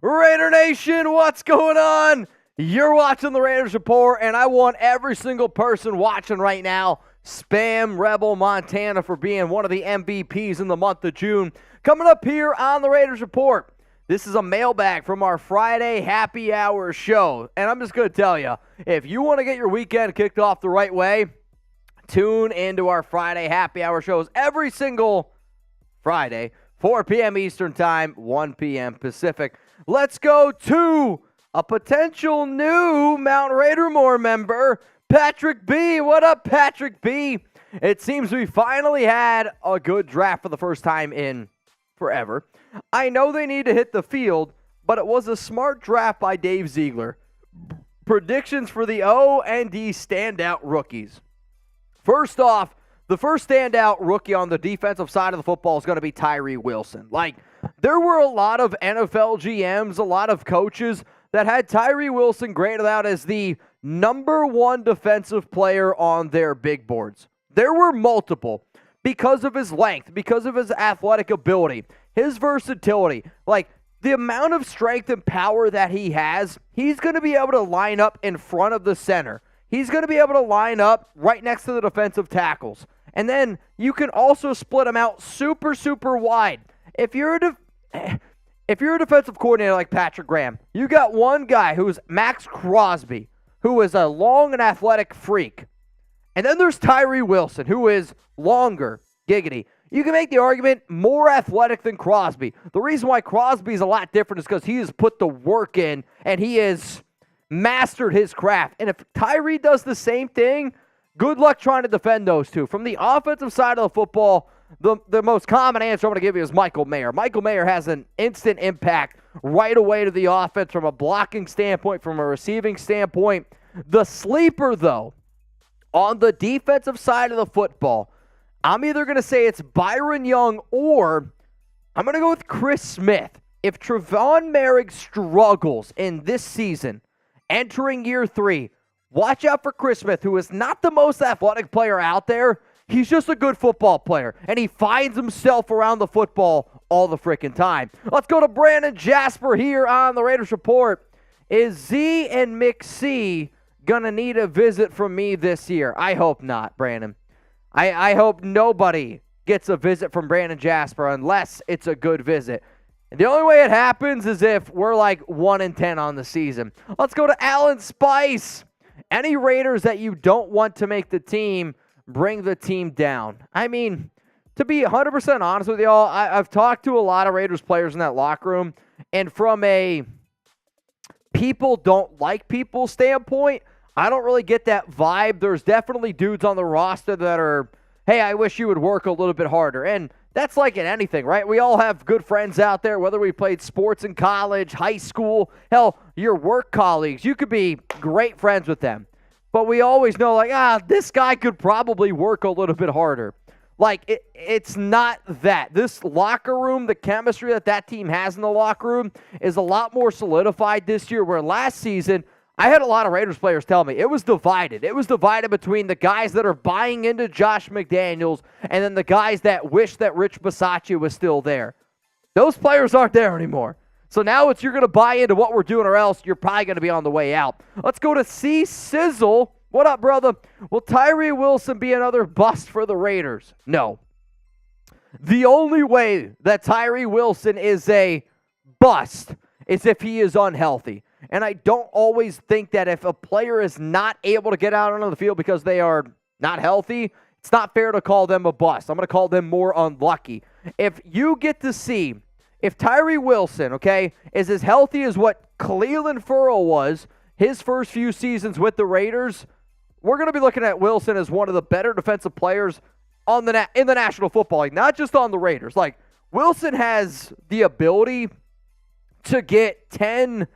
Raider Nation, what's going on? You're watching the Raiders Report, and I want every single person watching right now, spam Rebel Montana for being one of the MVPs in the month of June. Coming up here on the Raiders Report, this is a mailbag from our Friday happy hour show. And I'm just going to tell you, if you want to get your weekend kicked off the right way, tune into our Friday happy hour shows every single Friday, 4 p.m. Eastern Time, 1 p.m. Pacific. Let's go to a potential new Mount Raidermore member, Patrick B. What up, Patrick B? It seems we finally had a good draft for the first time in forever. I know they need to hit the field, but it was a smart draft by Dave Ziegler. Predictions for the O and D standout rookies. First off, the first standout rookie on the defensive side of the football is going to be Tyree Wilson. There were a lot of NFL GMs, a lot of coaches that had Tyree Wilson graded out as the number one defensive player on their big boards. There were multiple because of his length, because of his athletic ability, his versatility. The amount of strength and power that he has, he's going to be able to line up in front of the center. He's going to be able to line up right next to the defensive tackles. And then you can also split him out super, super wide. If you're a defensive coordinator like Patrick Graham, you got one guy who's Max Crosby, who is a long and athletic freak. And then there's Tyree Wilson, who is longer, giggity. You can make the argument more athletic than Crosby. The reason why Crosby is a lot different is because he has put the work in and he has mastered his craft. And if Tyree does the same thing, good luck trying to defend those two. From the offensive side of the football, the most common answer I'm going to give you is Michael Mayer. Michael Mayer has an instant impact right away to the offense from a blocking standpoint, from a receiving standpoint. The sleeper, though, on the defensive side of the football, I'm either going to say it's Byron Young or I'm going to go with Chris Smith. If Trevon Merrick struggles in this season, entering year 3, watch out for Chris Smith, who is not the most athletic player out there. He's just a good football player, and he finds himself around the football all the freaking time. Let's go to Brandon Jasper here on the Raiders Report. Is Z and McC going to need a visit from me this year? I hope not, Brandon. I hope nobody gets a visit from Brandon Jasper unless it's a good visit. And the only way it happens is if we're 1-10 on the season. Let's go to Alan Spice. Any Raiders that you don't want to make the team, bring the team down. I mean, to be 100% honest with y'all, I've talked to a lot of Raiders players in that locker room, and from a people don't like people standpoint, I don't really get that vibe. There's definitely dudes on the roster that are, hey, I wish you would work a little bit harder. And that's like in anything, right? We all have good friends out there, whether we played sports in college, high school, hell, your work colleagues. You could be great friends with them. But we always know, this guy could probably work a little bit harder. It's not that. This locker room, the chemistry that team has in the locker room is a lot more solidified this year, where last season, I had a lot of Raiders players tell me it was divided. It was divided between the guys that are buying into Josh McDaniels and then the guys that wish that Rich Bisaccia was still there. Those players aren't there anymore. So now you're going to buy into what we're doing or else you're probably going to be on the way out. Let's go to C. Sizzle. What up, brother? Will Tyree Wilson be another bust for the Raiders? No. The only way that Tyree Wilson is a bust is if he is unhealthy. And I don't always think that if a player is not able to get out onto the field because they are not healthy, it's not fair to call them a bust. I'm going to call them more unlucky. If you get to see, if Tyree Wilson, is as healthy as what Cleveland Ferrell was his first few seasons with the Raiders, we're going to be looking at Wilson as one of the better defensive players in the National Football League, not just on the Raiders. Wilson has the ability to get 10,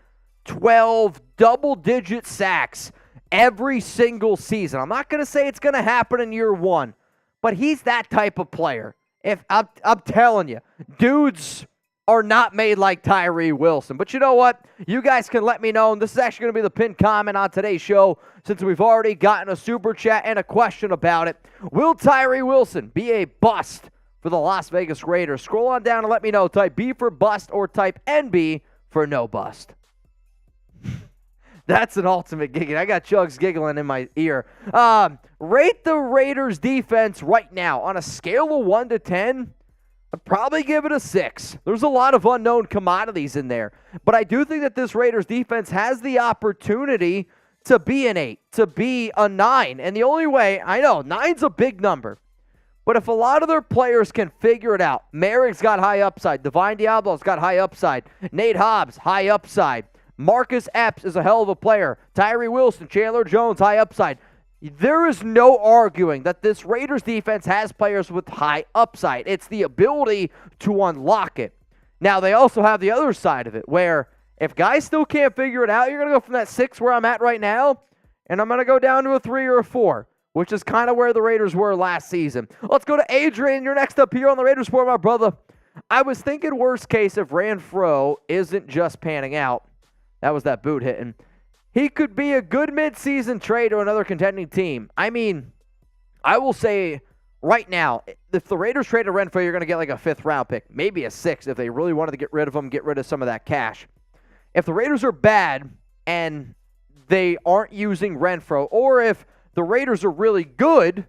12, double-digit sacks every single season. I'm not going to say it's going to happen in year one, but he's that type of player. If I'm telling you, dudes are not made like Tyree Wilson. But you know what? You guys can let me know, and this is actually going to be the pinned comment on today's show since we've already gotten a super chat and a question about it. Will Tyree Wilson be a bust for the Las Vegas Raiders? Scroll on down and let me know. Type B for bust or type NB for no bust. That's an ultimate giggling. I got Chugs giggling in my ear. Rate the Raiders defense right now on a scale of 1 to 10. I'd probably give it a 6. There's a lot of unknown commodities in there. But I do think that this Raiders defense has the opportunity to be an 8, to be a 9. And the only way, I know, 9's a big number. But if a lot of their players can figure it out, Merrick's got high upside. Divine Diablo's got high upside. Nate Hobbs, high upside. Marcus Epps is a hell of a player. Tyree Wilson, Chandler Jones, high upside. There is no arguing that this Raiders defense has players with high upside. It's the ability to unlock it. Now, they also have the other side of it, where if guys still can't figure it out, you're going to go from that 6 where I'm at right now, and I'm going to go down to a 3 or a 4, which is kind of where the Raiders were last season. Let's go to Adrian. You're next up here on the Raiders Report, my brother. I was thinking worst case if Renfro isn't just panning out. That was that boot hitting. He could be a good midseason trade to another contending team. I mean, I will say right now, if the Raiders trade a Renfro, you're going to get like a 5th round pick, maybe a 6th if they really wanted to get rid of him, get rid of some of that cash. If the Raiders are bad and they aren't using Renfro, or if the Raiders are really good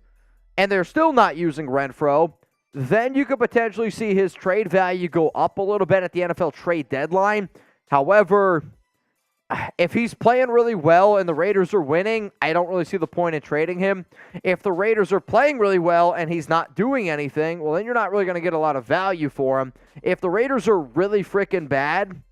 and they're still not using Renfro, then you could potentially see his trade value go up a little bit at the NFL trade deadline. However, if he's playing really well and the Raiders are winning, I don't really see the point in trading him. If the Raiders are playing really well and he's not doing anything, well, then you're not really going to get a lot of value for him. If the Raiders are really freaking bad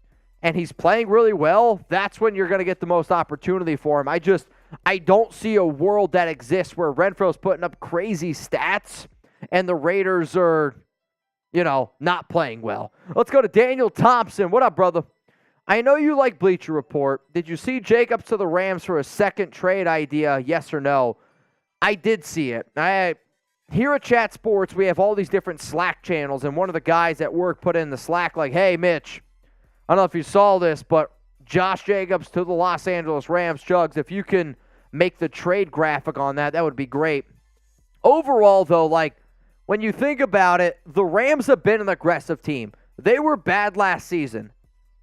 and he's playing really well, that's when you're going to get the most opportunity for him. I don't see a world that exists where Renfro's putting up crazy stats and the Raiders are, not playing well. Let's go to Daniel Thompson. What up, brother? I know you like Bleacher Report. Did you see Jacobs to the Rams for a second trade idea, yes or no? I did see it. Here at Chat Sports, we have all these different Slack channels, and one of the guys at work put in the Slack like, hey, Mitch, I don't know if you saw this, but Josh Jacobs to the Los Angeles Rams. Chugs, if you can make the trade graphic on that, that would be great. Overall, though, when you think about it, the Rams have been an aggressive team. They were bad last season.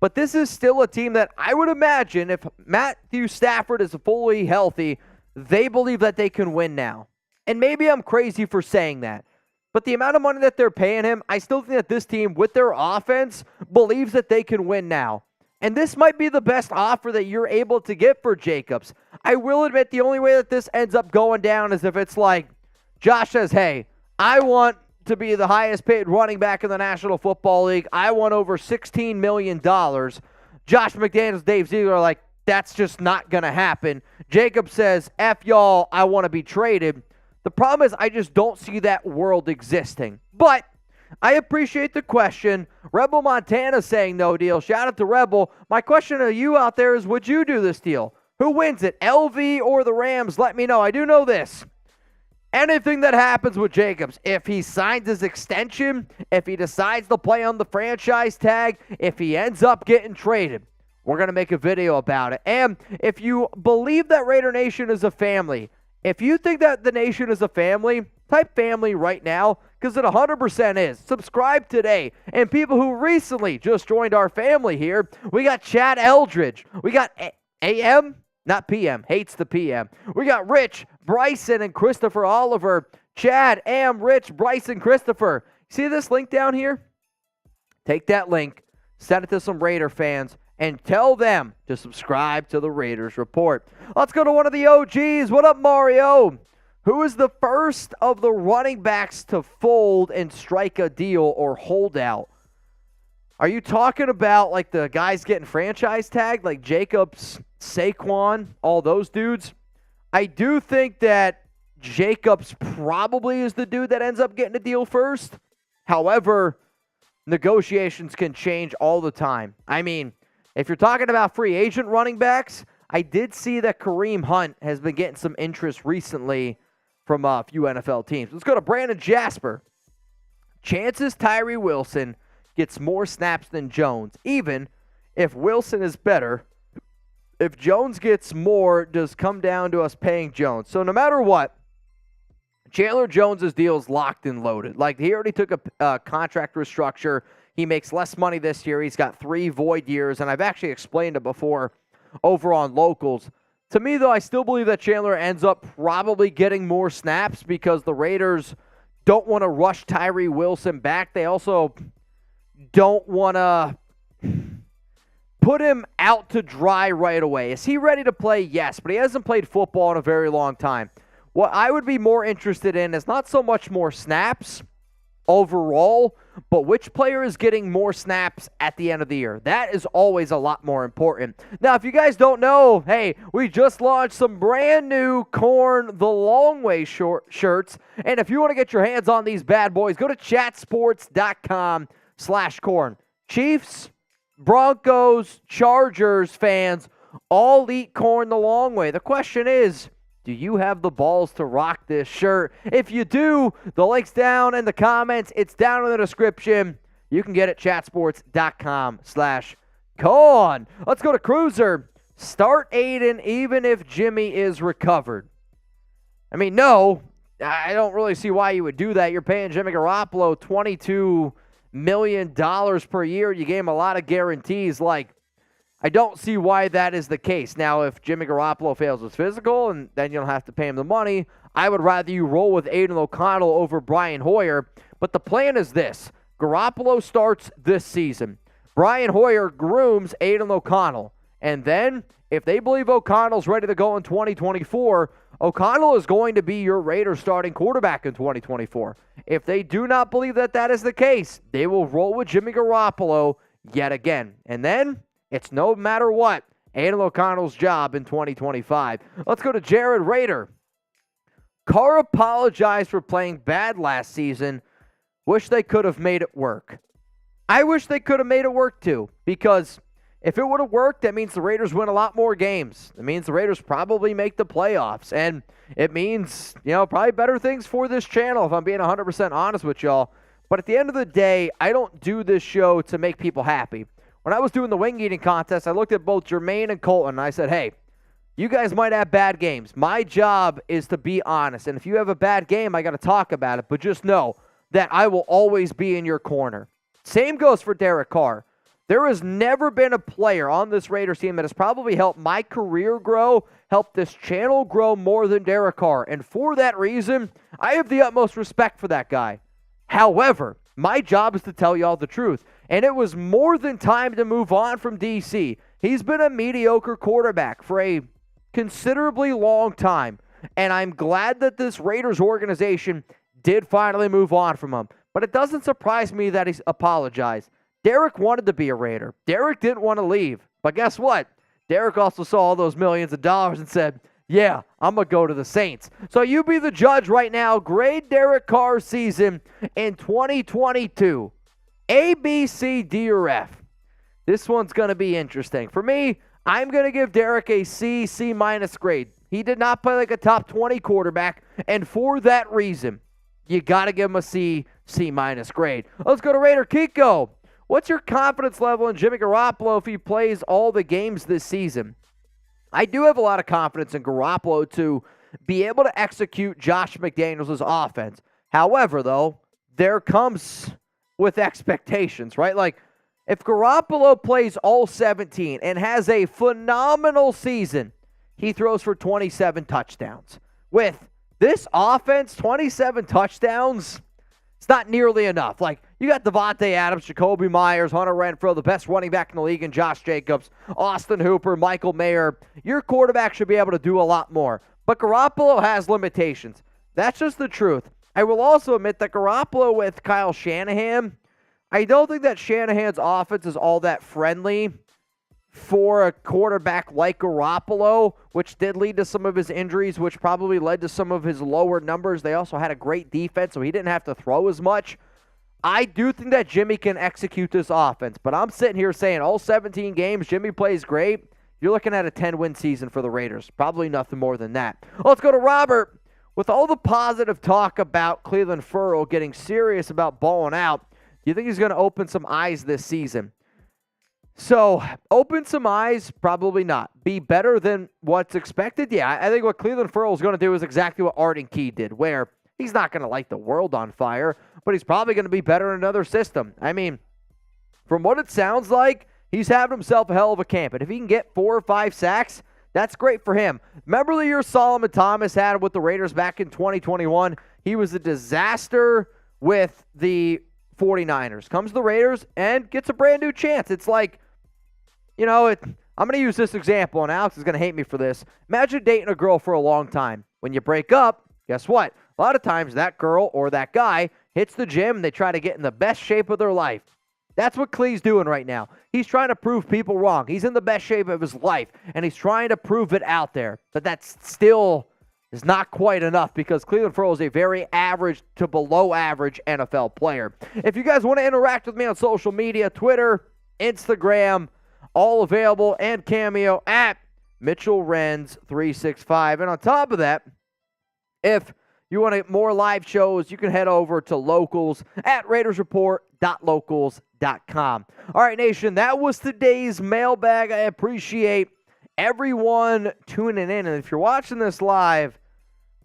But this is still a team that I would imagine if Matthew Stafford is fully healthy, they believe that they can win now. And maybe I'm crazy for saying that. But the amount of money that they're paying him, I still think that this team, with their offense, believes that they can win now. And this might be the best offer that you're able to get for Jacobs. I will admit the only way that this ends up going down is if it's like Josh says, hey, I want to be the highest paid running back in the National Football League. I want over $16 million. Josh McDaniels, Dave Ziegler are like, that's just not going to happen. Jacob says, F y'all, I want to be traded. The problem is I just don't see that world existing. But I appreciate the question. Rebel Montana saying no deal. Shout out to Rebel. My question to you out there is, would you do this deal? Who wins it, LV or the Rams? Let me know. I do know this. Anything that happens with Jacobs, if he signs his extension, if he decides to play on the franchise tag, if he ends up getting traded, we're going to make a video about it. And if you believe that Raider Nation is a family, if you think that the nation is a family, type family right now, because it 100% is. Subscribe today. And people who recently just joined our family here, we got Chad Eldridge. We got AM, not PM, hates the PM. We got Rich, Bryson, and Christopher Oliver. Chad, Am, Rich, Bryson, Christopher. See this link down here? Take that link, send it to some Raider fans, and tell them to subscribe to the Raiders Report. Let's go to one of the OGs. What up, Mario? Who is the first of the running backs to fold and strike a deal or hold out? Are you talking about like the guys getting franchise tagged, like Jacobs, Saquon, all those dudes? I do think that Jacobs probably is the dude that ends up getting a deal first. However, negotiations can change all the time. I mean, If you're talking about free agent running backs, I did see that Kareem Hunt has been getting some interest recently from a few NFL teams. Let's go to Brandon Jasper. Chances Tyree Wilson gets more snaps than Jones, even if Wilson is better. If Jones gets more, does come down to us paying Jones. So no matter what, Chandler Jones' deal is locked and loaded. Like, he already took a contract restructure. He makes less money this year. He's got 3 void years, and I've actually explained it before over on Locals. To me, though, I still believe that Chandler ends up probably getting more snaps because the Raiders don't want to rush Tyree Wilson back. They also don't want to put him out to dry right away. Is he ready to play? Yes, but he hasn't played football in a very long time. What I would be more interested in is not so much more snaps overall, but which player is getting more snaps at the end of the year. That is always a lot more important. Now, if you guys don't know, hey, we just launched some brand new Corn the Long Way shirts, and if you want to get your hands on these bad boys, go to chatsports.com/corn. Chiefs, Broncos, Chargers fans all eat corn the long way. The question is, do you have the balls to rock this shirt? If you do, the link's down in the comments. It's down in the description. You can get it at chatsports.com/corn. Let's go to Cruiser. Start Aiden even if Jimmy is recovered. I mean, no, I don't really see why you would do that. You're paying Jimmy Garoppolo $22 million per year. You gave him a lot of guarantees. Like, I don't see why that is the case. Now, if Jimmy Garoppolo fails his physical and then you don't have to pay him the money, I would rather you roll with Aiden O'Connell over Brian Hoyer. But the plan is this. Garoppolo starts this season. Brian Hoyer grooms Aiden O'Connell. And then, if they believe O'Connell's ready to go in 2024, O'Connell is going to be your Raiders starting quarterback in 2024. If they do not believe that that is the case, they will roll with Jimmy Garoppolo yet again. And then, it's no matter what, Aiden O'Connell's job in 2025. Let's go to Jared Rader. Carr apologized for playing bad last season. Wish they could have made it work. I wish they could have made it work too, because if it would have worked, that means the Raiders win a lot more games. It means the Raiders probably make the playoffs, and it means, probably better things for this channel, if I'm being 100% honest with y'all. But at the end of the day, I don't do this show to make people happy. When I was doing the wing eating contest, I looked at both Jermaine and Colton, and I said, hey, you guys might have bad games. My job is to be honest, and if you have a bad game, I got to talk about it, but just know that I will always be in your corner. Same goes for Derek Carr. There has never been a player on this Raiders team that has probably helped my career grow, helped this channel grow more than Derek Carr, and for that reason, I have the utmost respect for that guy. However, my job is to tell y'all the truth. And it was more than time to move on from DC. He's been a mediocre quarterback for a considerably long time. And I'm glad that this Raiders organization did finally move on from him. But it doesn't surprise me that he's apologized. Derek wanted to be a Raider. Derek didn't want to leave. But guess what? Derek also saw all those millions of dollars and said, yeah, I'm going to go to the Saints. So you be the judge right now. Grade Derek Carr's season in 2022. A, B, C, D, or F. This one's going to be interesting. For me, I'm going to give Derek a C, C- grade. He did not play like a top 20 quarterback, and for that reason, you got to give him a C, C- grade. Let's go to Raider Kiko. What's your confidence level in Jimmy Garoppolo if he plays all the games this season? I do have a lot of confidence in Garoppolo to be able to execute Josh McDaniels' offense. However, though, there comes with expectations, right? Like, if Garoppolo plays all 17 and has a phenomenal season, he throws for 27 touchdowns. With this offense, 27 touchdowns, it's not nearly enough. Like, you got Devontae Adams, Jacoby Myers, Hunter Renfrow, the best running back in the league, and Josh Jacobs, Austin Hooper, Michael Mayer. Your quarterback should be able to do a lot more. But Garoppolo has limitations. That's just the truth. I will also admit that Garoppolo with Kyle Shanahan, I don't think that Shanahan's offense is all that friendly for a quarterback like Garoppolo, which did lead to some of his injuries, which probably led to some of his lower numbers. They also had a great defense, so he didn't have to throw as much. I do think that Jimmy can execute this offense, but I'm sitting here saying all 17 games, Jimmy plays great. You're looking at a 10-win season for the Raiders. Probably nothing more than that. Let's go to Robert. With all the positive talk about Cleveland Ferrell getting serious about balling out, do you think he's going to open some eyes this season? So, open some eyes? Probably not. Be better than what's expected? Yeah, I think what Cleveland Ferrell is going to do is exactly what Arden Key did, where he's not going to light the world on fire, but he's probably going to be better in another system. I mean, from what it sounds like, he's having himself a hell of a camp. And if he can get 4 or 5 sacks, that's great for him. Remember the year Solomon Thomas had with the Raiders back in 2021? He was a disaster with the 49ers. Comes to the Raiders and gets a brand new chance. It's like, I'm going to use this example, and Alex is going to hate me for this. Imagine dating a girl for a long time. When you break up, guess what? A lot of times that girl or that guy hits the gym and they try to get in the best shape of their life. That's what Clee's doing right now. He's trying to prove people wrong. He's in the best shape of his life, and he's trying to prove it out there. But that still is not quite enough because Cleveland Ferrell is a very average to below average NFL player. If you guys want to interact with me on social media, Twitter, Instagram, all available, and Cameo at Mitchell Renz 365. And on top of that, if you want more live shows, you can head over to Locals at RaidersReport.locals.com. All right, Nation, that was today's mailbag. I appreciate everyone tuning in. And if you're watching this live,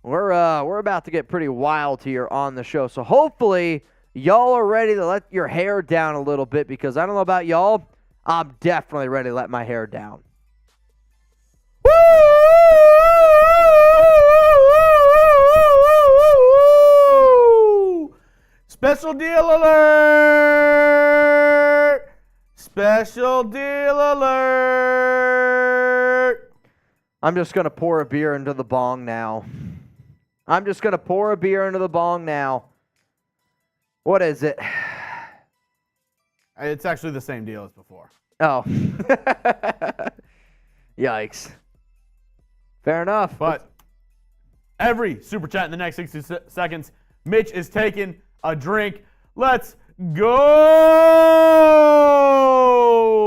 we're about to get pretty wild here on the show. So hopefully y'all are ready to let your hair down a little bit because I don't know about y'all, I'm definitely ready to let my hair down. Special deal alert! Special deal alert! I'm just going to pour a beer into the bong now. What is it? It's actually the same deal as before. Oh. Yikes. Fair enough. But every super chat in the next 60 seconds, Mitch is taking a drink. Let's go!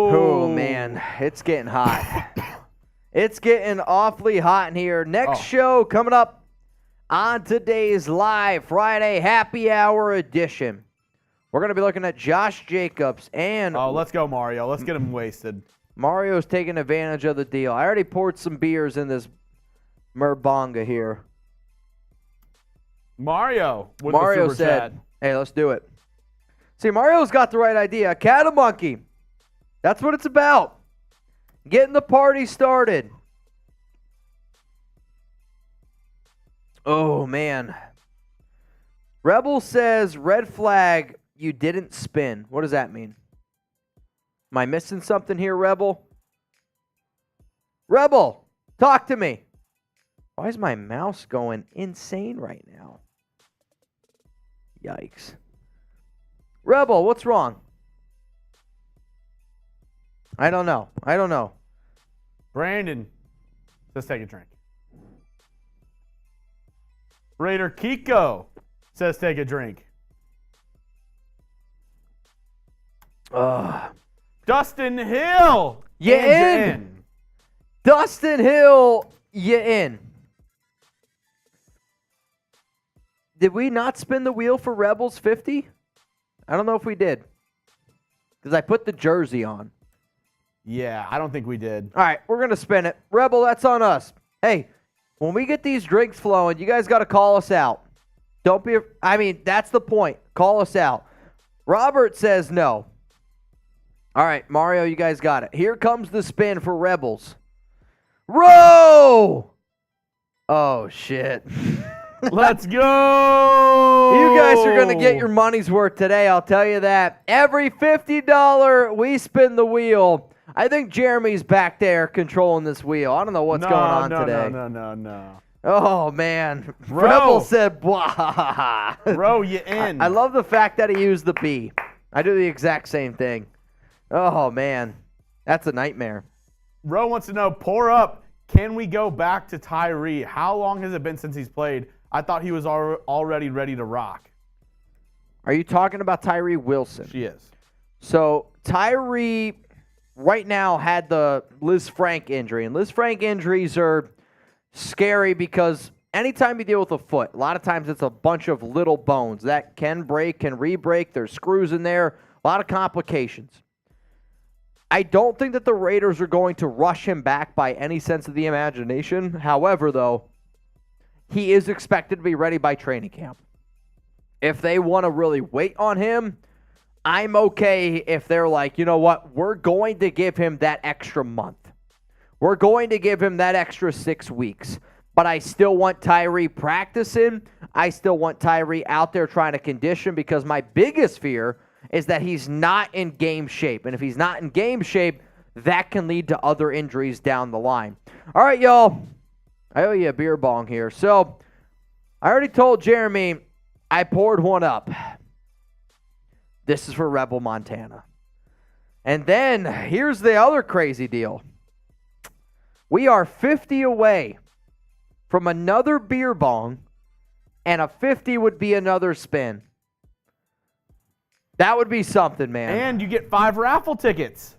Oh, man. It's getting hot. It's getting awfully hot in here. Next show coming up on today's live Friday happy hour edition. We're going to be looking at Josh Jacobs and... Oh, let's go, Mario. Let's get him wasted. Mario's taking advantage of the deal. I already poured some beers in this Merbonga here. Mario with Mario the super said, chat. Hey, let's do it. See, Mario's got the right idea. Cat a monkey. That's what it's about. Getting the party started. Oh, man. Rebel says, red flag, you didn't spin. What does that mean? Am I missing something here, Rebel? Rebel, talk to me. Why is my mouse going insane right now? Yikes. Rebel, what's wrong? I don't know. Brandon, let's take a drink. Raider Kiko says take a drink. Dustin Hill. You in? Dustin Hill, you in. Did we not spin the wheel for Rebels 50? I don't know if we did. Because I put the jersey on. Yeah, I don't think we did. All right, we're going to spin it. Rebel, that's on us. Hey, when we get these drinks flowing, you guys got to call us out. That's the point. Call us out. Robert says no. All right, Mario, you guys got it. Here comes the spin for Rebels. Row! Oh, shit. Let's go! You guys are going to get your money's worth today, I'll tell you that. Every $50 we spin the wheel. I think Jeremy's back there controlling this wheel. I don't know what's going on today. No. Oh, man. Bro. Rebel said, blah. Bro, you in. I love the fact that he used the B. I do the exact same thing. Oh, man. That's a nightmare. Ro wants to know, pour up, can we go back to Tyree? How long has it been since he's played? I thought he was already ready to rock. Are you talking about Tyree Wilson? She is. So Tyree right now had the Liz Frank injury, and Liz Frank injuries are scary because anytime you deal with a foot, a lot of times it's a bunch of little bones that can break, can re-break. There's screws in there, a lot of complications. I don't think that the Raiders are going to rush him back by any sense of the imagination. However, though, he is expected to be ready by training camp. If they want to really wait on him, I'm okay if they're like, you know what, we're going to give him that extra month. We're going to give him that extra 6 weeks. But I still want Tyree practicing. I still want Tyree out there trying to condition because my biggest fear is that he's not in game shape. And if he's not in game shape, that can lead to other injuries down the line. All right, y'all. I owe you a beer bong here. So I already told Jeremy I poured one up. This is for Rebel, Montana. And then here's the other crazy deal. We are 50 away from another beer bong, and a 50 would be another spin. That would be something, man. And you get 5 raffle tickets.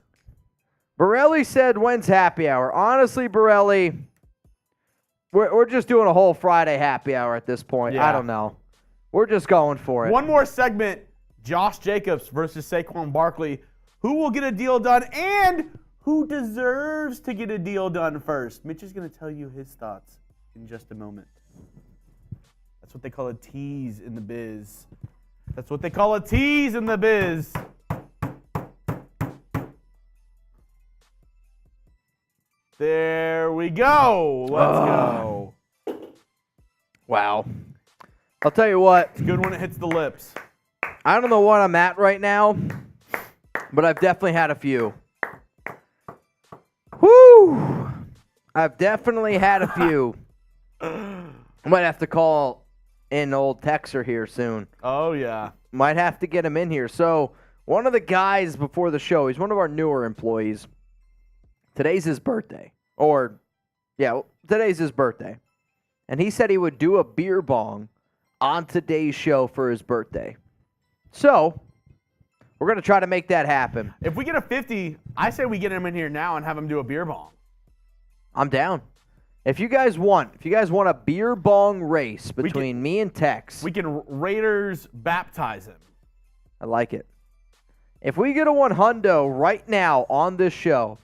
Borelli said, when's happy hour? Honestly, Borelli, we're just doing a whole Friday happy hour at this point. Yeah. I don't know. We're just going for it. One more segment, Josh Jacobs versus Saquon Barkley. Who will get a deal done and who deserves to get a deal done first? Mitch is going to tell you his thoughts in just a moment. That's what they call a tease in the biz. That's what they call a tease in the biz. There we go. Let's go. Wow. I'll tell you what. It's good when it hits the lips. I don't know what I'm at right now, but I've definitely had a few. Woo! I've definitely had a few. I might have to call in old Texer here soon. Oh, yeah. Might have to get him in here. So, one of the guys before the show, he's one of our newer employees. Today's his birthday. Today's his birthday. And he said he would do a beer bong on today's show for his birthday. So, we're going to try to make that happen. If we get a 50, I say we get him in here now and have him do a beer bong. I'm down. If you guys want a beer bong race between me and Tex, We can Raiders baptize him. I like it. If we get a 100 right now on this show,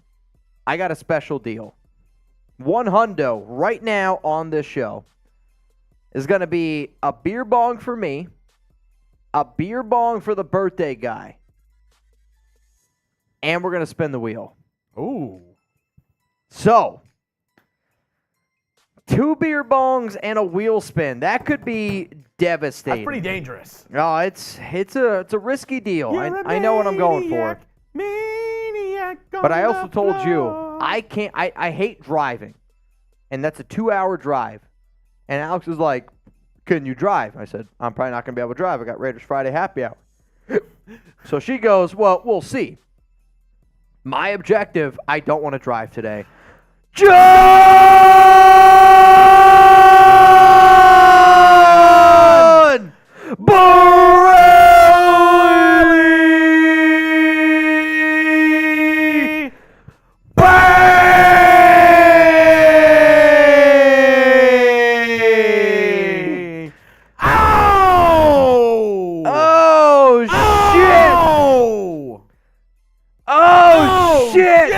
I got a special deal. 100 right now on this show is going to be a beer bong for me, a beer bong for the birthday guy, and we're going to spin the wheel. Ooh. So, 2 beer bongs and a wheel spin. That could be devastating. That's pretty dangerous. Oh, it's a risky deal. I know what I'm going for. Maniac But I on also the told you floor. I hate driving. And that's a 2-hour drive. And Alex was like, "Can you drive?" I said, "I'm probably not going to be able to drive. I got Raiders Friday happy hour." So she goes, "Well, we'll see." My objective, I don't want to drive today. John Borelli! Bang! Ow! Oh, shit! Oh, shit!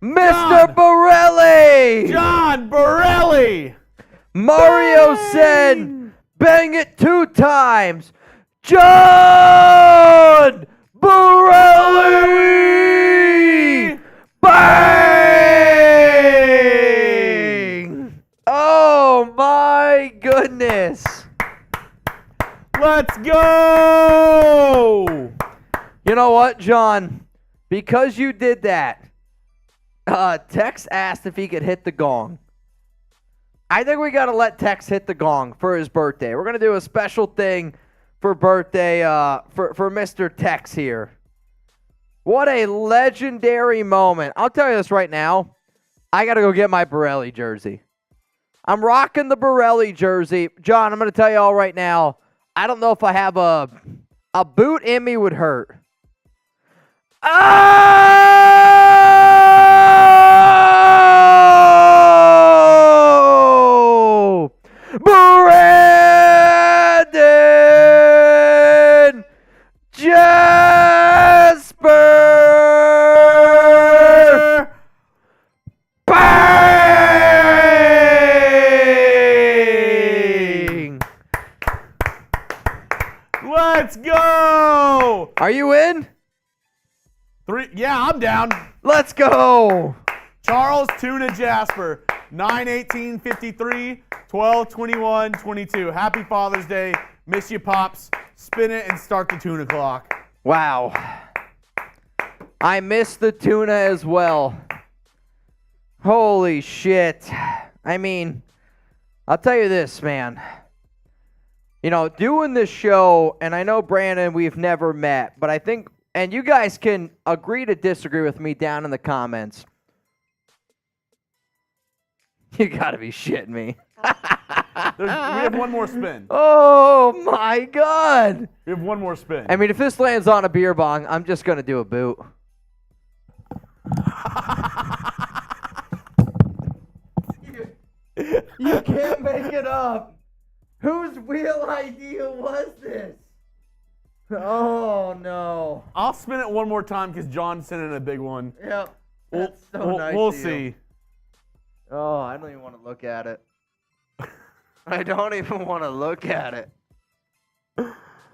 Mr. John! Borelli! John Borelli! Mario said, "Bang it 2 times." John Borelli! Bang! Oh, my goodness. Let's go! You know what, John? Because you did that, Tex asked if he could hit the gong. I think we got to let Tex hit the gong for his birthday. We're going to do a special thing for birthday for Mr. Tex here. What a legendary moment. I'll tell you this right now. I got to go get my Borelli jersey. I'm rocking the Borelli jersey. John, I'm going to tell you all right now, I don't know if I have a boot in me would hurt. Oh! Brandon Jasper! Bang! Let's go! Are you in? 3. Yeah, I'm down. Let's go! Charles Tuna Jasper, 9/18/53, 12/21/22. Happy Father's Day. Miss you, Pops. Spin it and start the tuna clock. Wow. I missed the tuna as well. Holy shit. I mean, I'll tell you this, man. You know, doing this show, and I know, Brandon, we've never met, but I think, and you guys can agree to disagree with me down in the comments. You gotta be shitting me. We have one more spin. Oh, my God. We have one more spin. I mean, if this lands on a beer bong, I'm just gonna do a boot. You can't make it up. Whose wheel idea was this? Oh, no. I'll spin it one more time because John sent in a big one. Yep. That's so nice We'll of you. see. Oh, I don't even want to look at it. I don't even want to look at it.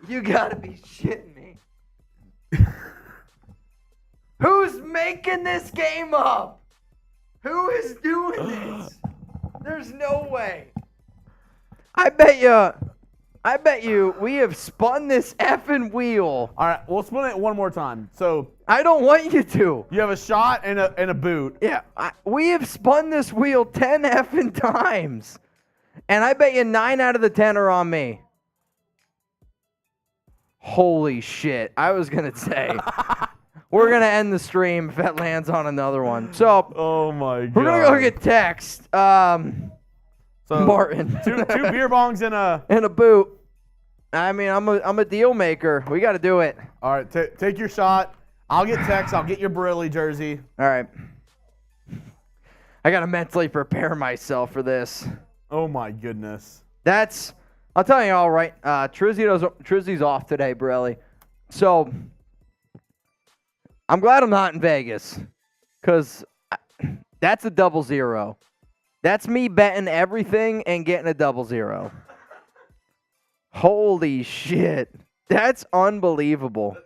You gotta be shitting me. Who's making this game up? Who is doing this? There's no way. I bet you we have spun this effing wheel. All right, we'll spin it one more time. So I don't want you to. you have a shot and a boot. Yeah, we have spun this wheel 10 effing times. And I bet you 9 out of the 10 are on me. Holy shit. I was going to say, we're going to end the stream if that lands on another one. So, Oh my god. we're going to go get text. So Martin. two beer bongs and a. And a boot. I mean, I'm a deal maker. We got to do it. All right, take your shot. I'll get text. I'll get your Borelli jersey. All right. I got to mentally prepare myself for this. Oh my goodness. I'll tell you all right. Trizzy's off today, Borelli. So, I'm glad I'm not in Vegas. Because that's a 0-0. That's me betting everything and getting a 0-0. Holy shit. That's unbelievable.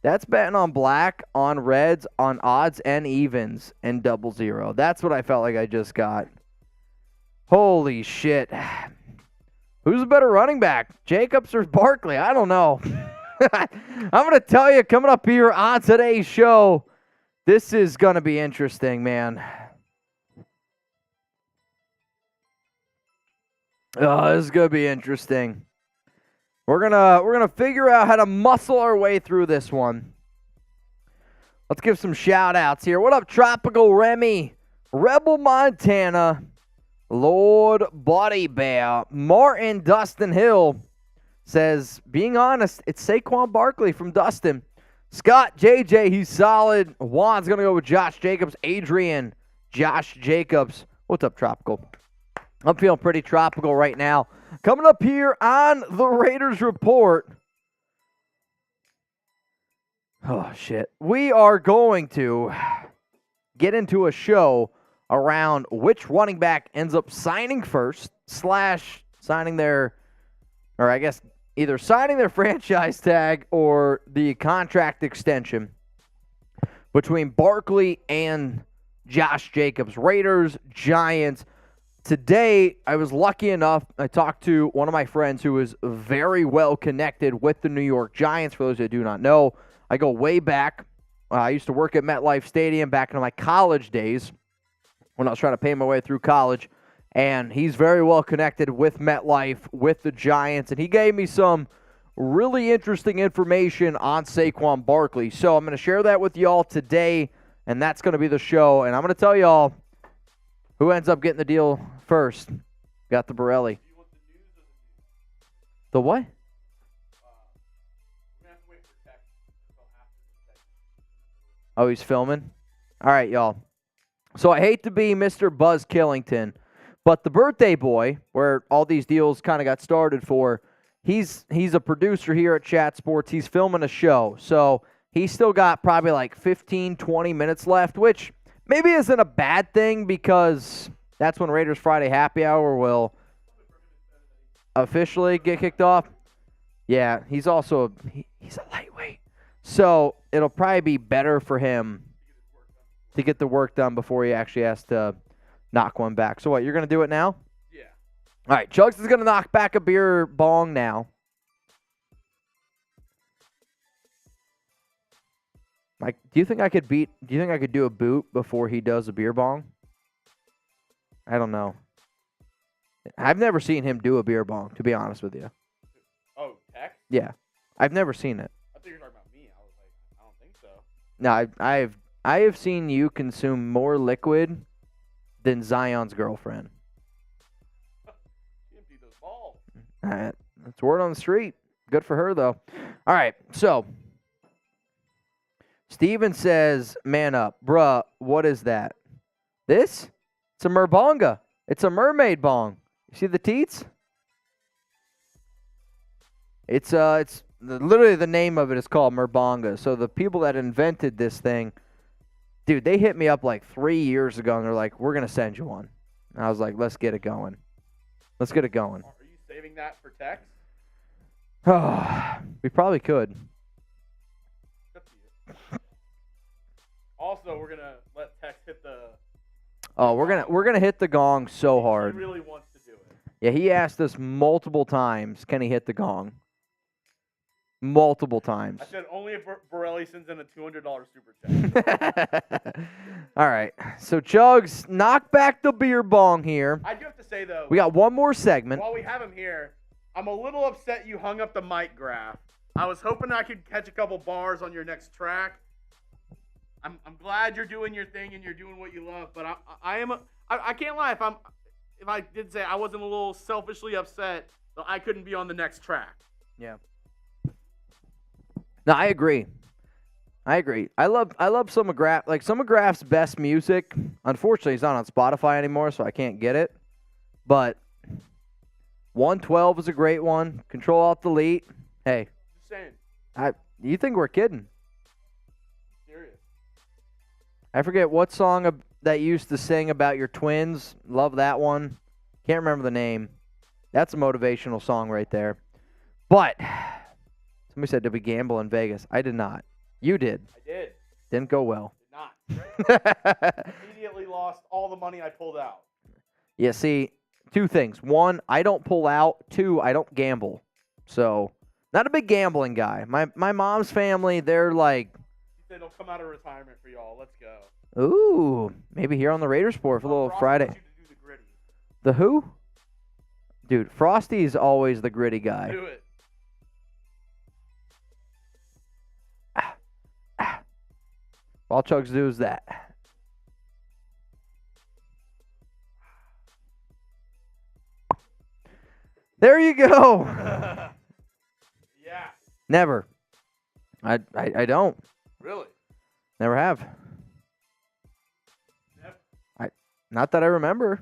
That's betting on black, on reds, on odds and evens, and 0-0. That's what I felt like I just got. Holy shit. Who's a better running back? Jacobs or Barkley? I don't know. I'm going to tell you, coming up here on today's show, this is going to be interesting, man. Oh, this is going to be interesting. We're gonna figure out how to muscle our way through this one. Let's give some shout outs here. What up, Tropical Remy, Rebel Montana, Lord Body Bear, Martin Dustin Hill says, being honest, it's Saquon Barkley from Dustin. Scott JJ, he's solid. Juan's gonna go with Josh Jacobs. Adrian, Josh Jacobs. What's up, Tropical? I'm feeling pretty tropical right now. Coming up here on the Raiders Report. Oh, shit. We are going to get into a show around which running back ends up signing first, / signing their, or I guess either signing their franchise tag or the contract extension between Barkley and Josh Jacobs. Raiders, Giants. Today, I was lucky enough, I talked to one of my friends who is very well connected with the New York Giants. For those who do not know, I go way back. I used to work at MetLife Stadium back in my college days when I was trying to pay my way through college. And he's very well connected with MetLife, with the Giants. And he gave me some really interesting information on Saquon Barkley. So I'm going to share that with y'all today, and that's going to be the show. And I'm going to tell y'all who ends up getting the deal first. Got the Borelli. Do you want the new The what? Oh, he's filming? All right, y'all. So I hate to be Mr. Buzz Killington, but the birthday boy, where all these deals kind of got started for, he's a producer here at Chat Sports. He's filming a show. So he's still got probably like 15, 20 minutes left, which maybe isn't a bad thing because that's when Raiders Friday Happy Hour will officially get kicked off. Yeah, he's also he's a lightweight. So it'll probably be better for him to get the work done before he actually has to knock one back. So what, you're going to do it now? Yeah. All right, Chugs is going to knock back a beer bong now. Mike, do you think I could do a boot before he does a beer bong? I don't know. I've never seen him do a beer bong, to be honest with you. Oh, Tech? Yeah. I've never seen it. I thought you were talking about me. I was like, I don't think so. No, I have seen you consume more liquid than Zion's girlfriend. She emptied those balls. That's word on the street. Good for her, though. All right, so Steven says, man up. Bruh, what is that? This? It's a merbonga. It's a mermaid bong. You see the teats? It's literally the name of it is called merbonga. So the people that invented this thing, dude, they hit me up like 3 years ago, and they're like, we're going to send you one. And I was like, let's get it going. Let's get it going. Are you saving that for Tex? Oh, we probably could. Up to you. Also, we're gonna let Tex hit the. Oh, we're gonna hit the gong so hard. He really wants to do it. Yeah, he asked us multiple times, can he hit the gong? Multiple times. I said only if Borelli sends in a $200 super chat. All right. So, Chugs, knock back the beer bong here. I do have to say, though, We got one more segment. while we have him here, I'm a little upset you hung up the mic graph. I was hoping I could catch a couple bars on your next track. I'm glad you're doing your thing and you're doing what you love, but I can't lie if I did say I wasn't a little selfishly upset that I couldn't be on the next track. Yeah. No, I agree. I love some of Graph's best music. Unfortunately, he's not on Spotify anymore, so I can't get it. But 112 is a great one. Control Alt Delete. Hey, Just saying. You think we're kidding? Serious. I forget what song that you used to sing about your twins. Love that one. Can't remember the name. That's a motivational song right there. But somebody said, did we gamble in Vegas? I did not. You did. I did. Didn't go well. Did not. Immediately lost all the money I pulled out. Yeah, see, two things. One, I don't pull out. Two, I don't gamble. So, not a big gambling guy. My mom's family, they're like, He said it'll come out of retirement for y'all. Let's go. ooh, maybe here on the Raiders Sport for a little Frosty Friday. wants you to do the gritty. The who? Dude, Frosty's always the gritty guy. Do it. All Chugs do is that. There you go. Yeah. Never. I don't. Really? Never have. Never. Not that I remember.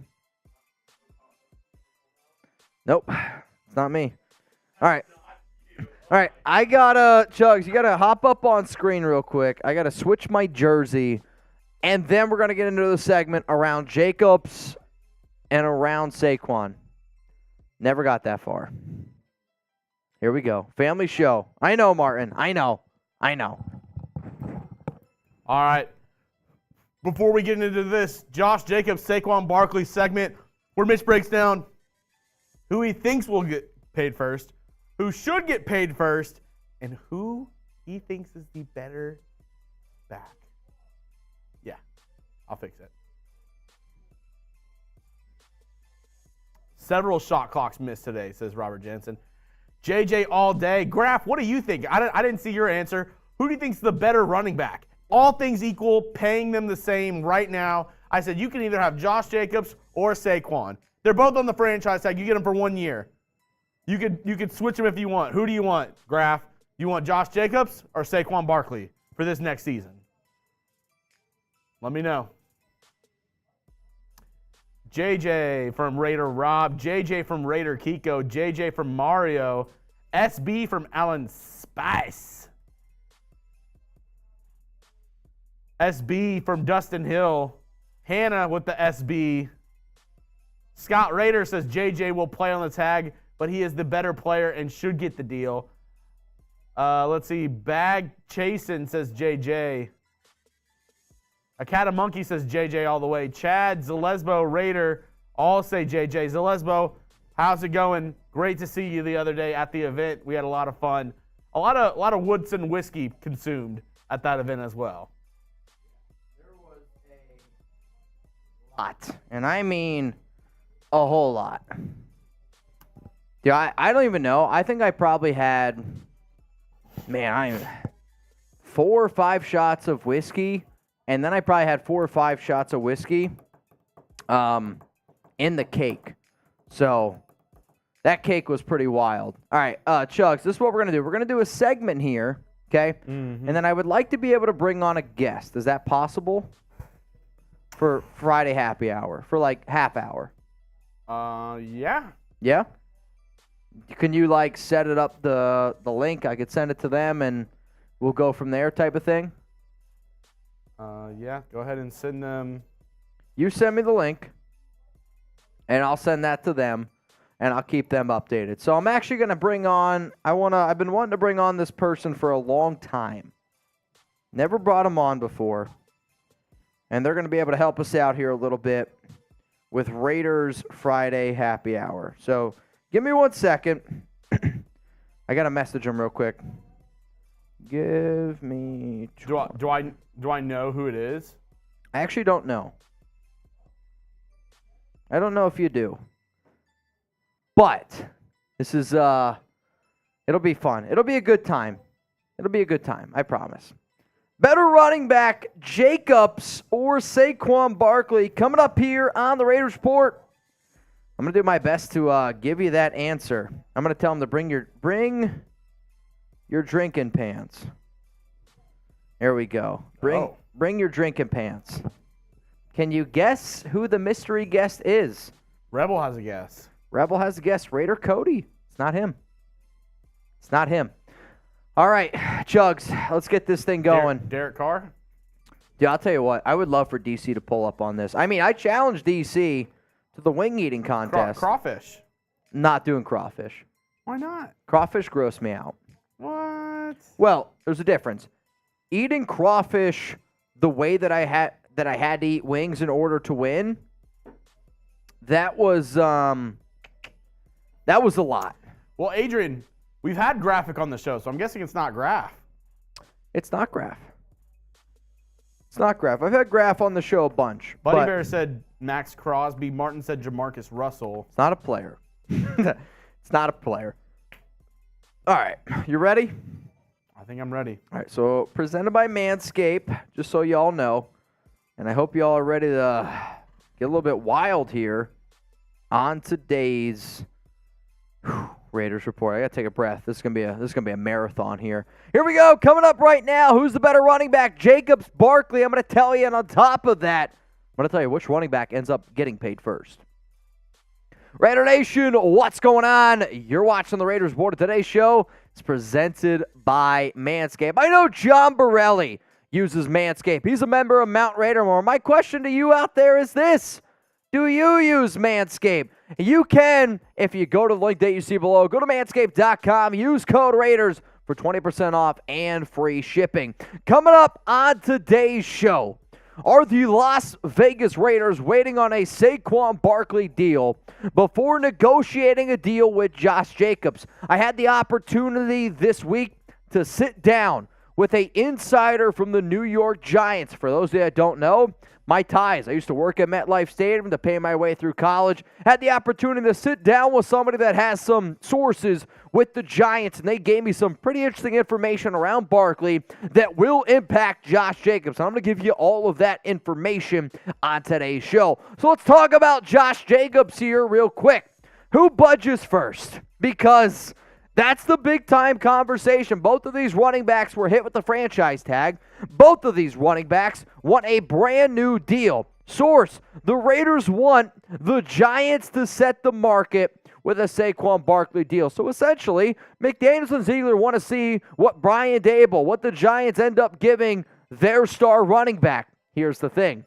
Nope. It's not me. All right. All right. I gotta, Chugs, you gotta hop up on screen real quick. I gotta switch my jersey. And then we're gonna get into the segment around Jacobs and around Saquon. Never got that far. Here we go. Family show. I know, Martin. I know. All right. Before we get into this Josh Jacobs, Saquon Barkley segment, where Mitch breaks down who he thinks will get paid first, who should get paid first, and who he thinks is the better back. Yeah, I'll fix it. Several shot clocks missed today, says Robert Jensen. JJ all day. Graf, what do you think? I didn't see your answer. Who do you think's the better running back? All things equal, paying them the same right now. I said you can either have Josh Jacobs or Saquon. They're both on the franchise tag. You get them for 1 year. You could switch them if you want. Who do you want, Graf? You want Josh Jacobs or Saquon Barkley for this next season? Let me know. JJ from Raider Rob, JJ from Raider Kiko, JJ from Mario, SB from Alan Spice, SB from Dustin Hill, Hannah with the SB. Scott Raider says JJ will play on the tag, but he is the better player and should get the deal. Let's see. Bag Chasin says JJ. A Cat of Monkey says JJ all the way. Chad, Zalesbo, Raider all say JJ. Zalesbo, how's it going? Great to see you the other day at the event. We had a lot of fun. A lot of Woodson whiskey consumed at that event as well. There was a lot, and I mean a whole lot. Dude, I don't even know. I think I probably had, 4 or 5 shots of whiskey, and then I probably had 4 or 5 shots of whiskey in the cake. So that cake was pretty wild. All right, Chugs, this is what we're going to do. We're going to do a segment here, okay? Mm-hmm. And then I would like to be able to bring on a guest. Is that possible? For Friday happy hour, for like half hour. Yeah. Yeah? Can you like set it up the link? I could send it to them and we'll go from there type of thing? Yeah, go ahead and send them. You send me the link and I'll send that to them and I'll keep them updated. So I'm actually going to bring on, I've been wanting to bring on this person for a long time. Never brought him on before. And they're going to be able to help us out here a little bit with Raiders Friday happy hour. So give me 1 second. I got to message him real quick. Give me... Do I know who it is? I actually don't know. I don't know if you do. But this is, it'll be fun. It'll be a good time. It'll be a good time, I promise. Better running back, Jacobs or Saquon Barkley, coming up here on the Raiders Report. I'm going to do my best to give you that answer. I'm going to tell them to bring your drinking pants. There we go. Bring your drinking pants. Can you guess who the mystery guest is? Rebel has a guess. Rebel has a guess. Raider Cody. It's not him. It's not him. All right, Chugs, let's get this thing going. Derek Carr? Yeah, I'll tell you what. I would love for DC to pull up on this. I mean, I challenged DC to the wing eating contest. Crawfish. Not doing crawfish. Why not? Crawfish gross me out. What? Well, there's a difference. Eating crawfish the way that I had to eat wings in order to win, that was a lot. Well, Adrian, we've had Graphic on the show, so I'm guessing it's not Graph. It's not Graph. It's not Graph. I've had Graph on the show a bunch. Buddy Bear said Max Crosby. Martin said Jamarcus Russell. It's not a player. It's not a player. All right. You ready? I think I'm ready. All right. So presented by Manscaped, just so y'all know. And I hope y'all are ready to get a little bit wild here on today's Raiders Report. I got to take a breath. This is gonna be a marathon here. Here we go. Coming up right now, who's the better running back? Jacobs, Barkley. I'm going to tell you, and on top of that, I'm going to tell you which running back ends up getting paid first. Raider Nation, what's going on? You're watching the Raiders Report. Today's show is presented by Manscaped. I know John Borelli uses Manscaped. He's a member of Mount Raider More. My question to you out there is this. Do you use Manscaped? You can, if you go to the link that you see below, go to manscaped.com, use code Raiders for 20% off and free shipping. Coming up on today's show, are the Las Vegas Raiders waiting on a Saquon Barkley deal before negotiating a deal with Josh Jacobs? I had the opportunity this week to sit down with an insider from the New York Giants. For those that don't know, my ties. I used to work at MetLife Stadium to pay my way through college. Had the opportunity to sit down with somebody that has some sources with the Giants, and they gave me some pretty interesting information around Barkley that will impact Josh Jacobs. And I'm going to give you all of that information on today's show. So let's talk about Josh Jacobs here real quick. Who budges first? because that's the big-time conversation. Both of these running backs were hit with the franchise tag. Both of these running backs want a brand-new deal. Source, the Raiders want the Giants to set the market with a Saquon Barkley deal. So essentially, McDaniels and Ziegler want to see what Brian Dable, what the Giants end up giving their star running back. Here's the thing.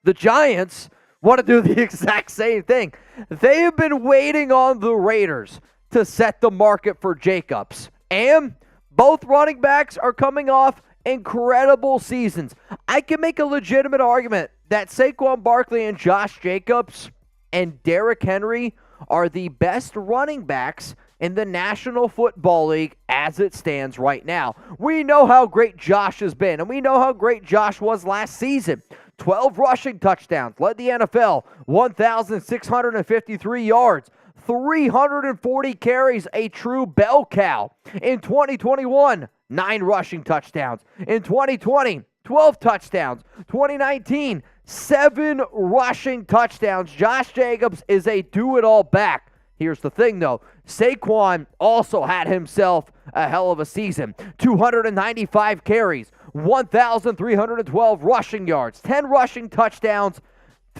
The Giants want to do the exact same thing. They have been waiting on the Raiders to set the market for Jacobs. And both running backs are coming off incredible seasons. I can make a legitimate argument that Saquon Barkley and Josh Jacobs and Derrick Henry are the best running backs in the National Football League as it stands right now. We know how great Josh has been, and we know how great Josh was last season. 12 rushing touchdowns, led the NFL, 1,653 yards, 340 carries, a true bell cow. In 2021, 9 rushing touchdowns. In 2020, 12 touchdowns. 2019, 7 rushing touchdowns. Josh Jacobs is a do-it-all back. Here's the thing, though. Saquon also had himself a hell of a season. 295 carries, 1,312 rushing yards, 10 rushing touchdowns,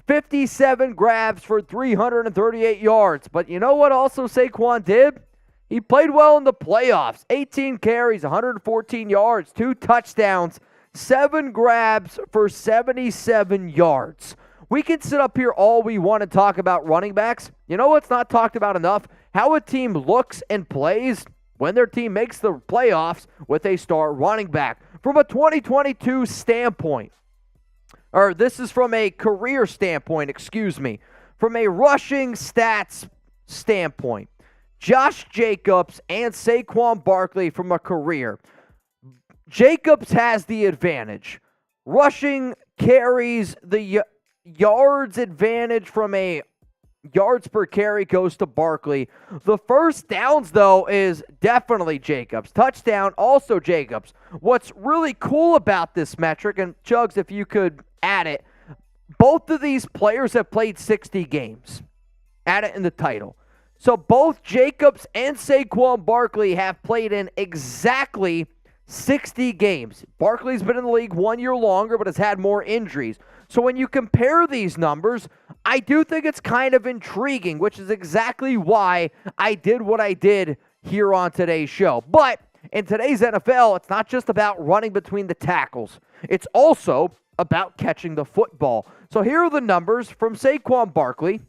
57 grabs for 338 yards. But you know what also Saquon did? He played well in the playoffs. 18 carries, 114 yards, 2 touchdowns, 7 grabs for 77 yards. We can sit up here all we want to talk about running backs. You know what's not talked about enough? How a team looks and plays when their team makes the playoffs with a star running back. From a 2022 standpoint, or this is from a career standpoint, from a rushing stats standpoint, Josh Jacobs and Saquon Barkley from a career. Jacobs has the advantage. Rushing carries, the yards advantage from a yards per carry goes to Barkley. The first downs, though, is definitely Jacobs. Touchdown, also Jacobs. What's really cool about this metric, and Chugs, if you could add it, both of these players have played 60 games. Add it in the title. So both Jacobs and Saquon Barkley have played in exactly 60 games. Barkley's been in the league 1 year longer, but has had more injuries. So when you compare these numbers, I do think it's kind of intriguing, which is exactly why I did what I did here on today's show. But in today's NFL, it's not just about running between the tackles. It's also about catching the football. So here are the numbers from Saquon Barkley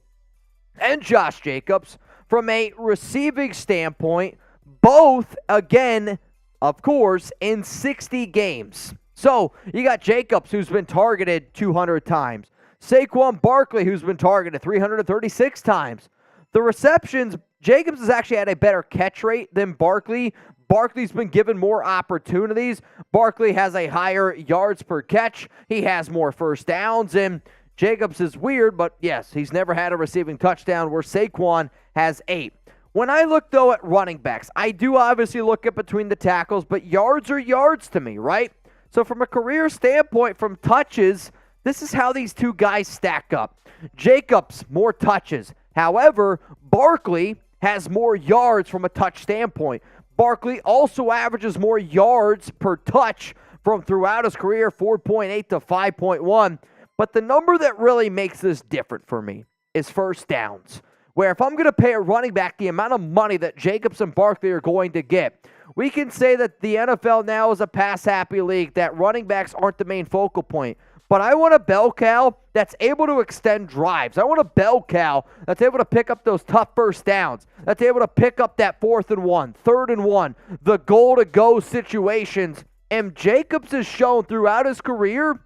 and Josh Jacobs from a receiving standpoint, both, again, of course, in 60 games. So you got Jacobs, who's been targeted 200 times. Saquon Barkley, who's been targeted 336 times. The receptions, Jacobs has actually had a better catch rate than Barkley. Barkley's been given more opportunities. Barkley has a higher yards per catch. He has more first downs. And Jacobs is weird, but yes, he's never had a receiving touchdown where Saquon has 8. When I look, though, at running backs, I do obviously look at between the tackles, but yards are yards to me, right? So from a career standpoint, from touches, this is how these two guys stack up. Jacobs, more touches. However, Barkley has more yards from a touch standpoint. Barkley also averages more yards per touch from throughout his career, 4.8 to 5.1. But the number that really makes this different for me is first downs, where if I'm going to pay a running back the amount of money that Jacobs and Barkley are going to get, we can say that the NFL now is a pass-happy league, that running backs aren't the main focal point. But I want a bell cow that's able to extend drives. I want a bell cow that's able to pick up those tough first downs, that's able to pick up that 4th and 1, 3rd and 1, the goal-to-go situations. And Jacobs has shown throughout his career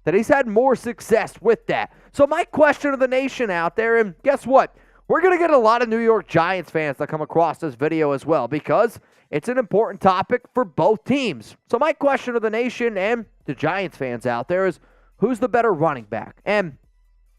that he's had more success with that. So my question to the nation out there, and guess what? We're going to get a lot of New York Giants fans that come across this video as well, because it's an important topic for both teams. So my question to the nation and the Giants fans out there is, who's the better running back? And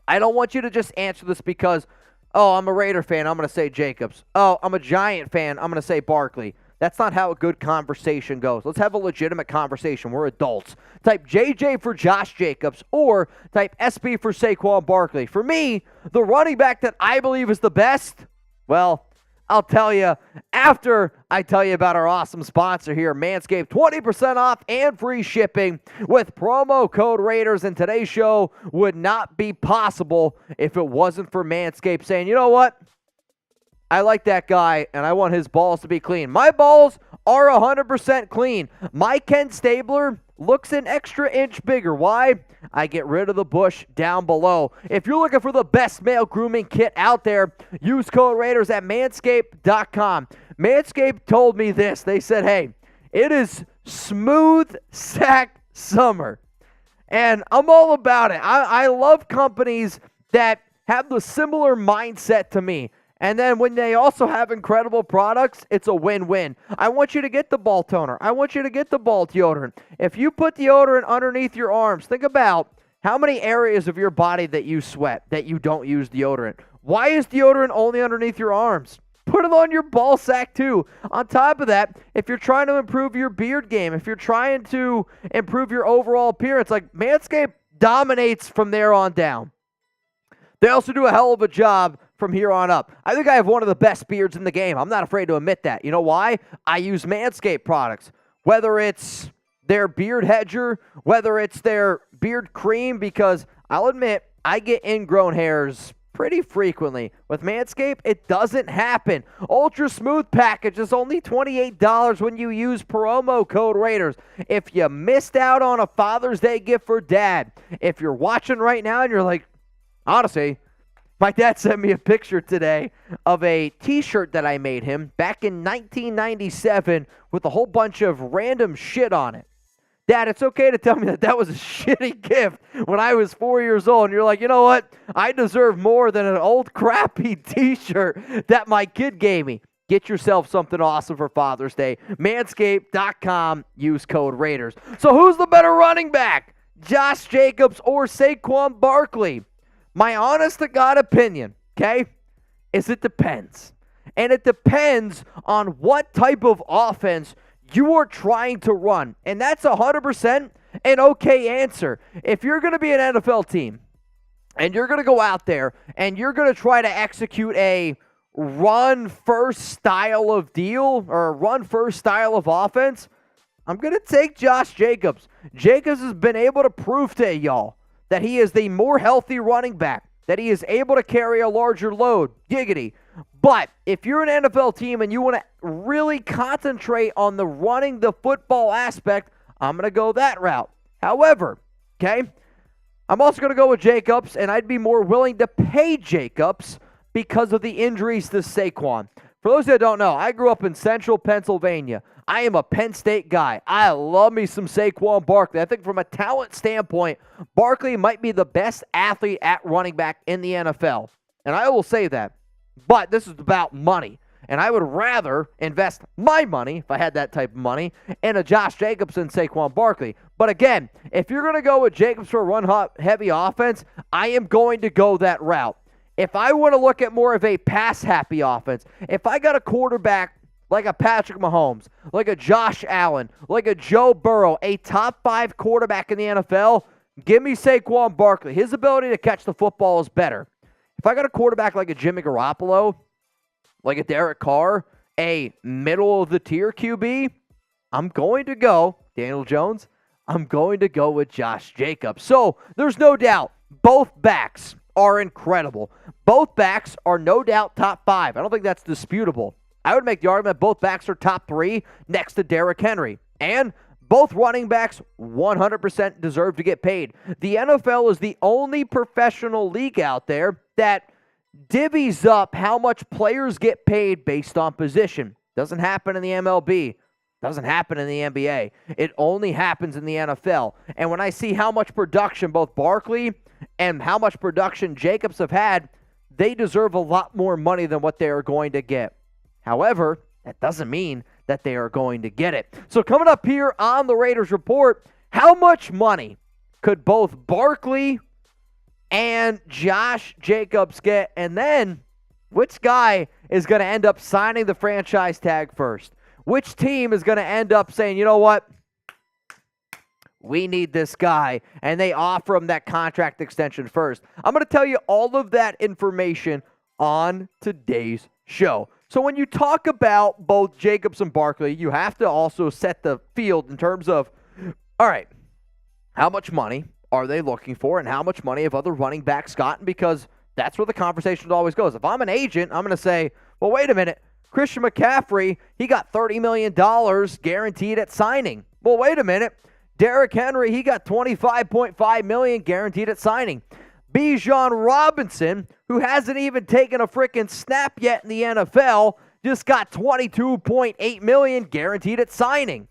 I don't want you to just answer this because, oh, I'm a Raider fan, I'm going to say Jacobs. Oh, I'm a Giant fan, I'm going to say Barkley. That's not how a good conversation goes. Let's have a legitimate conversation. We're adults. Type JJ for Josh Jacobs or type SB for Saquon Barkley. For me, the running back that I believe is the best, well, I'll tell you after I tell you about our awesome sponsor here, Manscaped. 20% off and free shipping with promo code Raiders. And today's show would not be possible if it wasn't for Manscaped saying, you know what? I like that guy, and I want his balls to be clean. My balls are 100% clean. My Ken Stabler looks an extra inch bigger. Why? I get rid of the bush down below. If you're looking for the best male grooming kit out there, use code Raiders at manscaped.com. Manscaped told me this. They said, hey, it is smooth sack summer. And I'm all about it. I love companies that have the similar mindset to me. And then when they also have incredible products, it's a win-win. I want you to get the ball toner. I want you to get the ball deodorant. If you put deodorant underneath your arms, think about how many areas of your body that you sweat that you don't use deodorant. Why is deodorant only underneath your arms? Put it on your ball sack too. On top of that, if you're trying to improve your beard game, if you're trying to improve your overall appearance, like Manscaped dominates from there on down. They also do a hell of a job from here on up. I think I have one of the best beards in the game. I'm not afraid to admit that. You know why? I use Manscaped products. Whether it's their beard hedger, whether it's their beard cream, because I'll admit, I get ingrown hairs pretty frequently. With Manscaped, it doesn't happen. Ultra Smooth Package is only $28 when you use promo code Raiders. If you missed out on a Father's Day gift for Dad, if you're watching right now and you're like, honestly, my dad sent me a picture today of a t-shirt that I made him back in 1997 with a whole bunch of random shit on it. Dad, it's okay to tell me that that was a shitty gift when I was 4 years old. And you're like, you know what? I deserve more than an old crappy t-shirt that my kid gave me. Get yourself something awesome for Father's Day. Manscaped.com. Use code Raiders. So who's the better running back? Josh Jacobs or Saquon Barkley? My honest-to-God opinion, okay, is it depends. And it depends on what type of offense you are trying to run. And that's 100% an okay answer. If you're going to be an NFL team and you're going to go out there and you're going to try to execute a run-first style of deal or a run-first style of offense, I'm going to take Josh Jacobs. Jacobs has been able to prove to y'all that he is the more healthy running back, that he is able to carry a larger load. Giggity. But if you're an NFL team and you want to really concentrate on the running the football aspect, I'm going to go that route. However, okay, I'm also going to go with Jacobs, and I'd be more willing to pay Jacobs because of the injuries to Saquon. For those that don't know, I grew up in central Pennsylvania. I am a Penn State guy. I love me some Saquon Barkley. I think from a talent standpoint, Barkley might be the best athlete at running back in the NFL. And I will say that. But this is about money. And I would rather invest my money, if I had that type of money, in a Josh Jacobs than Saquon Barkley. But again, if you're going to go with Jacobs for a run-heavy offense, I am going to go that route. If I want to look at more of a pass-happy offense, if I got a quarterback like a Patrick Mahomes, like a Josh Allen, like a Joe Burrow, a top 5 quarterback in the NFL, give me Saquon Barkley. His ability to catch the football is better. If I got a quarterback like a Jimmy Garoppolo, like a Derek Carr, a middle-of-the-tier QB, I'm going to go, Daniel Jones, I'm going to go with Josh Jacobs. So there's no doubt both backs are incredible. Both backs are no doubt top 5. I don't think that's disputable. I would make the argument both backs are top 3 next to Derrick Henry. And both running backs 100% deserve to get paid. The NFL is the only professional league out there that divvies up how much players get paid based on position. Doesn't happen in the MLB. Doesn't happen in the NBA. It only happens in the NFL. And when I see how much production both Barkley and how much production Jacobs have had, they deserve a lot more money than what they are going to get. However, that doesn't mean that they are going to get it. So coming up here on the Raiders Report, how much money could both Barkley and Josh Jacobs get? And then, which guy is going to end up signing the franchise tag first? Which team is going to end up saying, you know what? We need this guy, and they offer him that contract extension first. I'm going to tell you all of that information on today's show. So when you talk about both Jacobs and Barkley, you have to also set the field in terms of, all right, how much money are they looking for and how much money have other running backs gotten? Because that's where the conversation always goes. If I'm an agent, I'm going to say, well, wait a minute. Christian McCaffrey, he got $30 million guaranteed at signing. Well, wait a minute. Derrick Henry, he got $25.5 million guaranteed at signing. Bijan Robinson, who hasn't even taken a freaking snap yet in the NFL, just got $22.8 million guaranteed at signing.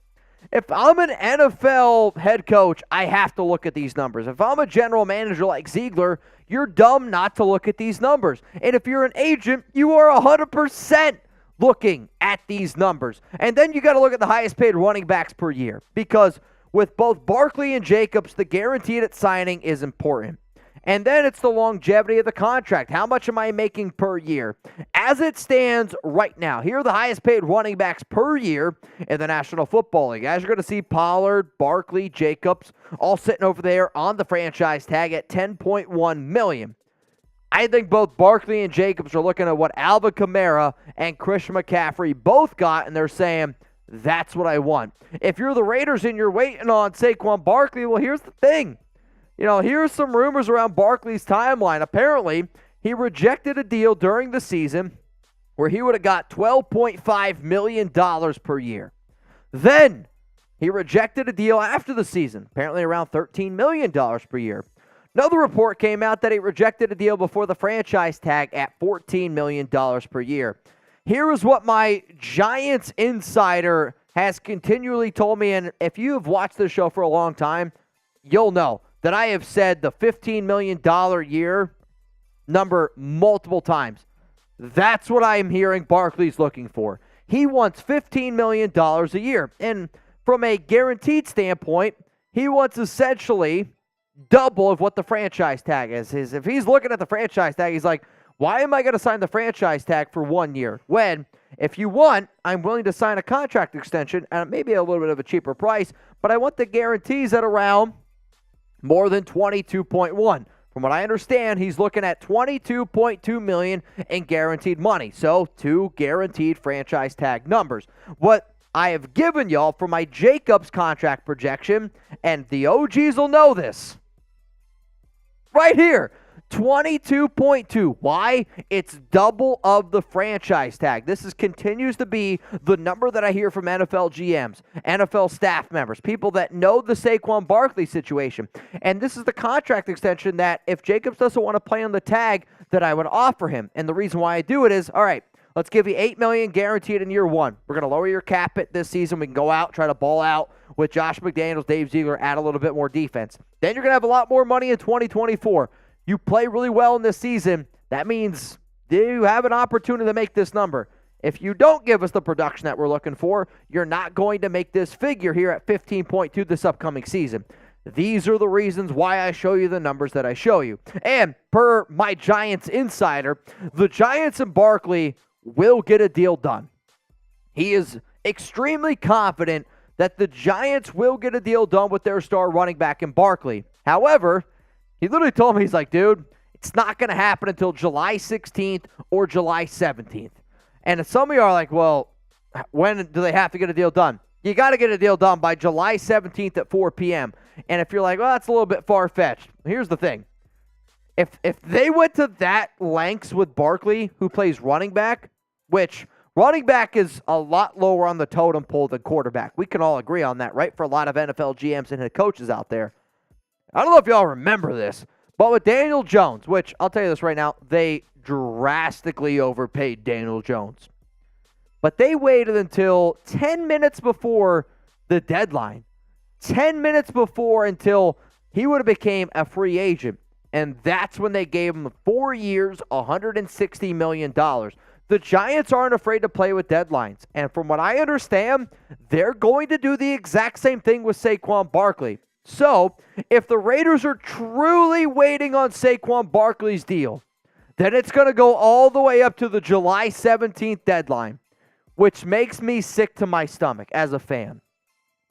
If I'm an NFL head coach, I have to look at these numbers. If I'm a general manager like Ziegler, you're dumb not to look at these numbers. And if you're an agent, you are 100% looking at these numbers. And then you got to look at the highest paid running backs per year, because with both Barkley and Jacobs, the guaranteed at signing is important. And then it's the longevity of the contract. How much am I making per year? As it stands right now, here are the highest paid running backs per year in the National Football League. As you're going to see, Pollard, Barkley, Jacobs, all sitting over there on the franchise tag at $10.1 million. I think both Barkley and Jacobs are looking at what Alvin Kamara and Christian McCaffrey both got, and they're saying, that's what I want. If you're the Raiders and you're waiting on Saquon Barkley, well, here's the thing. Here's some rumors around Barkley's timeline. Apparently, he rejected a deal during the season where he would have got $12.5 million per year. Then, he rejected a deal after the season, apparently around $13 million per year. Another report came out that he rejected a deal before the franchise tag at $14 million per year. Here is what my Giants insider has continually told me, and if you have watched this show for a long time, you'll know that I have said the $15 million year number multiple times. That's what I'm hearing Barkley's looking for. He wants $15 million a year. And from a guaranteed standpoint, he wants essentially double of what the franchise tag is. If he's looking at the franchise tag, he's like, why am I going to sign the franchise tag for 1 year? When, if you want, I'm willing to sign a contract extension at maybe a little bit of a cheaper price, but I want the guarantees at around more than 22.1. From what I understand, he's looking at $22.2 million in guaranteed money. So, 2 guaranteed franchise tag numbers. What I have given y'all for my Jacobs contract projection, and the OGs will know this, right here, 22.2. Why? It's double of the franchise tag. This continues to be the number that I hear from NFL GMs, NFL staff members, people that know the Saquon Barkley situation. And this is the contract extension that if Jacobs doesn't want to play on the tag, that I would offer him. And the reason why I do it is, all right, let's give you $8 million guaranteed in year 1. We're going to lower your cap hit this season. We can go out, try to ball out with Josh McDaniels, Dave Ziegler, add a little bit more defense. Then you're going to have a lot more money in 2024. You play really well in this season, that means you have an opportunity to make this number. If you don't give us the production that we're looking for, you're not going to make this figure here at 15.2 this upcoming season. These are the reasons why I show you the numbers that I show you. And per my Giants insider, the Giants and Barkley will get a deal done. He is extremely confident that the Giants will get a deal done with their star running back in Barkley. However, he literally told me, he's like, dude, it's not going to happen until July 16th or July 17th. And some of you are like, well, when do they have to get a deal done? You got to get a deal done by July 17th at 4 p.m. And if you're like, well, that's a little bit far-fetched. Here's the thing. If they went to that lengths with Barkley, who plays running back, which running back is a lot lower on the totem pole than quarterback. We can all agree on that, right? For a lot of NFL GMs and head coaches out there. I don't know if y'all remember this, but with Daniel Jones, which I'll tell you this right now, they drastically overpaid Daniel Jones. But they waited until 10 minutes before the deadline. 10 minutes before until he would have became a free agent. And that's when they gave him 4 years, $160 million. The Giants aren't afraid to play with deadlines. And from what I understand, they're going to do the exact same thing with Saquon Barkley. So, if the Raiders are truly waiting on Saquon Barkley's deal, then it's going to go all the way up to the July 17th deadline, which makes me sick to my stomach as a fan.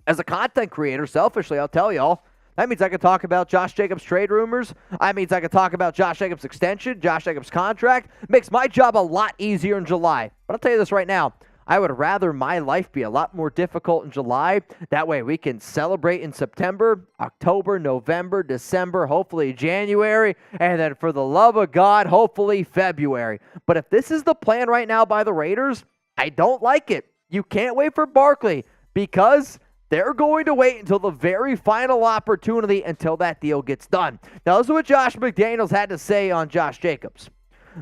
As a content creator, selfishly, I'll tell y'all, That means I could talk about Josh Jacobs trade rumors. That means I could talk about Josh Jacobs extension, Josh Jacobs contract. Makes my job a lot easier in July. But I'll tell you this right now. I would rather my life be a lot more difficult in July. That way we can celebrate in September, October, November, December, hopefully January, and then for the love of God, hopefully February. But if this is the plan right now by the Raiders, I don't like it. You can't wait for Barkley because they're going to wait until the very final opportunity until that deal gets done. Now, this is what Josh McDaniels had to say on Josh Jacobs.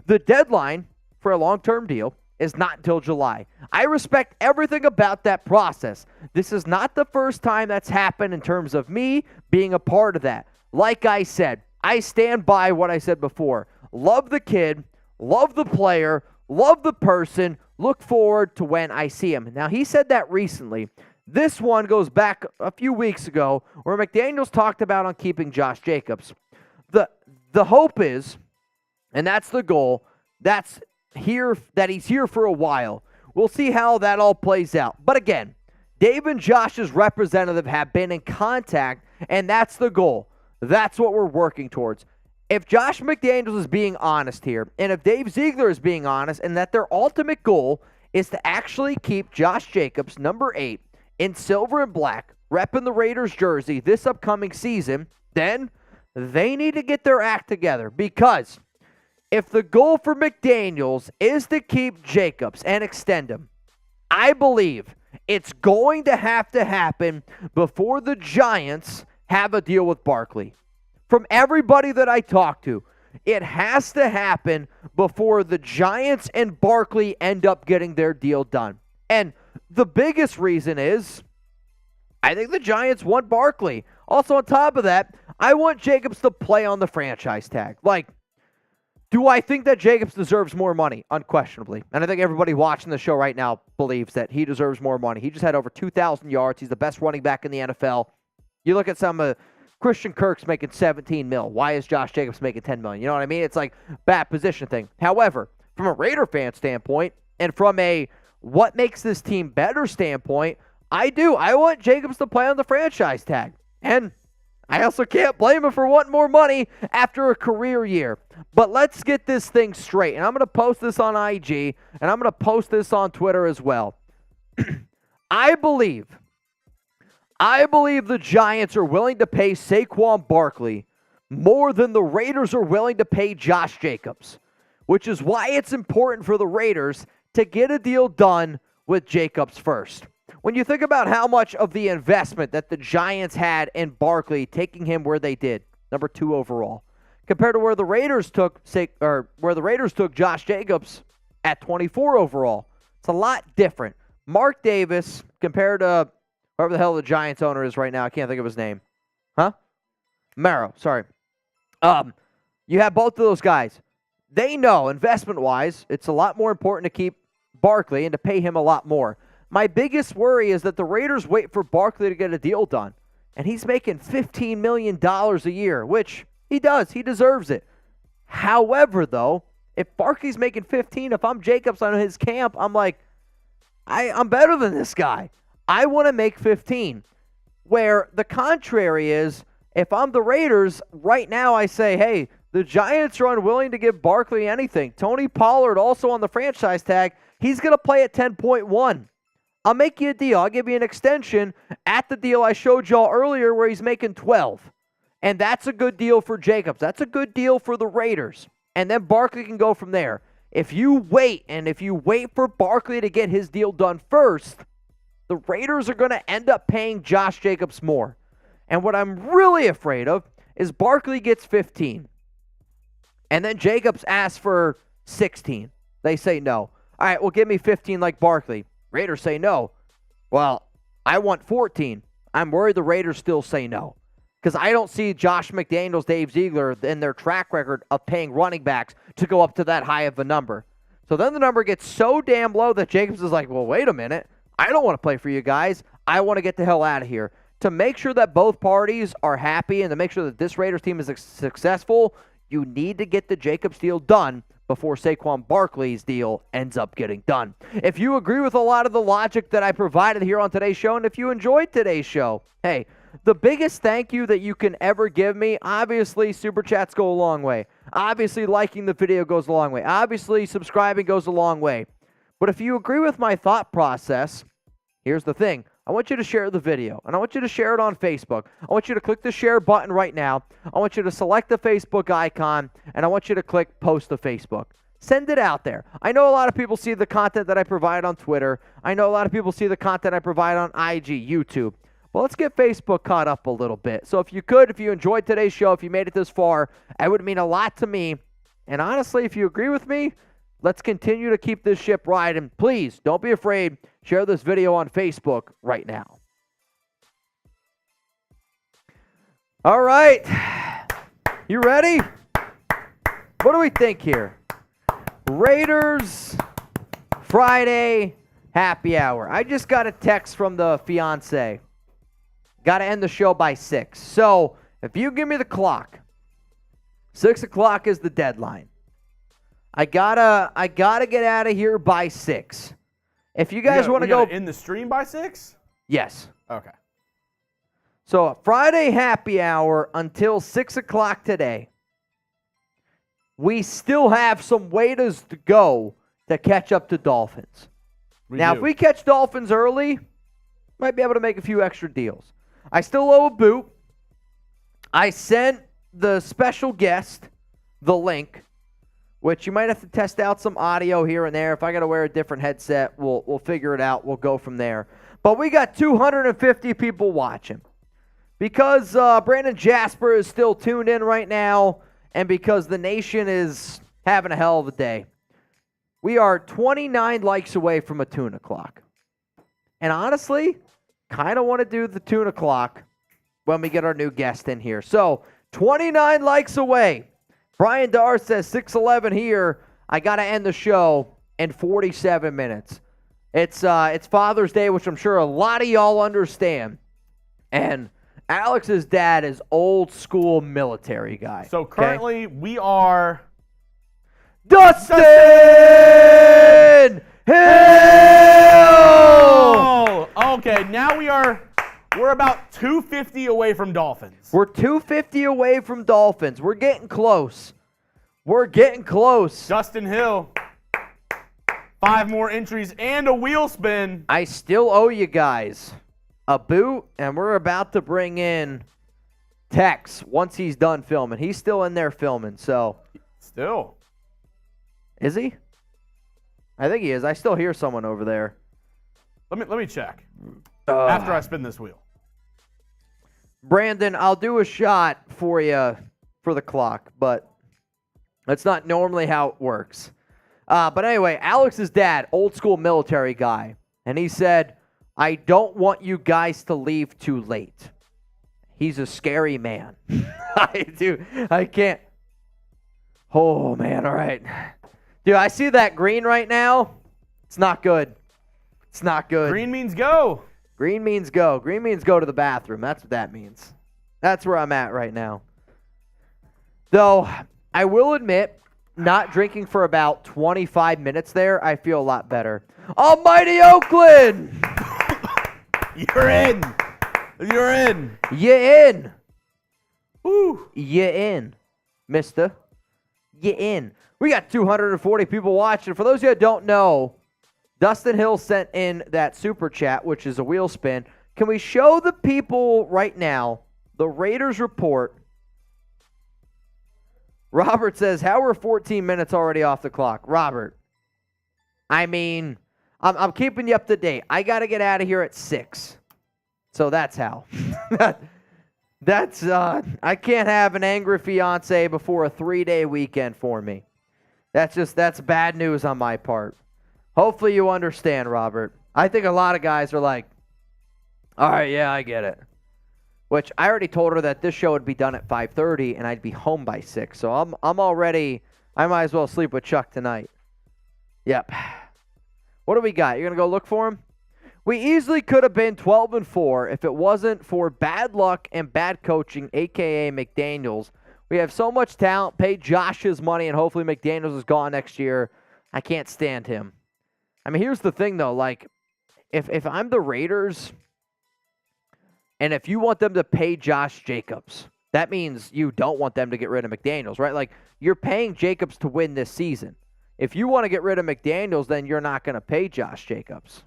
The deadline for a long-term deal is not until July. I respect everything about that process. This is not the first time that's happened in terms of me being a part of that. Like I said, I stand by what I said before. Love the kid, love the player, love the person, look forward to when I see him. Now, he said that recently. This one goes back a few weeks ago where McDaniels talked about on keeping Josh Jacobs. The hope is, and that's the goal, that he's here for a while. We'll see how that all plays out. But again, Dave and Josh's representative have been in contact, and that's the goal. That's what we're working towards. If Josh McDaniels is being honest here, and if Dave Ziegler is being honest, and that their ultimate goal is to actually keep Josh Jacobs, number 8, in silver and black, repping the Raiders jersey this upcoming season, then they need to get their act together, because if the goal for McDaniels is to keep Jacobs and extend him, I believe it's going to have to happen before the Giants have a deal with Barkley. From everybody that I talk to, it has to happen before the Giants and Barkley end up getting their deal done. And the biggest reason is I think the Giants want Barkley. Also, on top of that, I want Jacobs to play on the franchise tag. Like, do I think that Jacobs deserves more money? Unquestionably. And I think everybody watching the show right now believes that he deserves more money. He just had over 2,000 yards. He's the best running back in the NFL. You look at some of Christian Kirk's making 17 mil. Why is Josh Jacobs making 10 million? You know what I mean? It's like bad position thing. However, from a Raider fan standpoint and from a what makes this team better standpoint, I want Jacobs to play on the franchise tag. And I also can't blame him for wanting more money after a career year. But let's get this thing straight. And I'm going to post this on IG, and I'm going to post this on Twitter as well. I believe the Giants are willing to pay Saquon Barkley more than the Raiders are willing to pay Josh Jacobs, which is why it's important for the Raiders to get a deal done with Jacobs first. When you think about how much of the investment that the Giants had in Barkley, taking him where they did, number 2 overall, compared to where the Raiders took Josh Jacobs at 24 overall, it's a lot different. Mark Davis compared to whoever the hell the Giants owner is right now, I can't think of his name. Marrow, sorry. You have both of those guys. They know, investment-wise, it's a lot more important to keep Barkley and to pay him a lot more. My biggest worry is that the Raiders wait for Barkley to get a deal done, and he's making $15 million a year, which he does. He deserves it. However, though, if Barkley's making 15, if I'm Jacobs on his camp, I'm like, I'm better than this guy. I want to make 15. Where the contrary is, if I'm the Raiders, right now I say, hey, the Giants are unwilling to give Barkley anything. Tony Pollard also on the franchise tag. He's going to play at 10.1. I'll make you a deal. I'll give you an extension at the deal I showed y'all earlier where he's making 12. And that's a good deal for Jacobs. That's a good deal for the Raiders. And then Barkley can go from there. If you wait for Barkley to get his deal done first, the Raiders are going to end up paying Josh Jacobs more. And what I'm really afraid of is Barkley gets 15. And then Jacobs asks for 16. They say no. All right, well, give me 15 like Barkley. Raiders say no. Well, I want 14. I'm worried the Raiders still say no. Because I don't see Josh McDaniels, Dave Ziegler, in their track record of paying running backs to go up to that high of a number. So then the number gets so damn low that Jacobs is like, well, wait a minute. I don't want to play for you guys. I want to get the hell out of here. To make sure that both parties are happy and to make sure that this Raiders team is successful, you need to get the Jacobs deal done before Saquon Barkley's deal ends up getting done. If you agree with a lot of the logic that I provided here on today's show, and if you enjoyed today's show, hey, the biggest thank you that you can ever give me, obviously, super chats go a long way. Obviously, liking the video goes a long way. Obviously, subscribing goes a long way. But if you agree with my thought process, here's the thing. I want you to share the video, and I want you to share it on Facebook. I want you to click the share button right now. I want you to select the Facebook icon, and I want you to click post to Facebook. Send it out there. I know a lot of people see the content that I provide on Twitter. I know a lot of people see the content I provide on IG, YouTube. Well, let's get Facebook caught up a little bit. So if you enjoyed today's show, if you made it this far, it would mean a lot to me. And honestly, if you agree with me, let's continue to keep this ship riding. Please, don't be afraid. Share this video on Facebook right now. All right. You ready? What do we think here? Raiders Friday happy hour. I just got a text from the fiance. Got to end the show by 6. So if you give me the clock, 6 o'clock is the deadline. I gotta get out of here by 6. If you guys want to go in the stream by 6? Yes. Okay. So Friday happy hour until 6 o'clock today. We still have some ways to go to catch up to Dolphins. If we catch Dolphins early, might be able to make a few extra deals. I still owe a boot. I sent the special guest the link, which you might have to test out some audio here and there. If I got to wear a different headset, we'll figure it out. We'll go from there. But we got 250 people watching. Because Brandon Jasper is still tuned in right now, and because the nation is having a hell of a day, we are 29 likes away from a tuna clock. And honestly, kind of want to do the tuna clock when we get our new guest in here. So, 29 likes away. Brian Darr says 6:11 here. I got to end the show in 47 minutes. It's Father's Day, which I'm sure a lot of y'all understand. And Alex's dad is old school military guy. So currently we are Dustin Hill! Oh, okay. Now we're about 250 away from Dolphins. We're 250 away from Dolphins. We're getting close. We're getting close. Dustin Hill, 5 more entries and a wheel spin. I still owe you guys a boot, and we're about to bring in Tex once he's done filming. He's still in there filming, so. Still. Is he? I think he is. I still hear someone over there. Let me check after I spin this wheel. Brandon, I'll do a shot for you for the clock, but that's not normally how it works. But anyway, Alex's dad, old school military guy, and he said, I don't want you guys to leave too late. He's a scary man. I can't. Oh, man, all right. Dude, I see that green right now. It's not good. It's not good. Green means go. Green means go. Green means go to the bathroom. That's what that means. That's where I'm at right now. Though, I will admit, not drinking for about 25 minutes there, I feel a lot better. Almighty Oakland! You're in. You're in. You in. Woo. You in, mister. You in. We got 240 people watching. For those of you that don't know, Dustin Hill sent in that super chat, which is a wheel spin. Can we show the people right now the Raiders report? Robert says, how are 14 minutes already off the clock? Robert, I mean, I'm keeping you up to date. I got to get out of here at 6. So that's how. I can't have an angry fiance before a 3-day weekend for me. That's bad news on my part. Hopefully you understand, Robert. I think a lot of guys are like, all right, yeah, I get it. Which I already told her that this show would be done at 5:30 and I'd be home by 6. So I'm already, I might as well sleep with Chuck tonight. Yep. What do we got? You're going to go look for him? We easily could have been 12-4 if it wasn't for bad luck and bad coaching, a.k.a. McDaniels. We have so much talent. Pay Josh his money, and hopefully McDaniels is gone next year. I can't stand him. I mean, here's the thing, though. Like, if I'm the Raiders, And if you want them to pay Josh Jacobs, that means you don't want them to get rid of McDaniels, right? Like, you're paying Jacobs to win this season. If you want to get rid of McDaniels, then you're not going to pay Josh Jacobs.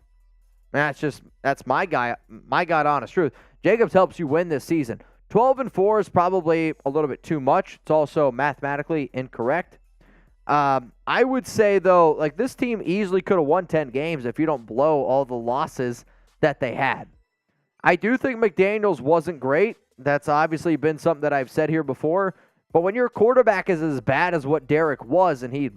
That's my God honest truth. Jacobs helps you win this season. 12-4 is probably a little bit too much. It's also mathematically incorrect. I would say, though, like, this team easily could have won 10 games if you don't blow all the losses that they had. I do think McDaniels wasn't great. That's obviously been something that I've said here before. But when your quarterback is as bad as what Derek was, and he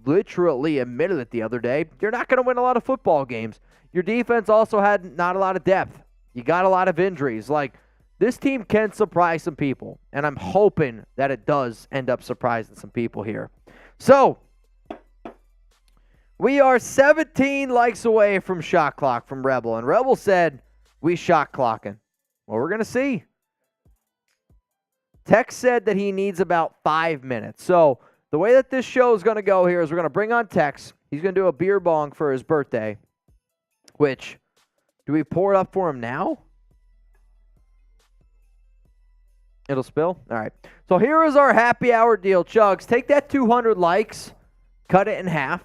literally admitted it the other day, you're not going to win a lot of football games. Your defense also had not a lot of depth. You got a lot of injuries. Like, this team can surprise some people, and I'm hoping that it does end up surprising some people here. So, we are 17 likes away from shot clock from Rebel, and Rebel said we shot clocking. Well, we're going to see. Tex said that he needs about 5 minutes. So, the way that this show is going to go here is we're going to bring on Tex. He's going to do a beer bong for his birthday, which, do we pour it up for him now? It'll spill? All right. So here is our happy hour deal. Chugs, take that 200 likes, cut it in half.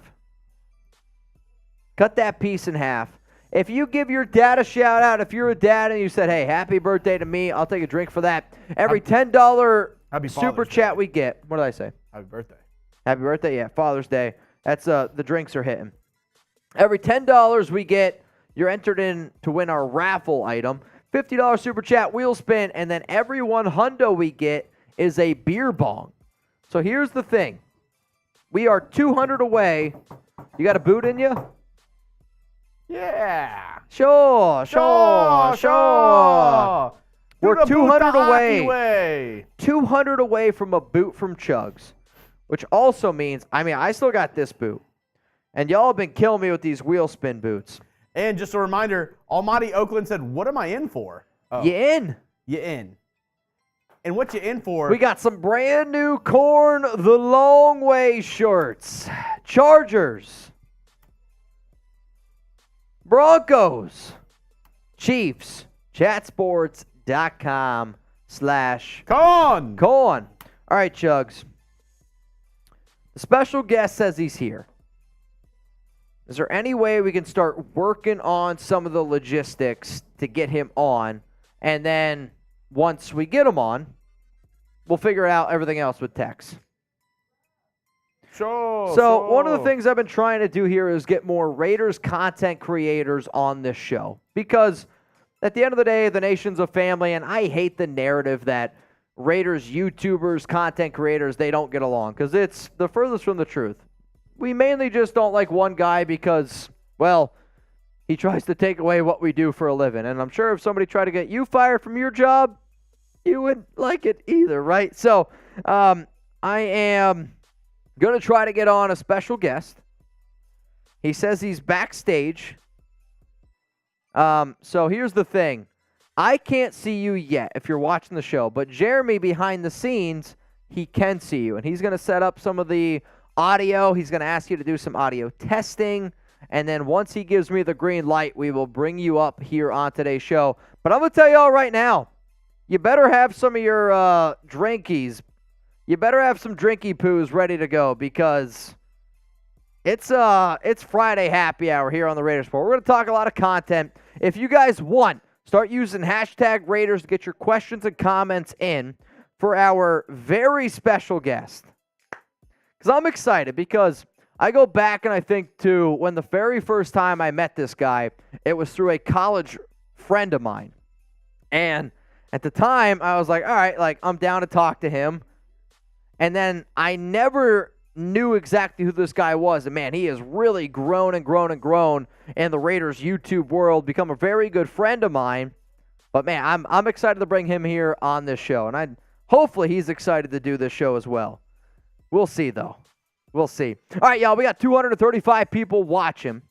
Cut that piece in half. If you give your dad a shout out, if you're a dad and you said, hey, happy birthday to me, I'll take a drink for that. Every $10 super chat we get. What did I say? Happy birthday. Happy birthday, yeah. Father's Day. That's the drinks are hitting. Every $10 we get, you're entered in to win our raffle item. $50 super chat, wheel spin, and then every $100 we get is a beer bong. So here's the thing. We are 200 away. You got a boot in you? Yeah. Sure. We're 200 away. 200 away from a boot from Chugs, which also means, I still got this boot. And y'all have been killing me with these wheel spin boots. And just a reminder, Almighty Oakland said, what am I in for? Oh, You in? You in. And what you in for? We got some brand new Corn the Long Way shirts. Chargers. Broncos. Chiefs. Chatsports.com/Corn. All right, Chugs. The special guest says he's here. Is there any way we can start working on some of the logistics to get him on? And then once we get him on, we'll figure out everything else with Tex. So one of the things I've been trying to do here is get more Raiders content creators on this show. Because at the end of the day, the nation's a family, and I hate the narrative that Raiders YouTubers, content creators, they don't get along. Because it's the furthest from the truth. We mainly just don't like one guy because, well, he tries to take away what we do for a living. And I'm sure if somebody tried to get you fired from your job, you wouldn't like it either, right? So I am going to try to get on a special guest. He says he's backstage. So here's the thing. I can't see you yet if you're watching the show, but Jeremy behind the scenes, he can see you. And he's going to set up some of the audio. He's going to ask you to do some audio testing. And then once he gives me the green light, we will bring you up here on today's show. But I'm going to tell you all right now, you better have some of your drinkies. You better have some drinky poos ready to go because it's Friday happy hour here on the Raiders Report. We're going to talk a lot of content. If you guys want, start using hashtag Raiders to get your questions and comments in for our very special guest. Because I'm excited because I go back and I think to when the very first time I met this guy, it was through a college friend of mine. And at the time, I was like, all right, like I'm down to talk to him. And then I never knew exactly who this guy was. And man, he has really grown and grown and grown in the Raiders YouTube world, become a very good friend of mine. But man, I'm excited to bring him here on this show. And hopefully he's excited to do this show as well. We'll see, though. We'll see. All right, y'all, we got 235 people watching.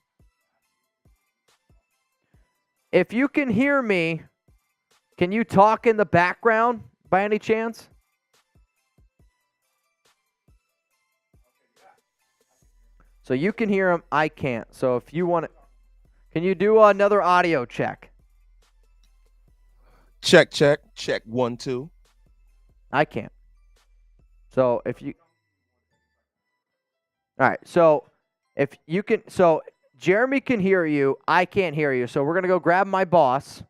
If you can hear me, can you talk in the background by any chance? So you can hear him, I can't. So if you want to, can you do another audio check? Check, check, check. 1, 2. I can't. So if you... All right, so if you can... So Jeremy can hear you. I can't hear you. So we're going to go grab my boss.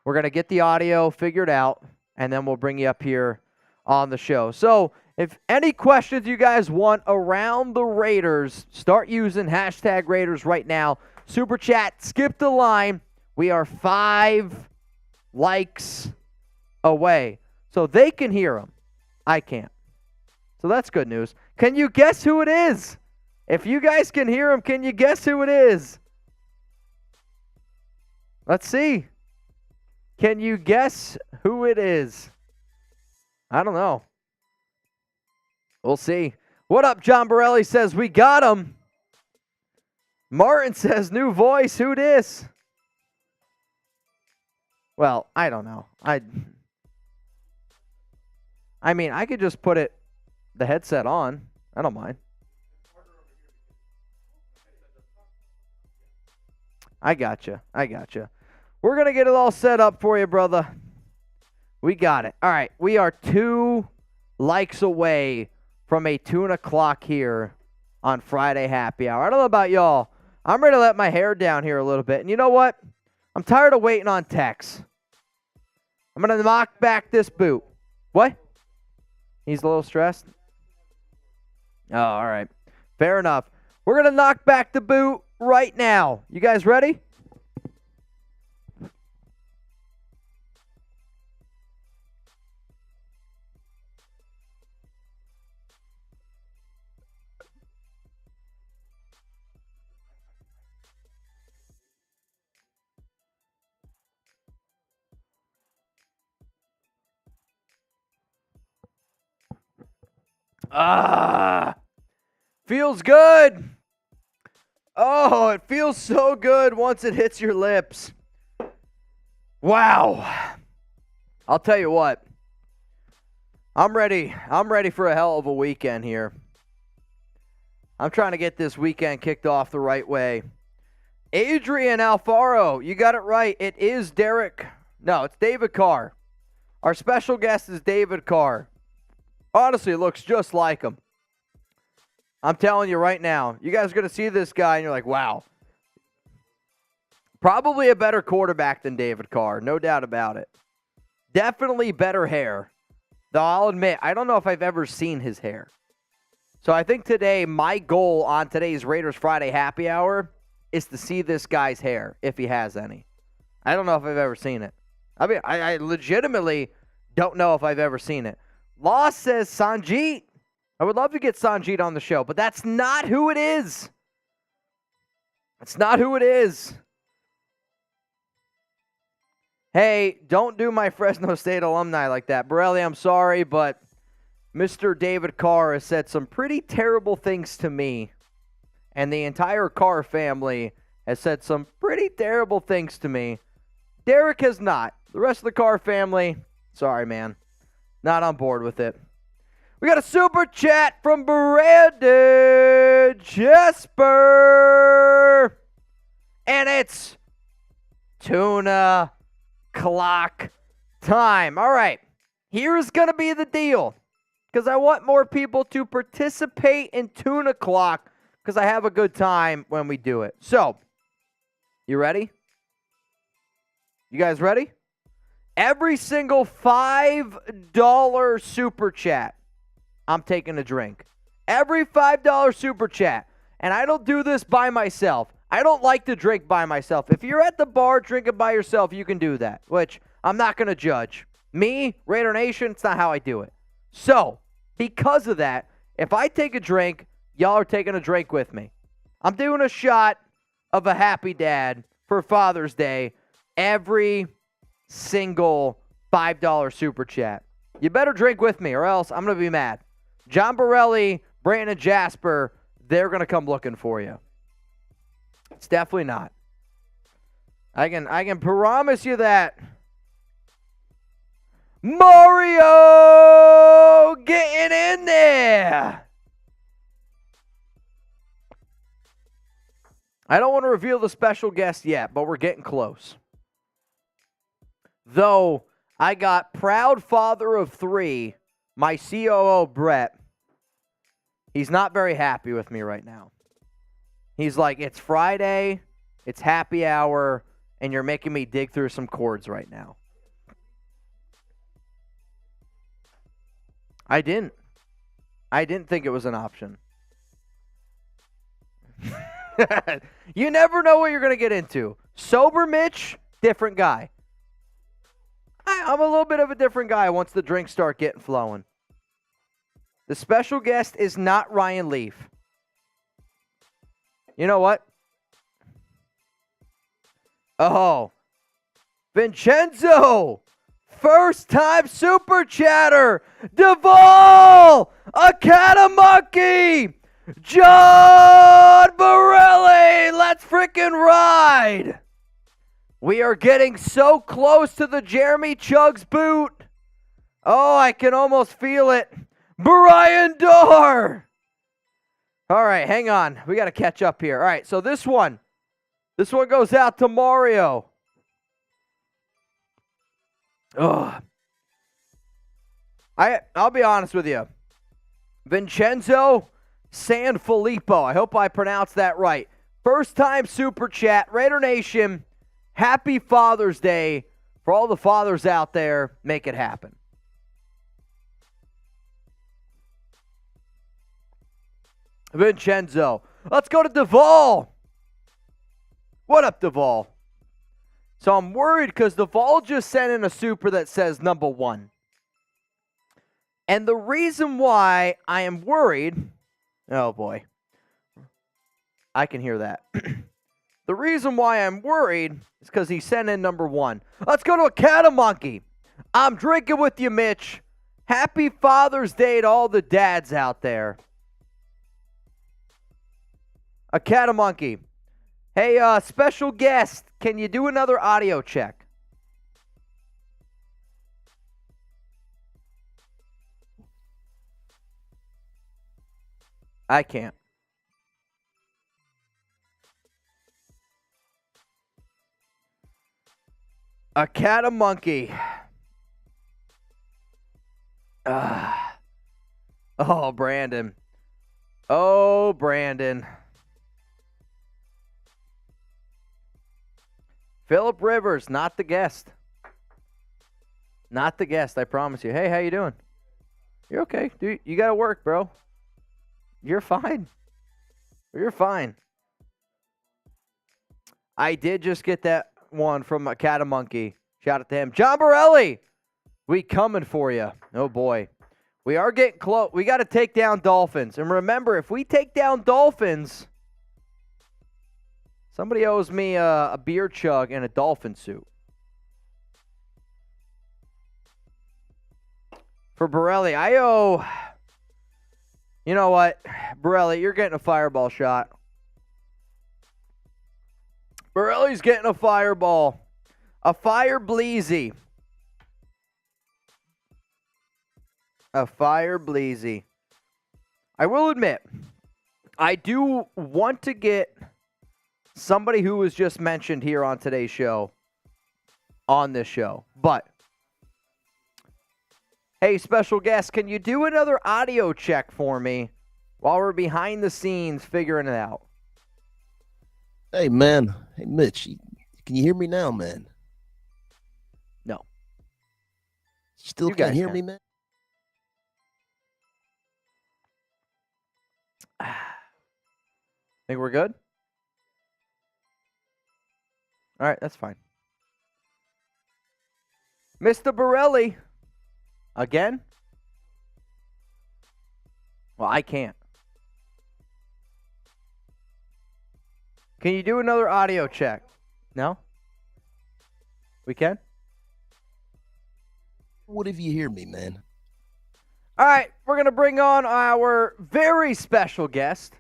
We're going to get the audio figured out, and then we'll bring you up here on the show. So if any questions you guys want around the Raiders, start using hashtag Raiders right now. Super chat, skip the line. We are 5 likes away. So they can hear them. I can't. So that's good news. Can you guess who it is? If you guys can hear him, can you guess who it is? Let's see. Can you guess who it is? I don't know. We'll see. What up, John Borelli says, we got him. Martin says, new voice, who dis? Well, I don't know. I mean, I could just put the headset on. I don't mind. I gotcha. We're going to get it all set up for you, brother. We got it. All right. We are 2 likes away from a tuna clock here on Friday Happy Hour. I don't know about y'all. I'm ready to let my hair down here a little bit. And you know what? I'm tired of waiting on Tex. I'm going to knock back this boot. What? He's a little stressed? Oh, all right. Fair enough. We're going to knock back the boot right now. You guys ready? Feels good. Oh, it feels so good once it hits your lips. Wow. I'll tell you what. I'm ready. I'm ready for a hell of a weekend here. I'm trying to get this weekend kicked off the right way. Adrian Alfaro, you got it right. It is Derek. No, it's David Carr. Our special guest is David Carr. Honestly, it looks just like him. I'm telling you right now, you guys are going to see this guy and you're like, wow. Probably a better quarterback than David Carr, no doubt about it. Definitely better hair. Though I'll admit, I don't know if I've ever seen his hair. So I think today, my goal on today's Raiders Friday Happy Hour is to see this guy's hair, if he has any. I don't know if I've ever seen it. I mean, I legitimately don't know if I've ever seen it. Loss says Sanjeet. I would love to get Sanjeet on the show, but that's not who it is. That's not who it is. Hey, don't do my Fresno State alumni like that. Borelli, I'm sorry, but Mr. David Carr has said some pretty terrible things to me, and the entire Carr family has said some pretty terrible things to me. Derek has not. The rest of the Carr family, sorry, man. Not on board with it. We got a super chat from Brandon Jesper. And it's tuna clock time. All right. Here's going to be the deal. Because I want more people to participate in tuna clock. Because I have a good time when we do it. So, you ready? You guys ready? Every single $5 super chat, I'm taking a drink. Every $5 super chat. And I don't do this by myself. I don't like to drink by myself. If you're at the bar drinking by yourself, you can do that, which I'm not going to judge. Me, Raider Nation, it's not how I do it. So, because of that, if I take a drink, y'all are taking a drink with me. I'm doing a shot of a happy dad for Father's Day every single $5 super chat. You better drink with me or else I'm going to be mad. John Borelli, Brandon Jasper, they're going to come looking for you. It's definitely not. I can promise you that. Mario getting in there. I don't want to reveal the special guest yet, but we're getting close. Though, I got proud father of 3, my COO, Brett. He's not very happy with me right now. He's like, it's Friday, it's happy hour, and you're making me dig through some chords right now. I didn't think it was an option. You never know what you're going to get into. Sober Mitch, different guy. I'm a little bit of a different guy once the drinks start getting flowing. The special guest is not Ryan Leaf. You know what? Oh. Vincenzo! First time super chatter! Duvall! A cat a monkey! John Borelli! Let's freaking ride! We are getting so close to the Jeremy Chugs boot. Oh, I can almost feel it. Brian Dorr! All right, hang on. We got to catch up here. All right, so this one goes out to Mario. Ugh. I'll be honest with you. Vincenzo Sanfilippo. I hope I pronounced that right. First time super chat. Raider Nation, happy Father's Day. For all the fathers out there, make it happen. Vincenzo. Let's go to Duvall. What up, Duvall? So I'm worried because Duvall just sent in a super that says number 1. And the reason why I am worried, oh boy, I can hear that. The reason why I'm worried is because he sent in number 1. Let's go to a cat a monkey. I'm drinking with you, Mitch. Happy Father's Day to all the dads out there. A cat a monkey. Hey, special guest, can you do another audio check? I can't. A cat a monkey. Oh, Brandon. Oh, Brandon. Phillip Rivers, not the guest. Not the guest, I promise you. Hey, how you doing? You're okay. Dude, you got to work, bro. You're fine. You're fine. I did just get that one from a cat a monkey. Shout out to him. John Borelli, we coming for you. Oh, boy. We are getting close. We got to take down Dolphins. And remember, if we take down Dolphins, somebody owes me a beer chug and a dolphin suit. For Borelli, I owe... You know what? Borelli, you're getting a fireball shot. Borelli's getting a fireball. A fire bleezy. A fire bleezy. I will admit, I do want to get somebody who was just mentioned here on today's show on this show. But, hey, special guest, can you do another audio check for me while we're behind the scenes figuring it out? Hey, man. Hey, Mitch. Can you hear me now, man? No. You still You can't guys hear can. me, man? Think we're good? All right, that's fine. Mr. Borelli. Again? Well, I can't. Can you do another audio check? No? We can? What if you hear me, man? All right, we're going to bring on our very special guest.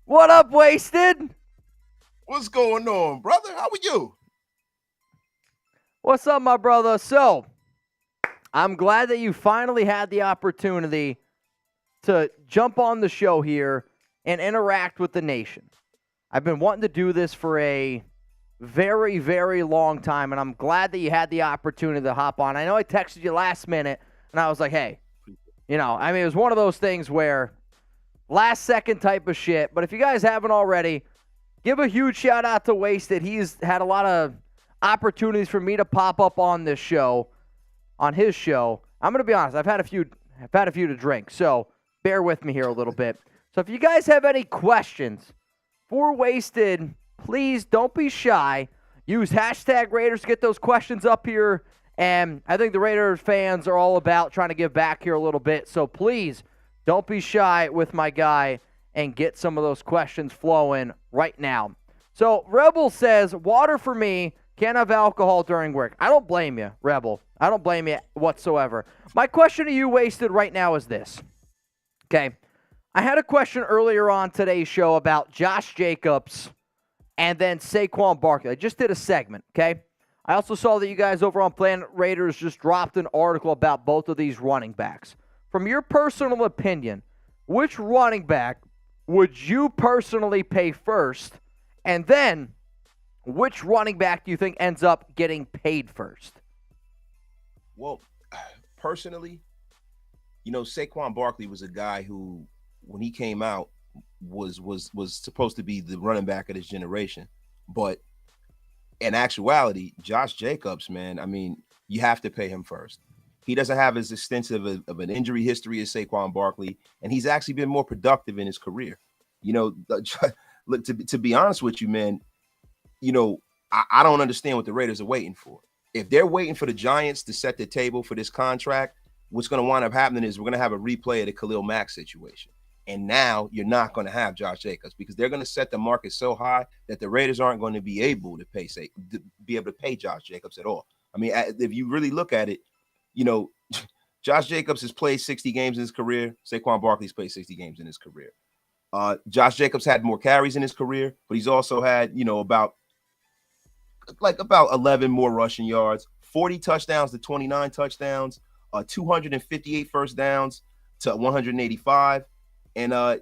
What up, Wasted? What's going on, brother? How are you? What's up, my brother? So, I'm glad that you finally had the opportunity to jump on the show here and interact with the nation. I've been wanting to do this for a very, very long time, and I'm glad that you had the opportunity to hop on. I know I texted you last minute, and I was like, hey, it was one of those things where last second type of shit, but if you guys haven't already, give a huge shout out to Wasted. He's had a lot of opportunities for me to pop up on this show, on his show. I'm going to be honest, I've had a few to drink, so bear with me here a little bit. So if you guys have any questions for Wasted, please don't be shy. Use hashtag Raiders to get those questions up here. And I think the Raiders fans are all about trying to give back here a little bit. So please don't be shy with my guy and get some of those questions flowing right now. So Rebel says, water for me, can't have alcohol during work. I don't blame you, Rebel. I don't blame you whatsoever. My question to you, Wasted, right now is this. Okay. I had a question earlier on today's show about Josh Jacobs and then Saquon Barkley. I just did a segment, okay? I also saw that you guys over on Planet Raiders just dropped an article about both of these running backs. From your personal opinion, which running back would you personally pay first? And then, which running back do you think ends up getting paid first? Well, personally, Saquon Barkley was a guy who, when he came out, was supposed to be the running back of this generation. But in actuality, Josh Jacobs, man, you have to pay him first. He doesn't have as extensive of an injury history as Saquon Barkley, and he's actually been more productive in his career. Look, to be honest with you, man, I don't understand what the Raiders are waiting for. If they're waiting for the Giants to set the table for this contract, what's going to wind up happening is we're going to have a replay of the Khalil Mack situation. And now you're not going to have Josh Jacobs because they're going to set the market so high that the Raiders aren't going to be able to pay Josh Jacobs at all. If you really look at it, Josh Jacobs has played 60 games in his career. Saquon Barkley's played 60 games in his career. Josh Jacobs had more carries in his career, but he's also had, about 11 more rushing yards, 40 touchdowns to 29 touchdowns, 258 first downs to 185. And,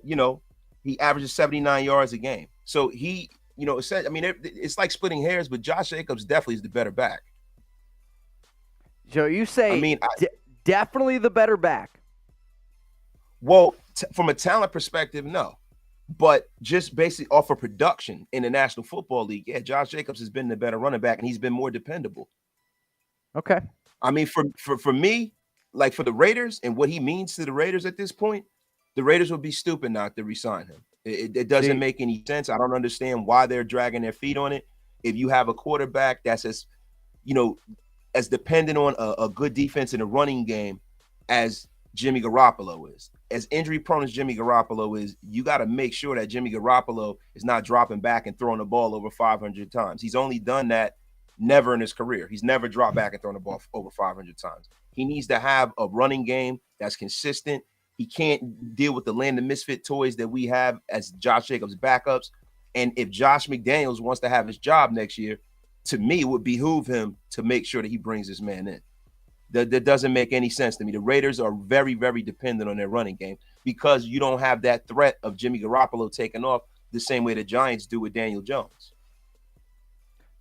he averages 79 yards a game. So he, it's like splitting hairs, but Josh Jacobs definitely is the better back. So you say definitely the better back. Well, from a talent perspective, no. But just basically off of production in the National Football League, yeah, Josh Jacobs has been the better running back, and he's been more dependable. Okay. For me, like for the Raiders and what he means to the Raiders at this point, the Raiders would be stupid not to re-sign him. It doesn't make any sense. I don't understand why they're dragging their feet on it. If you have a quarterback that's as dependent on a good defense in a running game as Jimmy Garoppolo is, as injury prone as Jimmy Garoppolo is, you got to make sure that Jimmy Garoppolo is not dropping back and throwing the ball over 500 times. He's only done that never in his career. He's never dropped back and thrown the ball over 500 times. He needs to have a running game that's consistent. He can't deal with the land of misfit toys that we have as Josh Jacobs backups. And if Josh McDaniels wants to have his job next year, to me, it would behoove him to make sure that he brings this man in. That doesn't make any sense to me. The Raiders are very, very dependent on their running game because you don't have that threat of Jimmy Garoppolo taking off the same way the Giants do with Daniel Jones.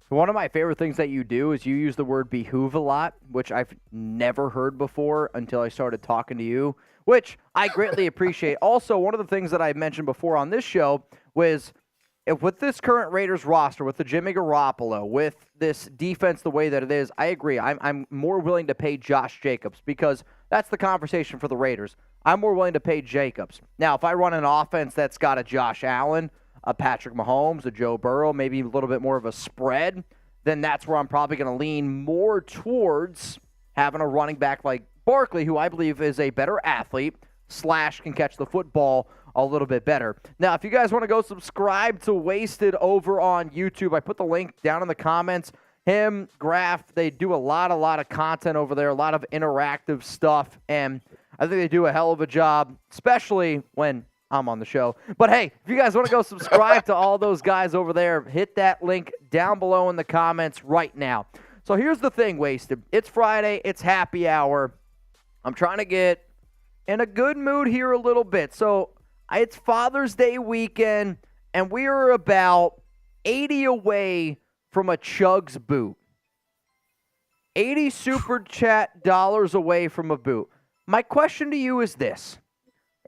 One of my favorite things that you do is you use the word behoove a lot, which I've never heard before until I started talking to you, which I greatly appreciate. Also, one of the things that I mentioned before on this show was with this current Raiders roster, with the Jimmy Garoppolo, with this defense the way that it is, I agree. I'm more willing to pay Josh Jacobs because that's the conversation for the Raiders. I'm more willing to pay Jacobs. Now, if I run an offense that's got a Josh Allen, a Patrick Mahomes, a Joe Burrow, maybe a little bit more of a spread, then that's where I'm probably going to lean more towards having a running back like Barkley, who I believe is a better athlete / can catch the football a little bit better. Now, if you guys want to go subscribe to Wasted over on YouTube, I put the link down in the comments. Him, Graf, they do a lot of content over there, a lot of interactive stuff, and I think they do a hell of a job, especially when I'm on the show. But hey, if you guys want to go subscribe to all those guys over there, hit that link down below in the comments right now. So here's the thing, Wasted. It's Friday. It's happy hour. I'm trying to get in a good mood here a little bit. So it's Father's Day weekend, and we are about 80 away from a Chugs boot. 80 super chat dollars away from a boot. My question to you is this.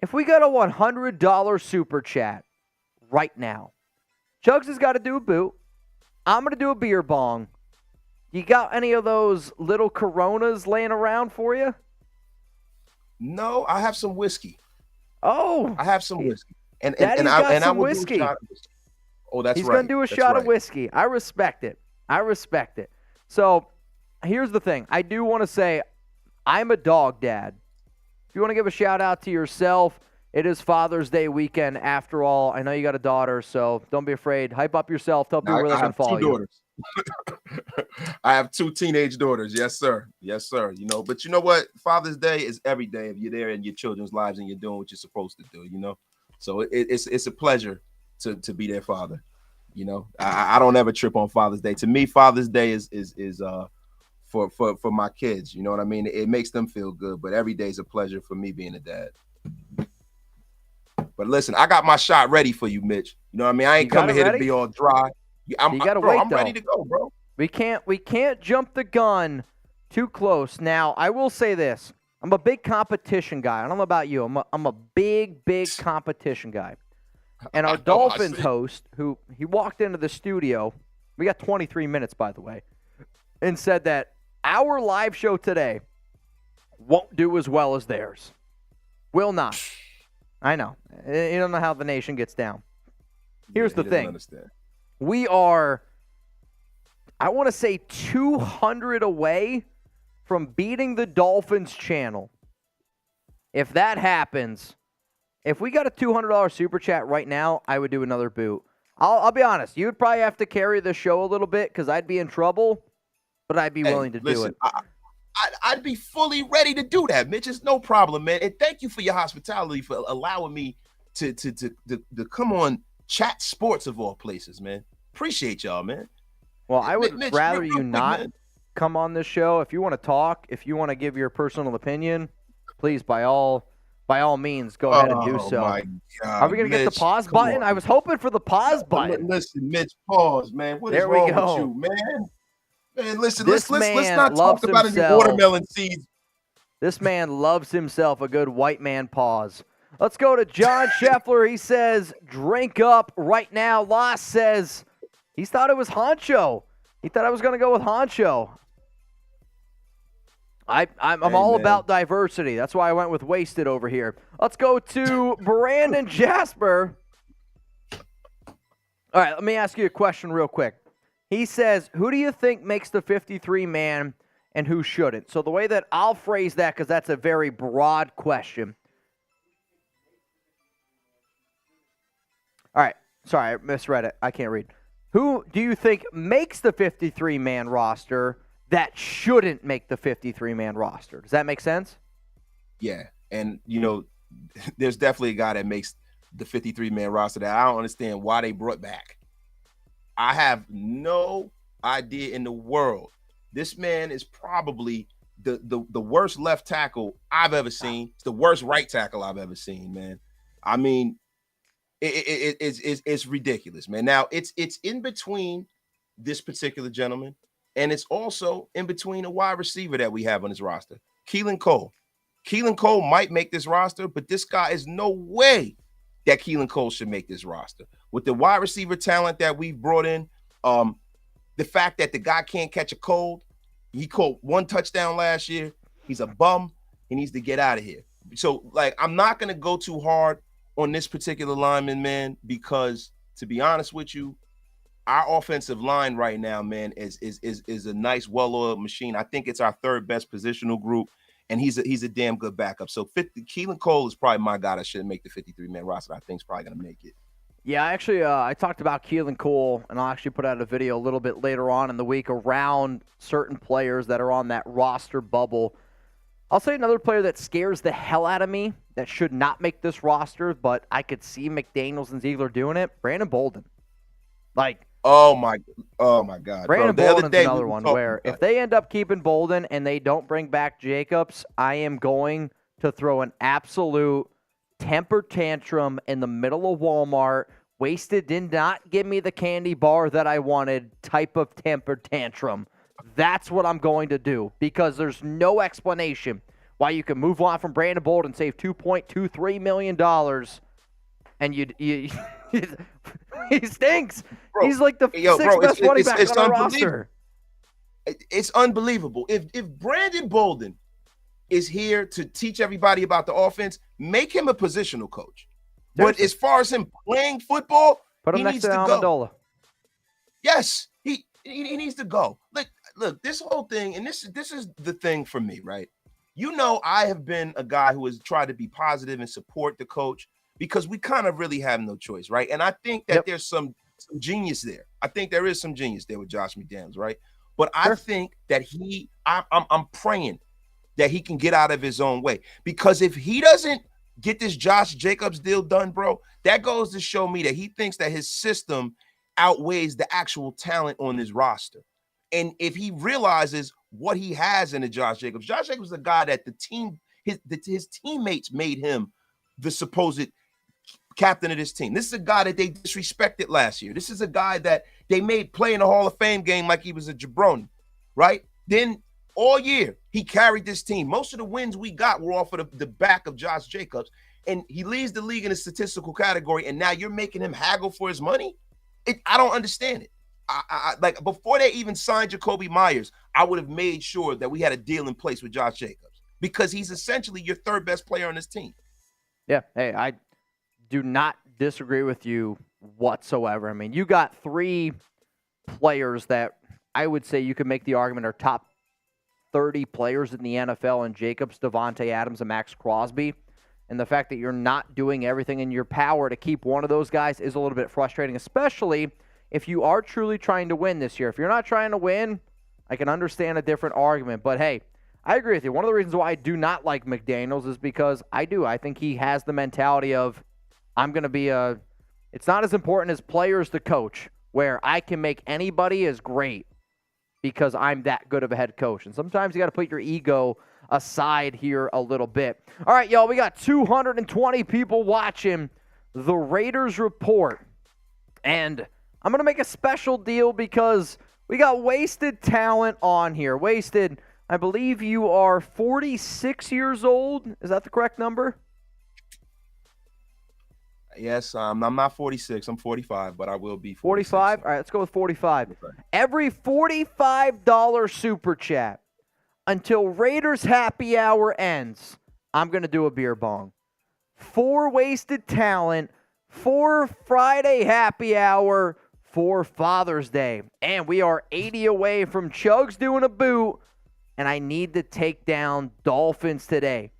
If we got a $100 super chat right now, Chugs has got to do a boot. I'm going to do a beer bong. You got any of those little Coronas laying around for you? No, I have some whiskey. Oh. I have some whiskey. And Daddy's got I some will whiskey. do a shot of whiskey. Oh, that's He's right. going to do a That's shot right. of whiskey. I respect it. So here's the thing. I do want to say I'm a dog dad. If you want to give a shout out to yourself, it is Father's Day weekend after all. I know you got a daughter, so don't be afraid. Hype up yourself. Tell people where they can follow two you. daughters. I have 2 teenage daughters. Yes, sir. Yes, sir. You know, but you know what? Father's Day is every day if you're there in your children's lives and you're doing what you're supposed to do, you know? So it's a pleasure to be their father. You know, I don't ever trip on Father's Day. To me, Father's Day is for my kids. You know what I mean? It makes them feel good, but every day is a pleasure for me being a dad. But listen, I got my shot ready for you, Mitch. You know what I mean? I ain't coming here to be all dry. You gotta bro, wait, I'm though. ready to go, bro. We can't jump the gun too close. Now, I will say this. I'm a big competition guy. I don't know about you. I'm a big competition guy. And our Dolphins host, who he walked into the studio, we got 23 minutes, by the way, and said that our live show today won't do as well as theirs. Will not. I know. You don't know how the nation gets down. Here's the thing. We are, I want to say, 200 away from beating the Dolphins channel. If that happens, if we got a $200 super chat right now, I would do another boot. I'll be honest. You would probably have to carry the show a little bit because I'd be in trouble, but I'd be willing to do it. I'd be fully ready to do that, Mitch. It's no problem, man. And thank you for your hospitality for allowing me to come on Chat Sports of all places, man. Appreciate y'all, man. Well, I would Mitch, rather real you quick, not man. come on this show. If you want to talk, if you want to give your personal opinion, please, by all means, go ahead and do so. My God, Are we going to get the pause button? on. I was hoping for the pause button. Listen, Mitch, pause, man. What is There we wrong go. with you, man? Man, listen, This let's man not loves talk about any himself. watermelon seeds. This man loves himself a good white man pause. Let's go to John Scheffler. He says, drink up right now. Loss says he thought it was Honcho. He thought I was going to go with Honcho. I'm all about diversity. That's why I went with Wasted over here. Let's go to Brandon Jasper. All right, let me ask you a question real quick. He says, who do you think makes the 53-man and who shouldn't? So the way that I'll phrase that, because that's a very broad question. All right, sorry, I misread it. I can't read. Who do you think makes the 53-man roster that shouldn't make the 53-man roster? Does that make sense? Yeah, and, you know, there's definitely a guy that makes the 53-man roster that I don't understand why they brought back. I have no idea in the world. This man is probably the worst left tackle I've ever seen. It's the worst right tackle I've ever seen, man. I mean, it's ridiculous, man. Now, it's in between this particular gentleman, and it's also in between a wide receiver that we have on this roster, Keelan Cole. Keelan Cole might make this roster, but this guy is no way that Keelan Cole should make this roster. With the wide receiver talent that we've brought in, the fact that the guy can't catch a cold, he caught 1 touchdown last year. He's a bum. He needs to get out of here. So, like, I'm not going to go too hard on this particular lineman, man, because to be honest with you, our offensive line right now, man, is a nice, well-oiled machine. I think it's our 3rd best positional group, and he's a damn good backup. So Keelan Cole is probably my guy that should make the 53-man roster. I think is probably going to make it. Yeah, actually, I talked about Keelan Cole, and I'll actually put out a video a little bit later on in the week around certain players that are on that roster bubble. I'll say another player that scares the hell out of me that should not make this roster, but I could see McDaniels and Ziegler doing it, Brandon Bolden. Like, oh my God. Brandon Bro, Bolden's another one where if they end up keeping Bolden and they don't bring back Jacobs, I am going to throw an absolute temper tantrum in the middle of Walmart Wasted did not give me the candy bar that I wanted type of temper tantrum. That's what I'm going to do because there's no explanation why you can move on from Brandon Bolden and save $2.23 million and you he stinks. Bro, He's like the sixth best running back on our roster. It's unbelievable. If Brandon Bolden is here to teach everybody about the offense, make him a positional coach. Seriously. But as far as him playing football, put him he next needs to to Amendola. go. Yes, he needs to go. Look, this whole thing, and this is the thing for me, right? You know, I have been a guy who has tried to be positive and support the coach because we kind of really have no choice, right? And I think that there's some genius there. I think there is some genius there with Josh McDaniels, right? But I think that I'm praying that he can get out of his own way, because if he doesn't get this Josh Jacobs deal done, bro, that goes to show me that he thinks that his system outweighs the actual talent on his roster. And if he realizes what he has in the Josh Jacobs is a guy that his teammates made him the supposed captain of this team. This is a guy that they disrespected last year. This is a guy that they made play in the Hall of Fame game like he was a jabroni, right? Then all year, he carried this team. Most of the wins we got were off of the back of Josh Jacobs, and he leads the league in a statistical category, and now you're making him haggle for his money? I don't understand it. I like, before they even signed Jacoby Myers, I would have made sure that we had a deal in place with Josh Jacobs, because he's essentially your third best player on this team. Yeah, hey, I do not disagree with you whatsoever. I mean, you got three players that I would say you could make the argument are top 30 players in the NFL, and Jacobs, Devontae Adams, and Max Crosby. And the fact that you're not doing everything in your power to keep one of those guys is a little bit frustrating, especially if you are truly trying to win this year. If you're not trying to win, I can understand a different argument. But hey, I agree with you. One of the reasons why I do not like McDaniels is because I think he has the mentality of, I'm going to be it's not as important as players to coach, where I can make anybody as great because I'm that good of a head coach. And sometimes you got to put your ego aside here a little bit. All right, y'all, we got 220 people watching the Raiders Report. And I'm going to make a special deal because we got Wasted Talent on here. Wasted, I believe you are 46 years old. Is that the correct number? Yes, I'm not 46. I'm 45, but I will be 45. All right, let's go with 45. Every $45 super chat until Raiders Happy Hour ends, I'm going to do a beer bong. 4 Wasted Talent, 4 Friday Happy Hour, 4 Father's Day. And we are 80 away from Chugs doing a boot, and I need to take down Dolphins today.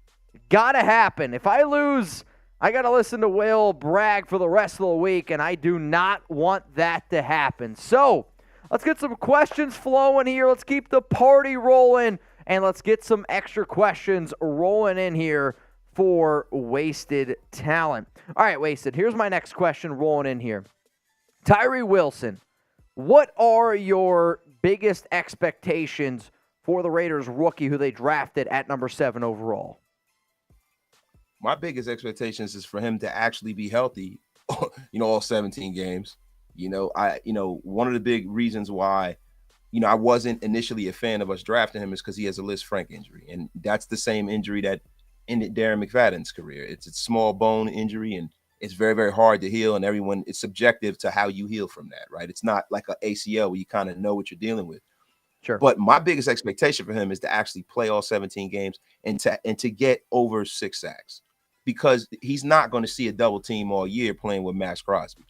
Gotta happen. If I lose, I got to listen to Will brag for the rest of the week, and I do not want that to happen. So let's get some questions flowing here. Let's keep the party rolling, and let's get some extra questions rolling in here for Wasted Talent. All right, Wasted, here's my next question rolling in here. Tyree Wilson, what are your biggest expectations for the Raiders rookie who they drafted at number 7 overall? My biggest expectations is for him to actually be healthy, all 17 games. One of the big reasons why, I wasn't initially a fan of us drafting him is because he has a Liz Frank injury. And that's the same injury that ended Darren McFadden's career. It's a small bone injury, and it's very, very hard to heal. And it's subjective to how you heal from that, right? It's not like an ACL where you kind of know what you're dealing with. Sure. But my biggest expectation for him is to actually play all 17 games and to get over 6 sacks, because he's not going to see a double team all year playing with Max Crosby.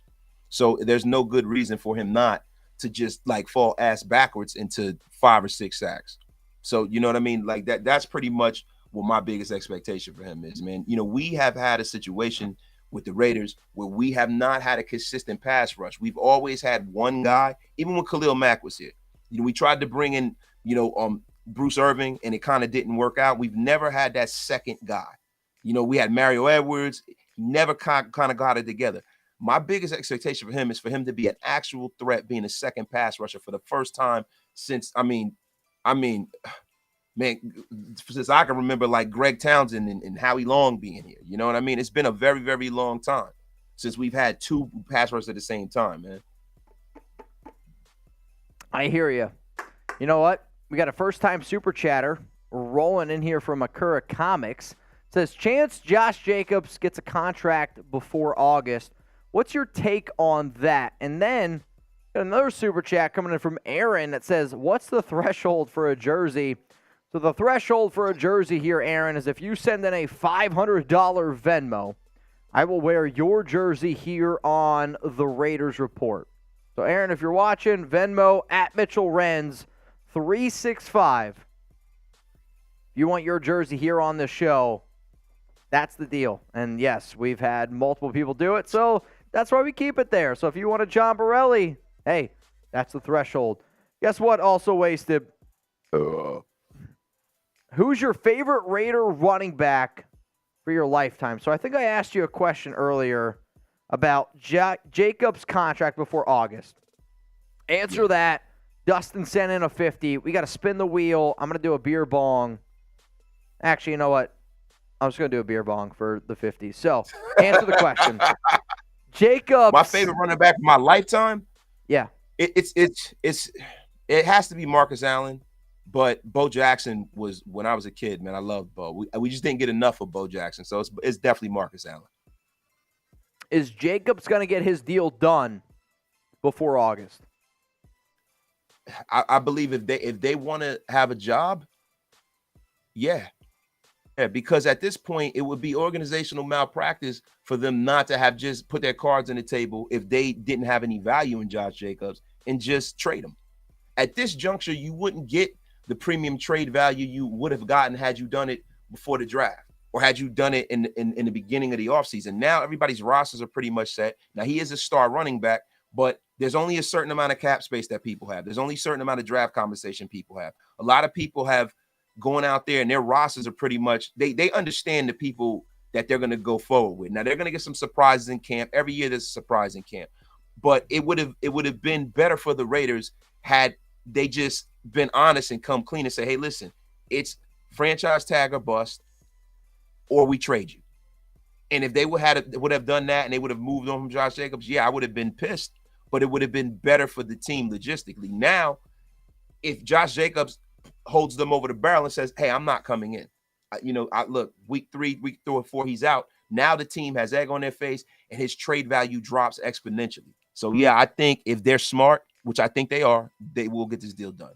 So there's no good reason for him not to just fall ass backwards into 5 or 6 sacks. So, you know what I mean? Like that's pretty much what my biggest expectation for him is, man. We have had a situation with the Raiders where we have not had a consistent pass rush. We've always had one guy, even when Khalil Mack was here. We tried to bring in, Bruce Irving, and it kind of didn't work out. We've never had that second guy. We had Mario Edwards. He never kind of got it together. My biggest expectation for him is for him to be an actual threat, being a second pass rusher for the first time since, since I can remember, like Greg Townsend and Howie Long being here. You know what I mean? It's been a very, very long time. since we've had 2 pass rushers at the same time, man. I hear you. You know what? We got a first-time super chatter rolling in here from Akura Comics. It says, chance Josh Jacobs gets a contract before August. What's your take on that? And then got another super chat coming in from Aaron that says, what's the threshold for a jersey? So the threshold for a jersey here, Aaron, is if you send in a $500 Venmo, I will wear your jersey here on the Raiders Report. So, Aaron, if you're watching, Venmo at Mitchell Renz, 365. If you want your jersey here on the show, that's the deal. And, yes, we've had multiple people do it, so that's why we keep it there. So if you want a John Borelli, hey, that's the threshold. Guess what? Also wasted. Who's your favorite Raider running back for your lifetime? So I think I asked you a question earlier about Jacobs' contract before August. Answer that. Dustin sent in a 50. We got to spin the wheel. I'm going to do a beer bong. Actually, you know what? I'm just going to do a beer bong for the 50. So answer the question. Jacobs. My favorite running back of my lifetime? Yeah. It has to be Marcus Allen. But Bo Jackson was, when I was a kid, man, I loved Bo. We just didn't get enough of Bo Jackson. So it's definitely Marcus Allen. Is Jacobs going to get his deal done before August? I believe if they want to have a job, yeah, because at this point it would be organizational malpractice for them not to have just put their cards on the table if they didn't have any value in Josh Jacobs and just trade him. At this juncture, you wouldn't get the premium trade value you would have gotten had you done it before the draft or had you done it in the beginning of the offseason. Now everybody's rosters are pretty much set. Now he is a star running back, but there's only a certain amount of cap space that people have. There's only a certain amount of draft conversation people have. A lot of people have going out there and their rosters are pretty much, they understand the people that they're going to go forward with. Now they're going to get some surprises in camp. Every year there's a surprise in camp, but it would have been better for the Raiders had they just been honest and come clean and say, hey, listen, it's franchise tag or bust, or we trade you. And if they would have done that and they would have moved on from Josh Jacobs, yeah, I would have been pissed, but it would have been better for the team logistically. Now, if Josh Jacobs holds them over the barrel and says, hey, I'm not coming in. Look, week 3, week 3 or 4, he's out. Now the team has egg on their face and his trade value drops exponentially. So, yeah, I think if they're smart, which I think they are, they will get this deal done.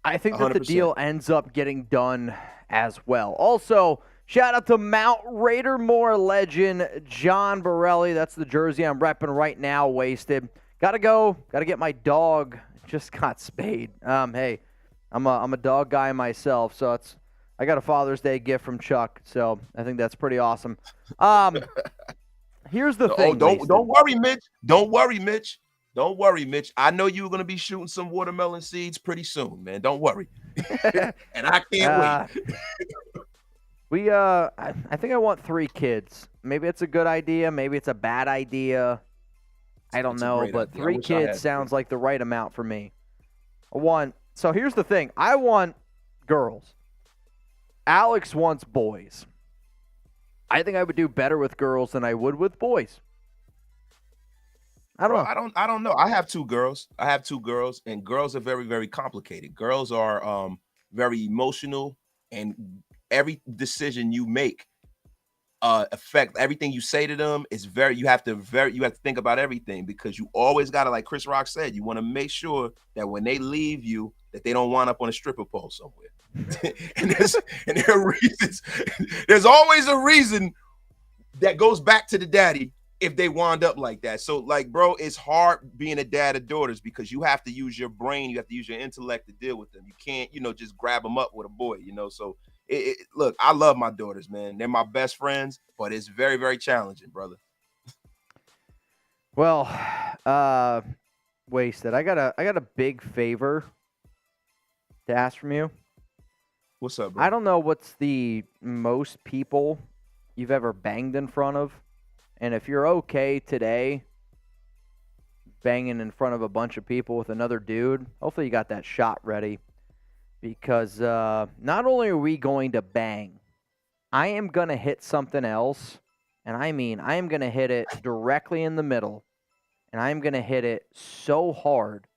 I think that the 100%. deal ends up getting done as well. Also, shout out to Mount Raider Moore legend John Borelli. That's the jersey I'm repping right now, wasted. Got to go. Got to get my dog. Just got spayed. Hey, I'm a dog guy myself, so I got a Father's Day gift from Chuck, so I think that's pretty awesome. Here's the thing. Don't worry, Mitch. Don't worry, Mitch. Don't worry, Mitch. I know you're going to be shooting some watermelon seeds pretty soon, man. Don't worry. And I can't wait. I think I want 3 kids. Maybe it's a good idea. Maybe it's a bad idea. I don't know, but idea. 3 kids sounds like the right amount for me. So here's the thing. I want girls. Alex wants boys. I think I would do better with girls than I would with boys. I don't know. I have 2 girls. And girls are very, very complicated. Girls are very emotional, and every decision you make affect everything you say to them. You have to think about everything, because you always got to, like Chris Rock said, you want to make sure that when they leave you, that they don't wind up on a stripper pole somewhere. and there are reasons. There's always a reason that goes back to the daddy if they wind up like that. So, like, bro, it's hard being a dad of daughters, because you have to use your brain, you have to use your intellect to deal with them. You can't, just grab them up with a boy, So, look, I love my daughters, man. They're my best friends, but it's very, very challenging, brother. Well, wasted. I got a big favor to ask from you. What's up, bro? I don't know what's the most people you've ever banged in front of. And if you're okay today banging in front of a bunch of people with another dude, hopefully you got that shot ready. Because not only are we going to bang, I am going to hit something else, And I mean, I am going to hit it directly in the middle. And I'm going to hit it so hard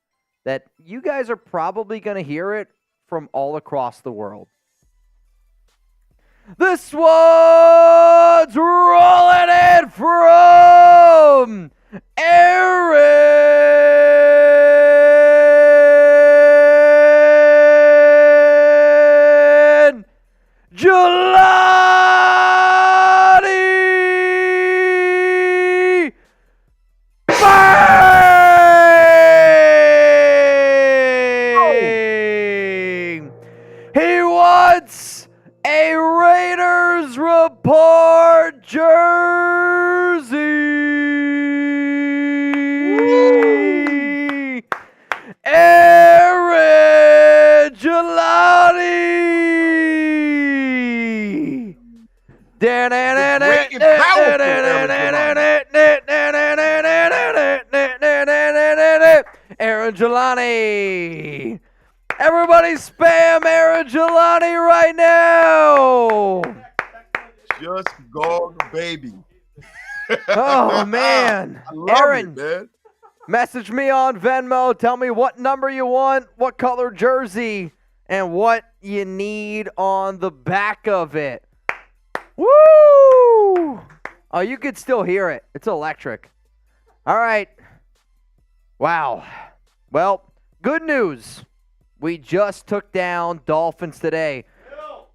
that you guys are probably going to hear it from all across the world. This one's rolling in from Aaron Gelati. Bang! He wants a Raiders Report jersey. Aaron Gelati. Great and powerful, Aaron Gelati. Everybody spam Aaron Gelati right now. Just go, baby. Oh, man. I love Aaron, it, man. message me on Venmo. Tell me what number you want, what color jersey, and what you need on the back of it. Woo! Oh, you could still hear it. It's electric. All right. Wow. Well, good news. We just took down Dolphins today.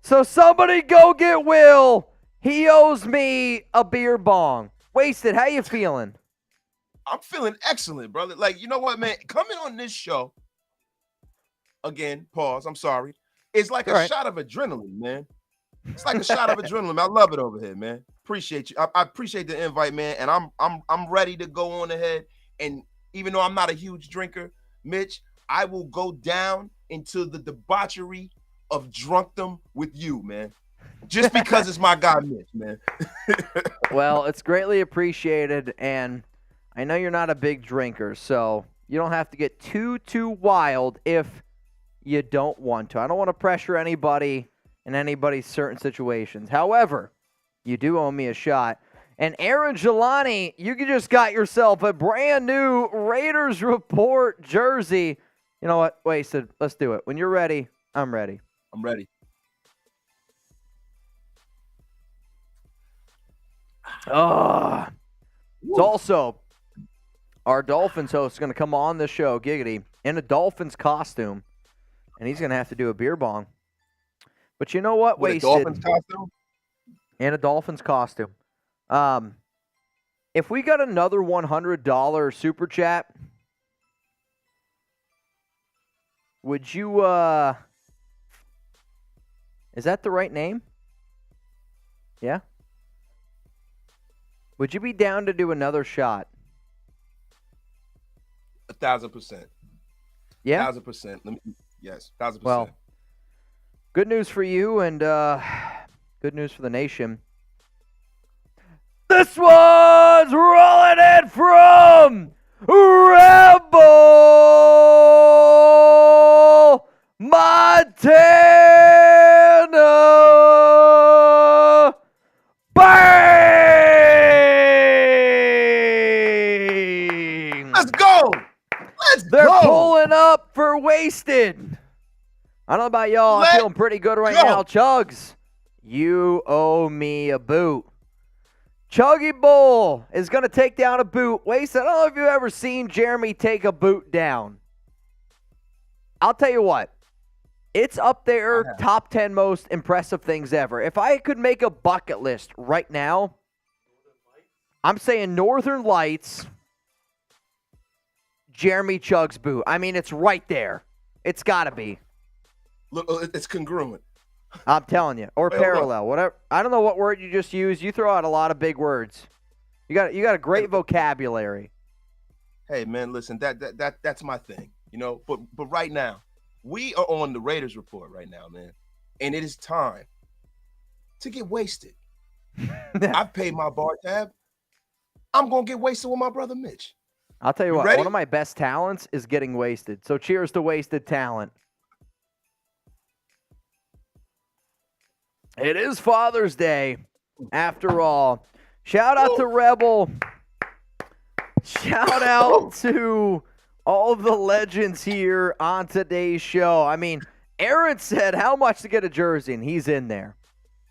So somebody go get Will. He owes me a beer bong. Wasted, how you feeling? I'm feeling excellent, brother. Like, you know what, man? Coming on this show, again, pause, I'm sorry. It's like a shot of adrenaline, man. It's like a shot of adrenaline. I love it over here, man. Appreciate you. I appreciate the invite, man. And I'm ready to go on ahead. And even though I'm not a huge drinker, Mitch, I will go down into the debauchery of drunkdom with you, man. Just because it's my guy, Mitch, man. Well, it's greatly appreciated, and I know you're not a big drinker, so you don't have to get too wild if you don't want to. I don't want to pressure anybody in anybody's certain situations. However, you do owe me a shot. And Aaron Gelati, you just got yourself a brand new Raiders Report jersey. You know what? Wasted. Let's do it. When you're ready, I'm ready. I'm ready. It's also our Dolphins host is going to come on the show, Giggity, in a Dolphins costume, and he's going to have to do a beer bong. But you know what? With Wasted. a Dolphins costume? In a Dolphins costume. If we got another $100 super chat, would you, is that the right name? Yeah? Would you be down to do another shot? 1,000%. Yeah? 1,000%. Yes, 1,000%. Well, good news for you and good news for the nation. This one's rolling in from Rebel Montana. Bang! Let's go. They're pulling up for Wasted. I don't know about y'all. I'm feeling pretty good right now. Chugs, you owe me a boot. Chuggy Bull is going to take down a boot. Wasted, I don't know if you've ever seen Jeremy take a boot down. I'll tell you what. It's up there, top 10 most impressive things ever. If I could make a bucket list right now, I'm saying Northern Lights, Jeremy Chugg's boot. I mean, it's right there. It's got to be. Look, it's congruent. I'm telling you, or parallel, whatever. I don't know what word you just used. You throw out a lot of big words. You got a great vocabulary. Hey man, listen, that's my thing, you know. But right now, we are on the Raiders Report right now, man, and it is time to get wasted. I've paid my bar tab. I'm gonna get wasted with my brother Mitch. I'll tell you what. Ready? One of my best talents is getting wasted. So cheers to wasted talent. It is Father's Day, after all. Shout out to Rebel. Shout out to all of the legends here on today's show. I mean, Aaron said how much to get a jersey, and he's in there.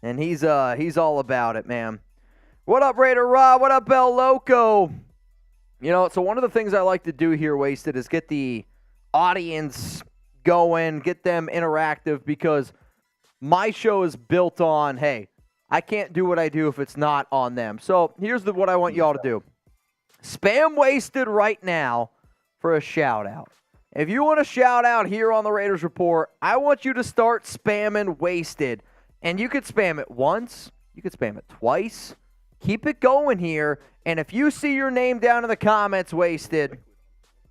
And he's all about it, man. What up, Raider Rob? What up, El Loco? You know, so one of the things I like to do here, Wasted, is get the audience going, get them interactive, because my show is built on, hey, I can't do what I do if it's not on them. So here's what I want y'all to do. Spam Wasted right now for a shout-out. If you want a shout-out here on the Raiders Report, I want you to start spamming Wasted. And you could spam it once. You could spam it twice. Keep it going here. And if you see your name down in the comments, Wasted.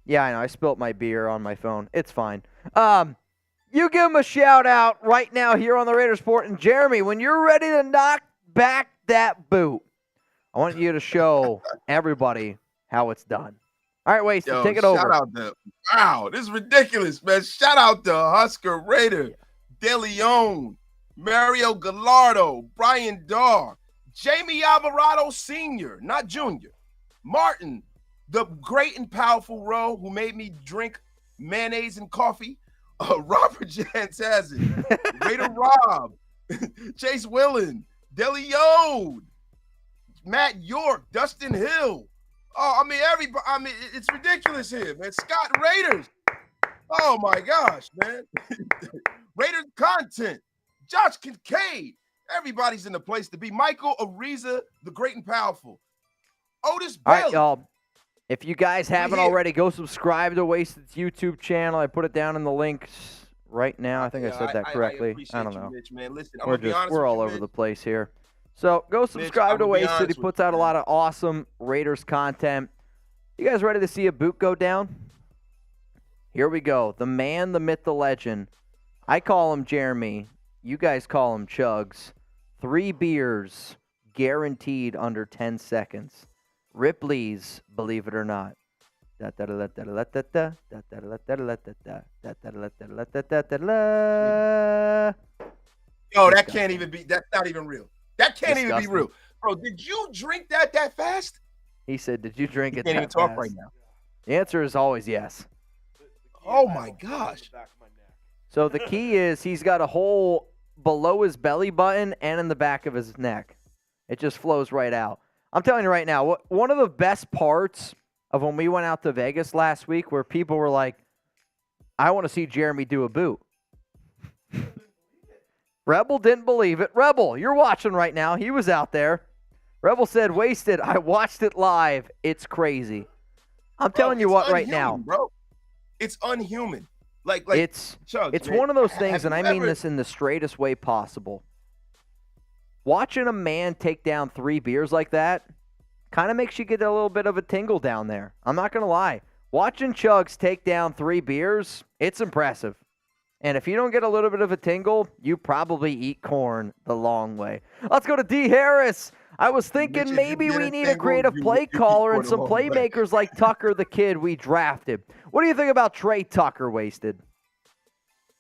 Yeah, I know. I spilt my beer on my phone. It's fine. You give him a shout-out right now here on the Raiders Report. And Jeremy, when you're ready to knock back that boot, I want you to show everybody how it's done. All right, Wasted, take it over. Shout out to, wow, this is ridiculous, man. Shout out to Husker Raider, De Leon, Mario Gallardo, Brian Darr, Jamie Alvarado Sr., not Jr., Martin, the great and powerful Roe, who made me drink mayonnaise and coffee, Robert Jantazi, Raider Rob, Chase Willen, De Leon, Matt York, Dustin Hill. Oh, I mean, everybody. I mean, it's ridiculous here, man. Scott Raiders. Oh my gosh, man. Raiders content. Josh Kincaid. Everybody's in the place to be. Michael Ariza, the great and powerful. Otis Bailey. All right, y'all. If you guys haven't already, go subscribe to Wasted's YouTube channel. I put it down in the links right now. I think I said that correctly. I don't know. Mitch, man. Listen, we're all over the place here. So go subscribe to Wasted. He puts out a lot of awesome Raiders content. You guys ready to see a boot go down? Here we go. The man, the myth, the legend. I call him Jeremy. You guys call him Chugs. 3 beers guaranteed under 10 seconds. Ripley's, believe it or not. Yo, that can't even be. That's not even real. That can't even be real. Bro, did you drink that fast? He said, did you drink it that fast? Can't even talk right now. The answer is always yes. Oh, my gosh. So the key is he's got a hole below his belly button and in the back of his neck. It just flows right out. I'm telling you right now, one of the best parts of when we went out to Vegas last week where people were like, I want to see Jeremy do a boot. Rebel didn't believe it. Rebel, you're watching right now. He was out there. Rebel said, Wasted, I watched it live. It's crazy. I'm telling you what right now. Bro. It's unhuman. Like it's one of those things, and I mean this in the straightest way possible. Watching a man take down 3 beers like that kind of makes you get a little bit of a tingle down there. I'm not going to lie. Watching Chugs take down 3 beers, it's impressive. And if you don't get a little bit of a tingle, you probably eat corn the long way. Let's go to D. Harris. I was thinking maybe we need a creative play caller and some playmakers like Tucker, the kid we drafted. What do you think about Trey Tucker, Wasted?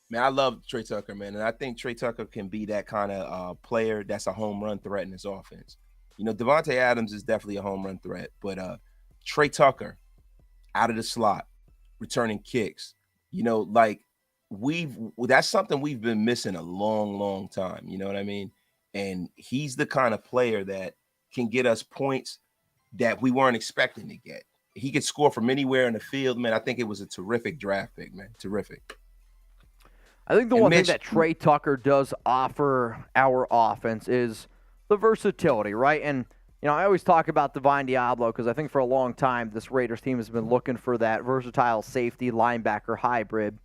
Man, I love Trey Tucker, man. And I think Trey Tucker can be that kind of player that's a home run threat in his offense. You know, Devontae Adams is definitely a home run threat. But Trey Tucker, out of the slot, returning kicks, you know, like that's something we've been missing a long, long time. You know what I mean? And he's the kind of player that can get us points that we weren't expecting to get. He could score from anywhere in the field, man. I think it was a terrific draft pick, man. Terrific. I think the one thing that Trey Tucker does offer our offense is the versatility, right? And, you know, I always talk about Divine Diablo because I think for a long time this Raiders team has been looking for that versatile safety linebacker hybrid.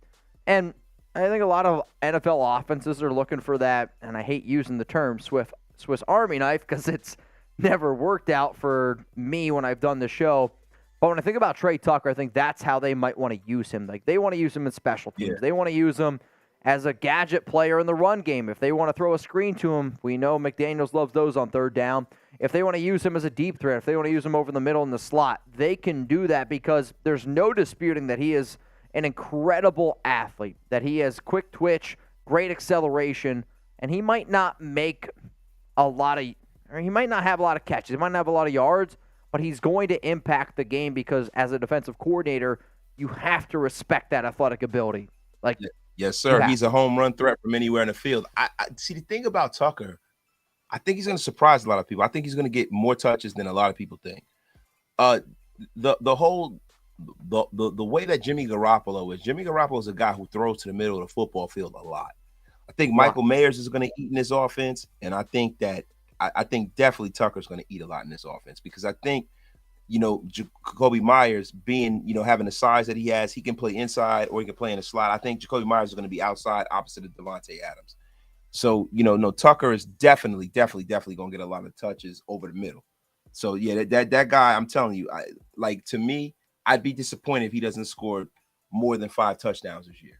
And I think a lot of NFL offenses are looking for that, and I hate using the term Swiss Army knife because it's never worked out for me when I've done the show. But when I think about Trey Tucker, I think that's how they might want to use him. Like, they want to use him in special teams. Yeah. They want to use him as a gadget player in the run game. If they want to throw a screen to him, we know McDaniels loves those on third down. If they want to use him as a deep threat, if they want to use him over the middle in the slot, they can do that because there's no disputing that he is an incredible athlete, that he has quick twitch, great acceleration, and he might not make a lot of, Or he might not have a lot of catches. He might not have a lot of yards, but he's going to impact the game because as a defensive coordinator, you have to respect that athletic ability. Like, yes, sir. He's a home run threat from anywhere in the field. I see the thing about Tucker. I think he's going to surprise a lot of people. I think he's going to get more touches than a lot of people think. The way that Jimmy Garoppolo is a guy who throws to the middle of the football field a lot. I think Michael Mayers is going to eat in this offense, and I think definitely Tucker's going to eat a lot in this offense because I think, Jacoby Myers being, having the size that he has, he can play inside or he can play in the slot. I think Jacoby Myers is going to be outside opposite of Devontae Adams. So, Tucker is definitely going to get a lot of touches over the middle. So, yeah, that guy, I'm telling you, to me, I'd be disappointed if he doesn't score more than 5 touchdowns this year.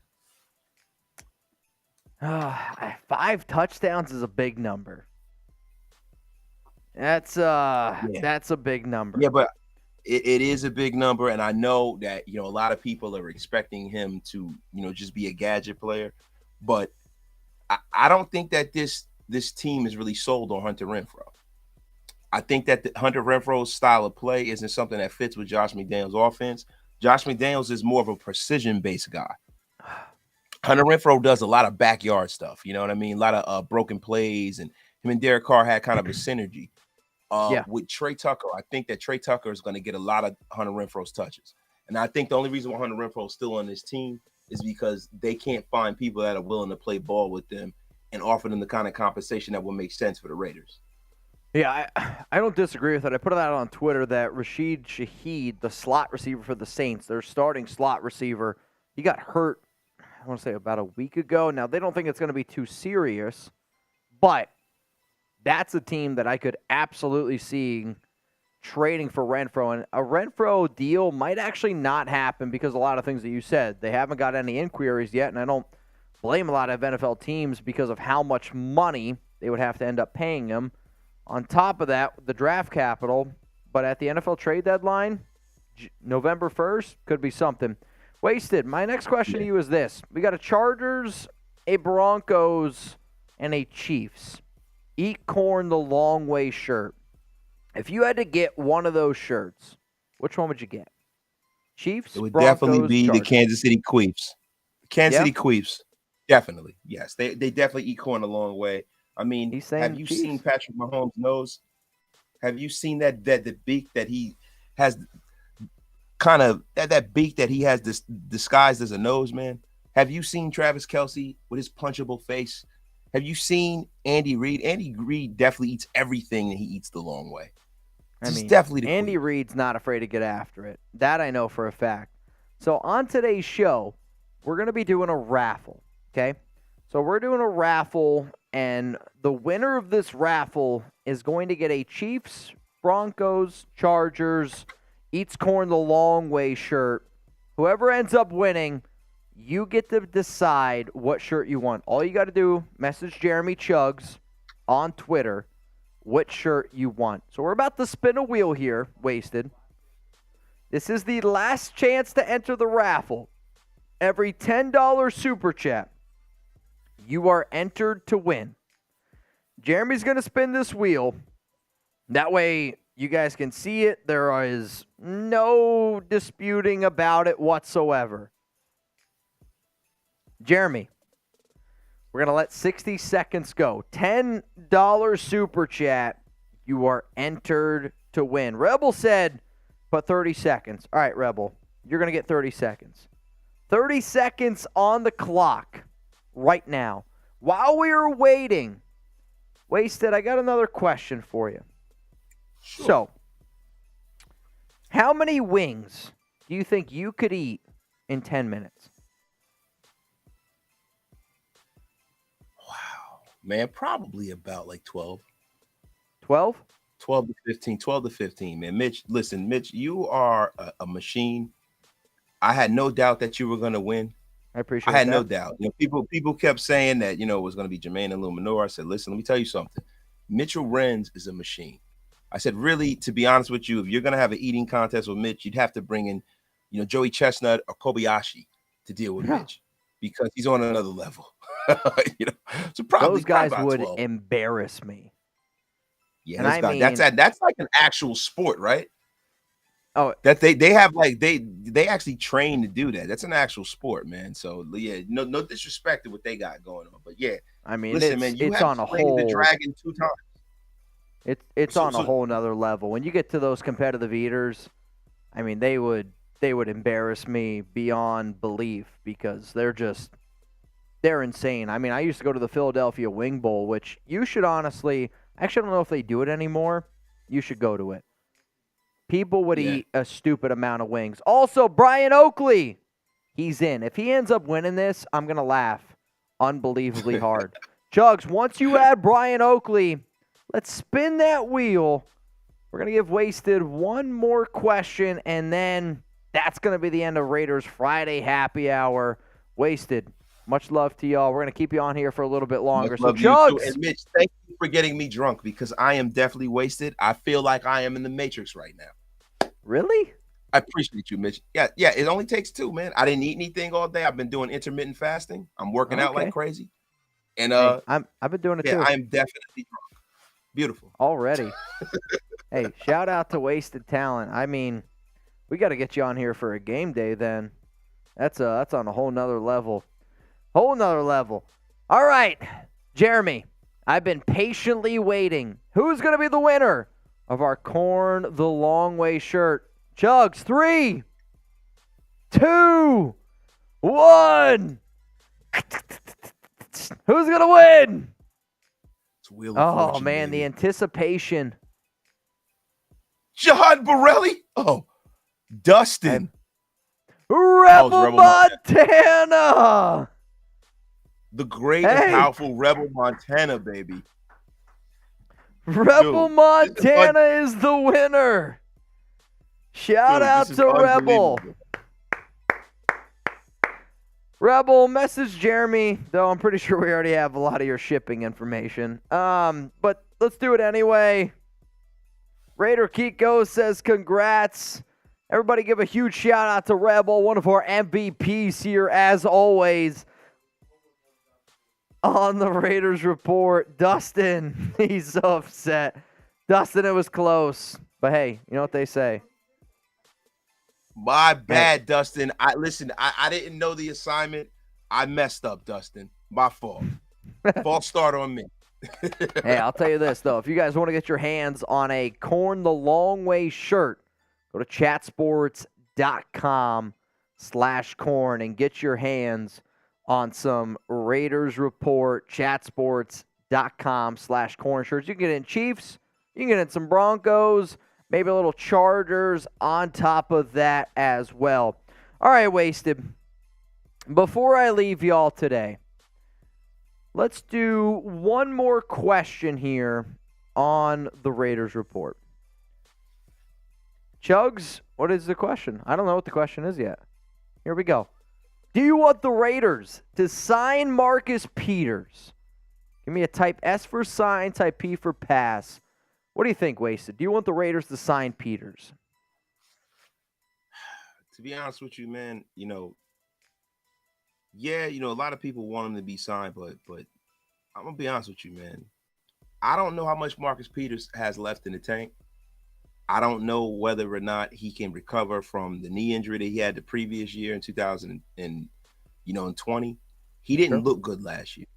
5 touchdowns is a big number. That's a big number. Yeah, but it is a big number, and I know that a lot of people are expecting him to just be a gadget player, but I don't think that this team is really sold on Hunter Renfrow. I think that Hunter Renfrow's style of play isn't something that fits with Josh McDaniels' offense. Josh McDaniels is more of a precision-based guy. Hunter Renfrow does a lot of backyard stuff. You know what I mean? A lot of broken plays, and him and Derek Carr had kind of a synergy. With Trey Tucker, I think that Trey Tucker is going to get a lot of Hunter Renfrow's touches. And I think the only reason why Hunter Renfrow is still on this team is because they can't find people that are willing to play ball with them and offer them the kind of compensation that will make sense for the Raiders. Yeah, I don't disagree with it. I put it out on Twitter that Rashid Shaheed, the slot receiver for the Saints, their starting slot receiver, he got hurt, I want to say about a week ago. Now, they don't think it's going to be too serious, but that's a team that I could absolutely see trading for Renfrow. And a Renfrow deal might actually not happen because a lot of things that you said. They haven't got any inquiries yet, and I don't blame a lot of NFL teams because of how much money they would have to end up paying him. On top of that, the draft capital, but at the NFL trade deadline, November 1st, could be something. Wasted. My next question to you is this. We got a Chargers, a Broncos, and a Chiefs. Eat corn the long way shirt. If you had to get one of those shirts, which one would you get? Chiefs, it would Broncos, definitely be Chargers. The Kansas City Queefs. City Queefs, definitely. Yes, they definitely eat corn a long way. I mean, have you seen Patrick Mahomes' nose? Have you seen that the beak that he has, kind of that beak that he has disguised as a nose, man? Have you seen Travis Kelce with his punchable face? Have you seen Andy Reid? Andy Reid definitely eats everything, and he eats the long way. Definitely Andy Reid's not afraid to get after it. That I know for a fact. So on today's show, we're going to be doing a raffle, okay? So we're doing a raffle, and the winner of this raffle is going to get a Chiefs, Broncos, Chargers, Eats Corn the Long Way shirt. Whoever ends up winning, you get to decide what shirt you want. All you got to do, message Jeremy Chugs on Twitter what shirt you want. So we're about to spin a wheel here, Wasted. This is the last chance to enter the raffle. Every $10 super chat, you are entered to win. Jeremy's going to spin this wheel. That way you guys can see it. There is no disputing about it whatsoever. Jeremy, we're going to let 60 seconds go. $10 super chat, you are entered to win. Rebel said, put 30 seconds. All right, Rebel, you're going to get 30 seconds. 30 seconds on the clock right now. While we are waiting, Wasted, I got another question for you. Sure. So, how many wings do you think you could eat in 10 minutes? Man, probably about like 12. 12? 12 to 15, man. Mitch, listen, Mitch, you are a machine. I had no doubt that you were going to win. I appreciate that. I had that. no doubt. People kept saying that, it was going to be Jermaine and Luminor. I said, listen, let me tell you something. Mitchell Renz is a machine. I said, really, to be honest with you, if you're going to have an eating contest with Mitch, you'd have to bring in, Joey Chestnut or Kobayashi to deal with Mitch because he's on another level. So probably those guys about would 12. embarrass me. Yeah, And those I guys, mean, that's like an actual sport, right? oh, That they have like they actually train to do that. That's an actual sport, man. So yeah, no disrespect to what they got going on, but yeah, I mean, listen, man, you it's have on a slayed the whole dragon 2 times. it's So on a whole nother level. When you get to those competitive eaters, I mean, they would embarrass me beyond belief because they're insane. I mean, I used to go to the Philadelphia Wing Bowl, which you should honestly, actually, I don't know if they do it anymore. You should go to it. People would Yeah. eat a stupid amount of wings. Also, Brian Oakley, he's in. If he ends up winning this, I'm going to laugh unbelievably hard. Chugs, once you add Brian Oakley, let's spin that wheel. We're going to give Wasted one more question, and then that's going to be the end of Raiders Friday Happy Hour. Wasted, much love to y'all. We're going to keep you on here for a little bit longer. Much So, love to you too. Chugs. And Mitch, thank you for getting me drunk because I am definitely wasted. I feel like I am in the Matrix right now. Really? I appreciate you, Mitch. Yeah, it only takes 2, man. I didn't eat anything all day. I've been doing intermittent fasting. I'm working out like crazy. And Hey, I've been doing it too. I am definitely drunk. Beautiful. Already. Hey, shout out to Wasted Talent. I mean, we got to get you on here for a game day then. That's on a whole nother level. Whole nother level. All right, Jeremy, I've been patiently waiting. Who's going to be the winner of our Corn the Long Way shirt? Chugs, 3, 2, 1. Who's going to win? It's Wheel of Oh, Fortune, man, baby. the anticipation. John Borelli. Oh, Dustin. Rebel Rebel Montana. The great Hey. and powerful Rebel Montana, baby. Rebel Dude, Montana is the winner. Shout Dude, out this is to Rebel. unbelievable. Rebel, message Jeremy, though I'm pretty sure we already have a lot of your shipping information. But let's do it anyway. Raider Kiko says congrats. Everybody give a huge shout out to Rebel, one of our MVPs here as always. On the Raiders Report, Dustin, he's so upset. Dustin, it was close. But hey, you know what they say. My bad, Dustin. I didn't know the assignment. I messed up, Dustin. My fault. False start on me. Hey, I'll tell you this, though. If you guys want to get your hands on a Corn the Long Way shirt, go to chatsports.com/corn and get your hands on some Raiders Report, chatsports.com/corn shirts. You can get in Chiefs, you can get in some Broncos, maybe a little Chargers on top of that as well. All right, Wasted. Before I leave y'all today, let's do one more question here on the Raiders Report. Chugs, what is the question? I don't know what the question is yet. Here we go. Do you want the Raiders to sign Marcus Peters? Give me a type S for sign, type P for pass. What do you think, Wasted? Do you want the Raiders to sign Peters? To be honest with you, man, a lot of people want him to be signed, but I'm gonna be honest with you, man. I don't know how much Marcus Peters has left in the tank. I don't know whether or not he can recover from the knee injury that he had the previous year in 2020. He didn't look good last year.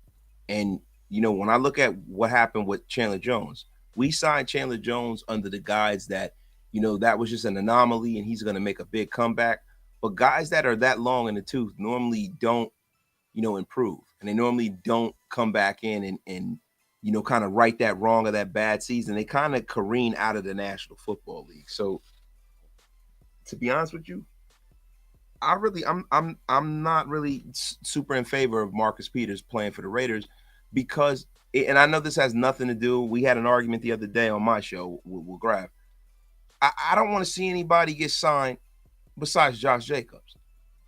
And, when I look at what happened with Chandler Jones, we signed Chandler Jones under the guise that, that was just an anomaly and he's going to make a big comeback. But guys that are that long in the tooth normally don't, improve. And they normally don't come back in and kind of right that wrong of that bad season. They kind of careen out of the National Football League. So to be honest with you, I'm not really super in favor of Marcus Peters playing for the Raiders because, and I know this has nothing to do. We had an argument the other day on my show. We'll grab. I don't want to see anybody get signed besides Josh Jacobs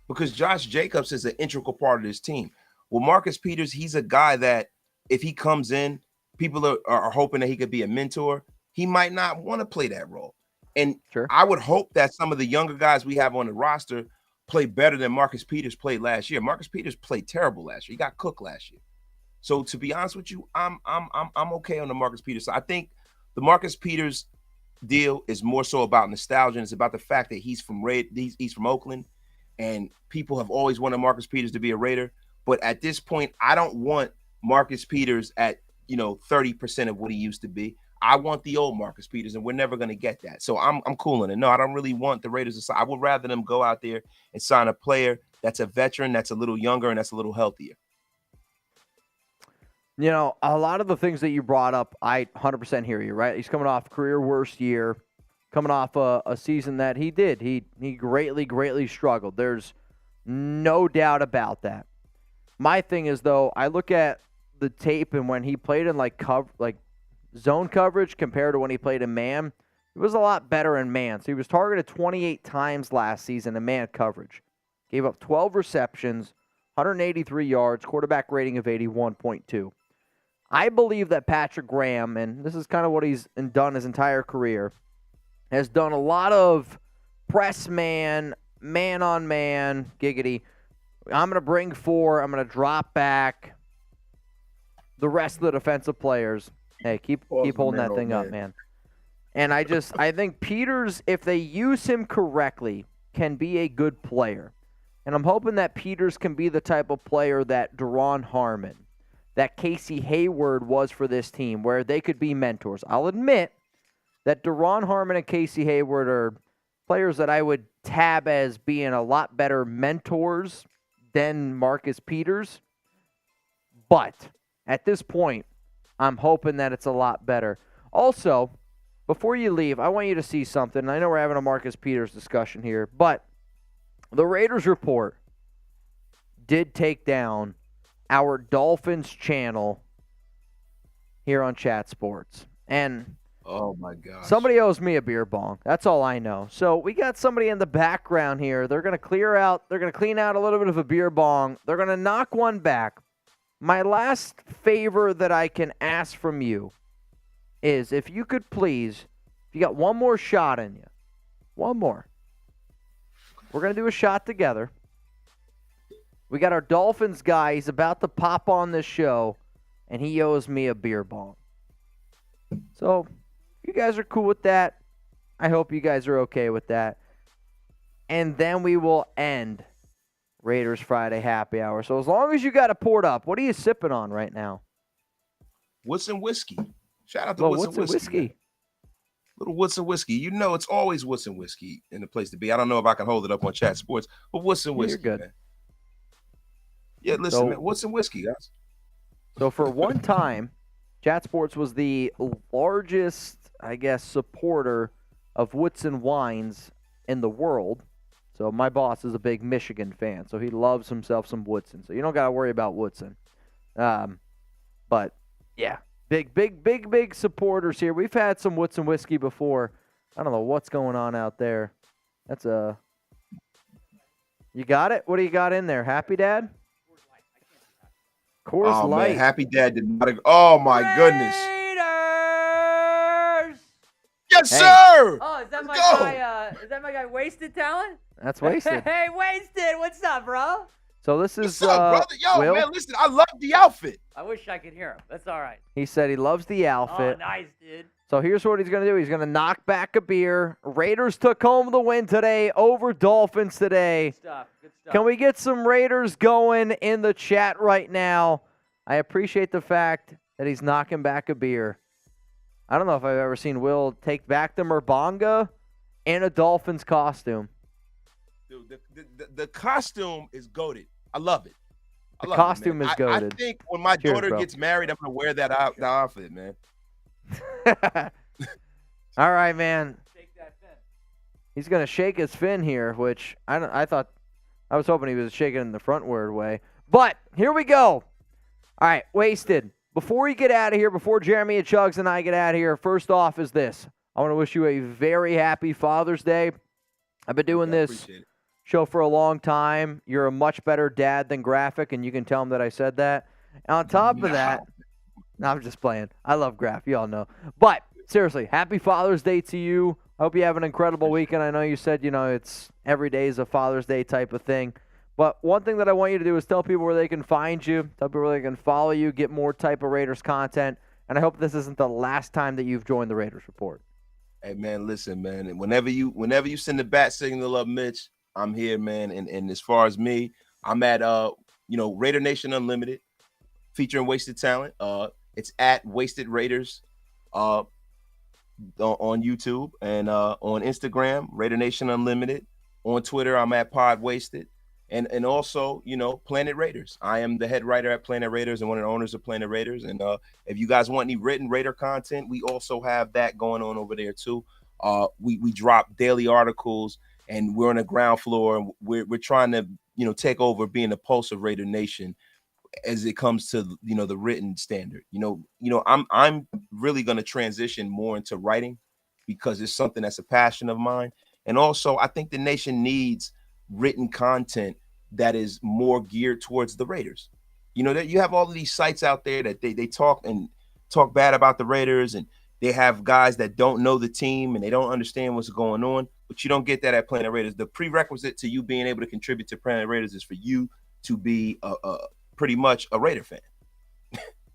because Josh Jacobs is an integral part of this team. Well, Marcus Peters, he's a guy that if he comes in, people are hoping that he could be a mentor. He might not want to play that role. And I would hope that some of the younger guys we have on the roster play better than Marcus Peters played last year. Marcus Peters played terrible last year. He got cooked last year. So to be honest with you, I'm okay on the Marcus Peters. So I think The Marcus Peters deal is more so about nostalgia, and it's about the fact that he's from Oakland, and people have always wanted Marcus Peters to be a Raider. But at this point, I don't want Marcus Peters at 30% of what he used to be. I want the old Marcus Peters, and we're never going to get that. So I'm cooling it. No, I don't really want the Raiders to sign. I would rather them go out there and sign a player that's a veteran, that's a little younger, and that's a little healthier. A lot of the things that you brought up, I 100% hear you, right? He's coming off career worst year, coming off a season that he did. He greatly, greatly struggled. There's no doubt about that. My thing is, though, I look at the tape, and when he played in like zone coverage compared to when he played in man, it was a lot better in man. So he was targeted 28 times last season in man coverage. Gave up 12 receptions, 183 yards, quarterback rating of 81.2. I believe that Patrick Graham, and this is kind of what he's done his entire career, has done a lot of press man, man-on-man, giggity. I'm going to bring 4. I'm going to drop back the rest of the defensive players. Hey, keep holding that thing up, man. And I think Peters, if they use him correctly, can be a good player. And I'm hoping that Peters can be the type of player that Duron Harmon, that Casey Hayward was for this team, where they could be mentors. I'll admit that Duron Harmon and Casey Hayward are players that I would tab as being a lot better mentors than Marcus Peters. But at this point, I'm hoping that it's a lot better. Also, before you leave, I want you to see something. I know we're having a Marcus Peters discussion here, but the Raiders report did take down our Dolphins channel here on Chat Sports. And oh my gosh, somebody owes me a beer bong. That's all I know. So we got somebody in the background here. They're going to clean out a little bit of a beer bong. They're going to knock one back. My last favor that I can ask from you is if you could please, if you got one more shot in you, one more. We're going to do a shot together. We got our Dolphins guy. He's about to pop on this show, and he owes me a beer bong. So, you guys are cool with that. I hope you guys are okay with that. And then we will end Raiders Friday Happy Hour. So, as long as you got it poured up, what are you sipping on right now? Woodson Whiskey. Shout out to Woodson Whiskey. Little Woodson Whiskey. It's always Woodson Whiskey in the place to be. I don't know if I can hold it up on Chat Sports, but Woodson Whiskey. You're good. Man. Yeah, listen, man, Woodson Whiskey, guys. So for one time, Chat Sports was the largest, supporter of Woodson wines in the world. So my boss is a big Michigan fan, so he loves himself some Woodson. So you don't got to worry about Woodson. But, yeah, big supporters here. We've had some Woodson whiskey before. I don't know what's going on out there. That's a... You got it? What do you got in there? Happy Dad? Coors Light. Man, Happy Dad did not. Oh my goodness. Raiders! Yes, sir. Oh, is that my guy? Is that my guy? Wasted Talent? That's Wasted. Hey, Wasted! What's up, bro? So this is What's up, brother? Yo, Will? man, listen, I love the outfit. I wish I could hear him. That's all right. He said he loves the outfit. Oh, nice, dude. So here's what he's going to do. He's going to knock back a beer. Raiders took home the win today over Dolphins today. Good stuff. Good stuff. Can we get some Raiders going in the chat right now? I appreciate the fact that he's knocking back a beer. I don't know if I've ever seen Will take back the Merbonga in a Dolphins costume. Dude, the costume is goated. I love it. The costume is goated. I think when my daughter gets married, I'm going to wear that outfit, man. All right, man. Shake that fin. He's going to shake his fin here, which I was hoping he was shaking in the frontward way. But here we go. All right, Wasted. Before you get out of here, before Jeremy and Chugs and I get out of here, first off is this. I want to wish you a very happy Father's Day. I've been doing this show for a long time. You're a much better dad than Graphic, and you can tell him that I said that. And on top of that, no, I'm just playing. I love Graph. You all know. But seriously, happy Father's Day to you. I hope you have an incredible weekend. I know you said, it's every day is a Father's Day type of thing. But one thing that I want you to do is tell people where they can find you, tell people where they can follow you, get more type of Raiders content, and I hope this isn't the last time that you've joined the Raiders Report. Hey man, listen, man. Whenever you send the bat signal up, Mitch, I'm here, man. And as far as me, I'm at Raider Nation Unlimited, featuring Wasted Talent. It's at Wasted Raiders on YouTube and on Instagram, Raider Nation Unlimited. On Twitter, I'm at Pod Wasted. And also, Planet Raiders. I am the head writer at Planet Raiders and one of the owners of Planet Raiders. And if you guys want any written Raider content, we also have that going on over there too. We drop daily articles, and we're on the ground floor. And we're trying to take over being the pulse of Raider Nation as it comes to the written standard. I'm really going to transition more into writing because it's something that's a passion of mine. And also, I think the nation needs written content that is more geared towards the Raiders. That you have all of these sites out there that they talk bad about the Raiders, and they have guys that don't know the team and they don't understand what's going on, but you don't get that at Planet Raiders. The prerequisite to you being able to contribute to Planet Raiders is for you to be pretty much a Raider fan.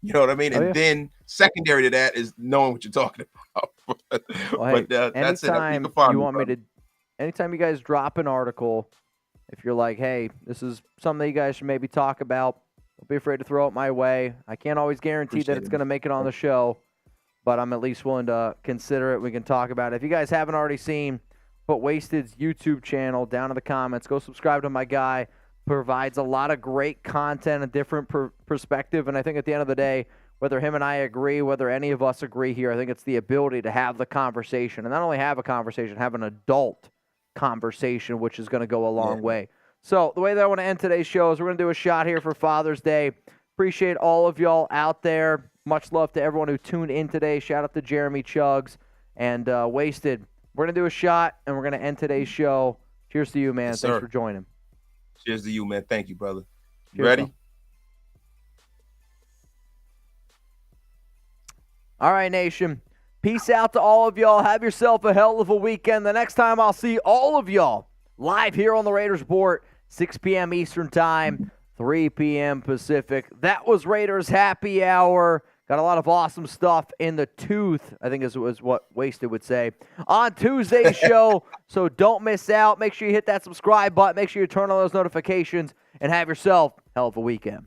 You know what I mean? And then secondary to that is knowing what you're talking about. That's it. Anytime you guys drop an article, if you're like, hey, this is something that you guys should maybe talk about, don't be afraid to throw it my way. I can't always guarantee that it's going to make it on the show, but I'm at least willing to consider it. We can talk about it. If you guys haven't already seen, put Wasted's YouTube channel down in the comments. Go subscribe to my guy. Provides a lot of great content, a different perspective, and I think at the end of the day, whether him and I agree, whether any of us agree here, I think it's the ability to have the conversation, and not only have a conversation, have an adult conversation, which is going to go a long way. So the way that I want to end today's show is we're going to do a shot here for Father's Day. Appreciate all of y'all out there. Much love to everyone who tuned in today. Shout out to Jeremy Chugs and Wasted. We're going to do a shot, and we're going to end today's show. Cheers to you, man. Yes, Thanks sir. for joining. Cheers to you, man. Thank you, brother. You Cheers, ready? bro. All right, Nation. Peace out to all of y'all. Have yourself a hell of a weekend. The next time I'll see all of y'all live here on the Raiders Report, 6 p.m. Eastern Time, 3 p.m. Pacific. That was Raiders Happy Hour. Got a lot of awesome stuff in the tooth, I think is what Wasted would say, on Tuesday's show. So don't miss out. Make sure you hit that subscribe button. Make sure you turn on those notifications and have yourself a hell of a weekend.